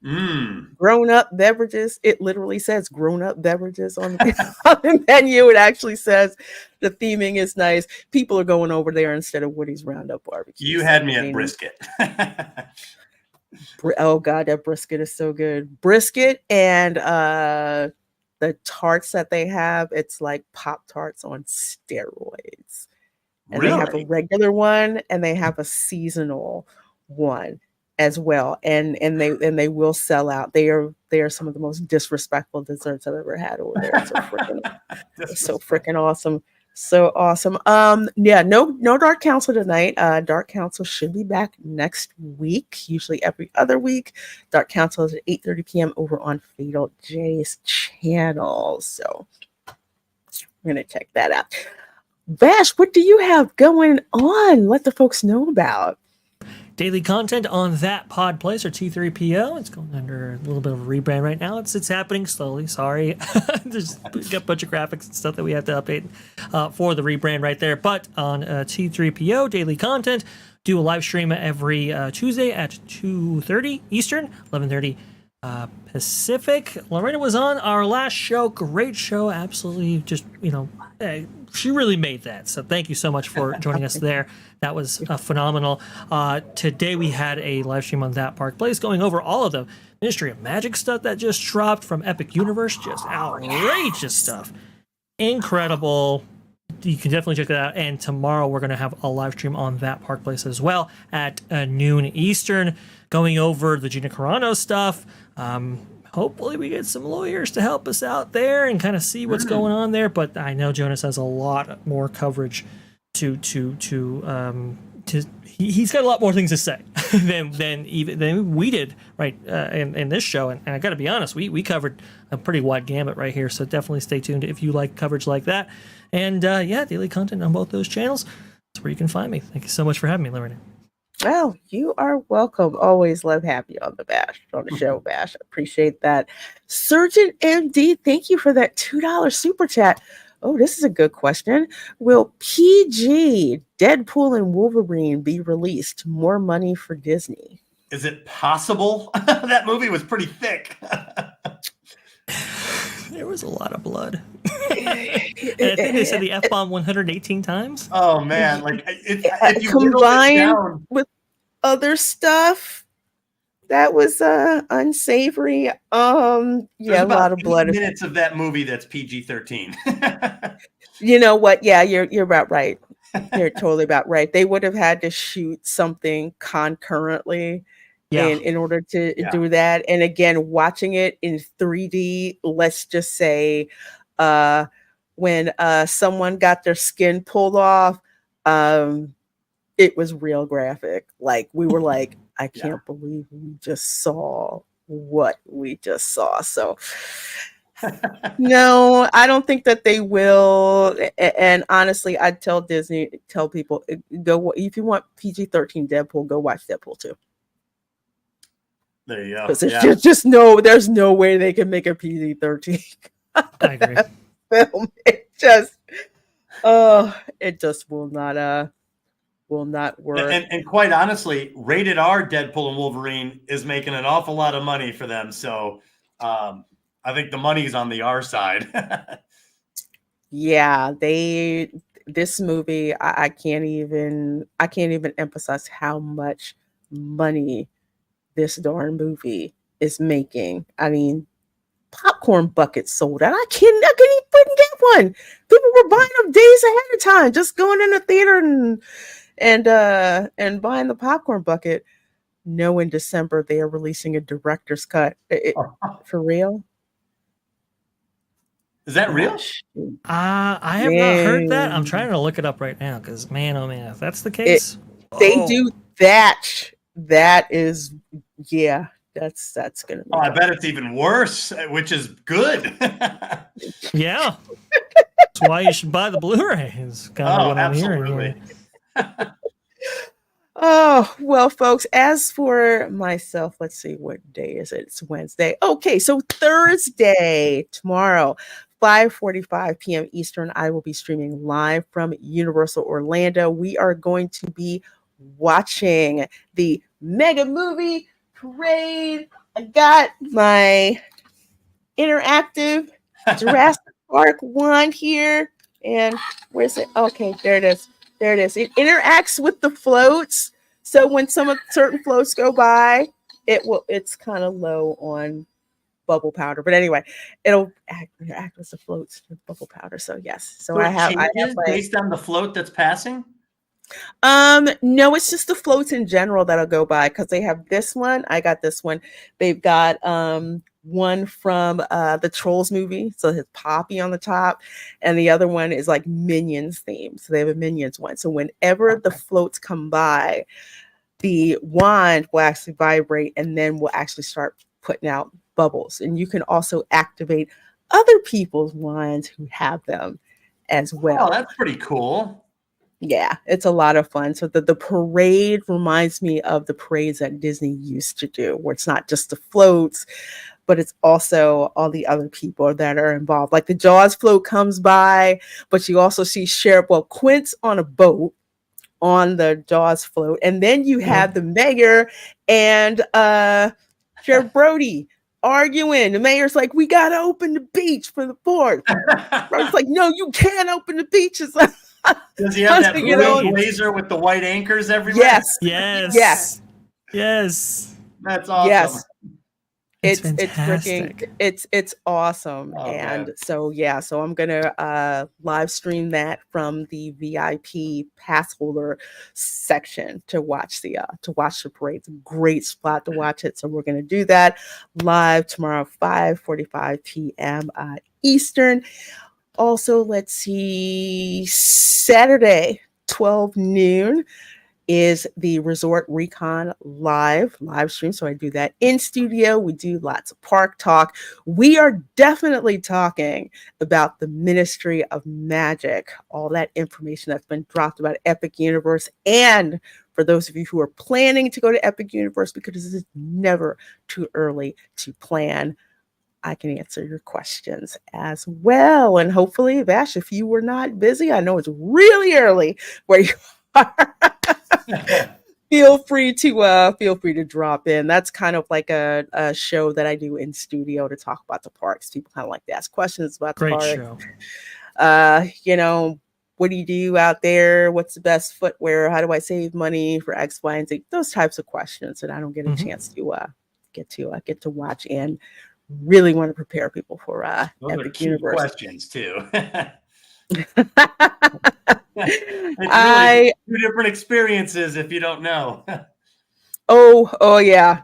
grown-up beverages. It literally says grown-up beverages on the menu. It actually says the theming is nice. People are going over there instead of Woody's Roundup Barbecue. You had me at brisket. Oh God, that brisket is so good. Brisket and the tarts that they have, it's like Pop-Tarts on steroids. And they have a regular one and they have a seasonal one as well. And they will sell out. They are some of the most disrespectful desserts I've ever had over there. So freaking awesome. So awesome. No Dark Council tonight. Dark Council should be back next week, usually every other week. Dark Council is at 8:30 p.m. over on Fatal J's channel. So we're gonna check that out. Vash, what do you have going on? Let the folks know about. daily content on that pod place or T3PO. It's going under a little bit of a rebrand right now. It's happening slowly. Sorry. There's got a bunch of graphics and stuff that we have to update for the rebrand right there. But on T3PO, daily content, do a live stream every Tuesday at 2:30 Eastern, 11:30 Pacific. Lorena was on our last show. Great show. Absolutely just, she really made that. So thank you so much for joining us there. That was phenomenal. Today we had a live stream on That Park Place going over all of the Ministry of Magic stuff that just dropped from Epic Universe. Just outrageous stuff. Incredible. You can definitely check that out. And tomorrow we're going to have a live stream on That Park Place as well at noon Eastern, going over the Gina Carano stuff. Hopefully we get some lawyers to help us out there and kind of see what's going on there. But I know Jonas has a lot more coverage he's got a lot more things to say than we did right in this show. And I got to be honest, we covered a pretty wide gamut right here. So definitely stay tuned if you like coverage like that. And daily content on both those channels. That's where you can find me. Thank you so much for having me, Lorena. Well, you are welcome. Always love having you on the show, Bash. Appreciate that. Surgeon MD, thank you for that $2 super chat. Oh, this is a good question. Will PG, Deadpool and Wolverine be released? More money for Disney. Is it possible? That movie was pretty thick. There was a lot of blood. And I think they said the F-bomb 118 times. Oh, man. Like, if you combined with other stuff that was unsavory. A lot of blood. Minutes of that movie that's PG-13. You know what? Yeah, you're about right. You're totally about right. They would have had to shoot something concurrently in order to do that. And again, watching it in 3D, let's just say when someone got their skin pulled off, it was real graphic. Like we were like, I can't believe we just saw what we just saw. So no, I don't think that they will. And honestly, I'd tell people, go if you want PG-13 Deadpool, go watch Deadpool 2. There you go. Because there's no way they can make a PG-13 I agree. film. It just will not work. And quite honestly, rated R Deadpool and Wolverine is making an awful lot of money for them. So I think the money's on the R side. Yeah, this movie, I can't even emphasize how much money this darn movie is making. I mean, popcorn buckets sold out. I couldn't even get one. People were buying them days ahead of time, just going in the theater and buying the popcorn bucket. No, in December they are releasing a director's cut. For real? Is that real? I have not heard that. I'm trying to look it up right now because man, oh man, if that's the case, they do that. That is, that's gonna be. I bet it's even worse, which is good. Yeah, that's why you should buy the Blu-ray. Is kind of what I'm hearing. Oh, well, folks, as for myself, let's see, what day is it? It's Wednesday. Okay, so Thursday, tomorrow, 5:45 p.m. Eastern, I will be streaming live from Universal Orlando. We are going to be watching the Mega Movie Parade. I got my interactive Jurassic Park one here. And where's it? Okay, there it is. There it is. It interacts with the floats. So when certain floats go by, it's kind of low on bubble powder. But anyway, it'll interact with the floats with bubble powder. So yes. So I have based on the float that's passing? No, it's just the floats in general that'll go by because they have this one. I got this one. They've got one from the Trolls movie, so it's Poppy on the top, and the other one is like Minions themed, so they have a Minions one. So whenever the floats come by, the wand will actually vibrate and then will actually start putting out bubbles. And you can also activate other people's wands who have them as well. Oh, that's pretty cool. Yeah, it's a lot of fun. So the parade reminds me of the parades that Disney used to do, where it's not just the floats, but it's also all the other people that are involved. Like the Jaws float comes by, but you also see Quint's on a boat on the Jaws float, and then you have the mayor and Sheriff Brody arguing. The mayor's like, "We gotta open the beach for the port." Brody's like, "No, you can't open the beaches." Does he have that blue blazer with the white anchors everywhere? Yes. Yes. Yes. Yes. That's awesome. Yes. It's freaking it's awesome. Oh, and man. so I'm gonna live stream that from the VIP pass holder section to watch the parade. It's a great spot to watch it. So we're gonna do that live tomorrow, 5:45 p.m. Eastern. Also, let's see, Saturday, 12 noon is the Resort Recon live stream. So I do that in studio. We do lots of park talk. We are definitely talking about the Ministry of Magic, all that information that's been dropped about Epic Universe. And for those of you who are planning to go to Epic Universe, because it's never too early to plan, I can answer your questions as well. And hopefully, Vash, if you were not busy, I know it's really early where you are. feel free to drop in. That's kind of like a show that I do in studio to talk about the parks. People kind of like to ask questions about the parks. Great show. What do you do out there? What's the best footwear? How do I save money for X, Y, and Z? Those types of questions that I don't get a chance to get to watch and really want to prepare people for Epic Universe questions too. It's really two different experiences if you don't know. oh yeah.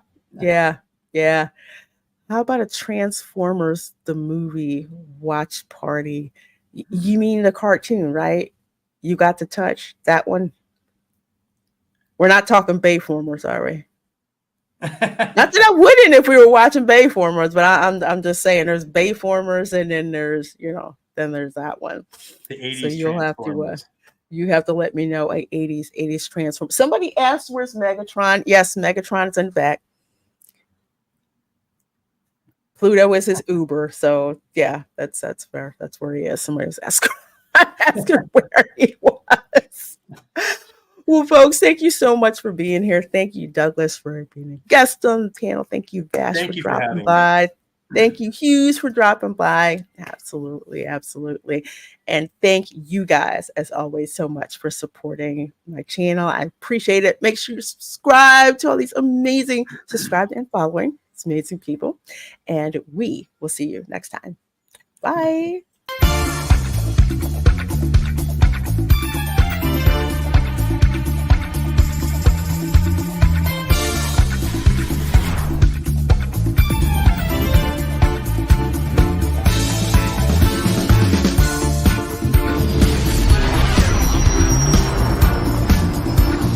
How about a Transformers the movie watch party? You mean the cartoon, right? You got to touch that one. We're not talking Bayformers, are we? Not that I wouldn't if we were watching Bayformers, but I'm just saying there's Bayformers and then there's there's that one. The 80s. So you have to let me know a 80s Transformers. Somebody asked where's Megatron. Yes, Megatron is in fact. Pluto is his Uber, so yeah, that's fair. That's where he is. Somebody was asking where he was. Well, folks, thank you so much for being here. Thank you, Douglas, for being a guest on the panel. Thank you, Vash, for dropping by. Thank you, Hughes, for dropping by. Absolutely. And thank you guys, as always, so much for supporting my channel. I appreciate it. Make sure you subscribe to all these amazing, subscribe and following these amazing people. And we will see you next time. Bye.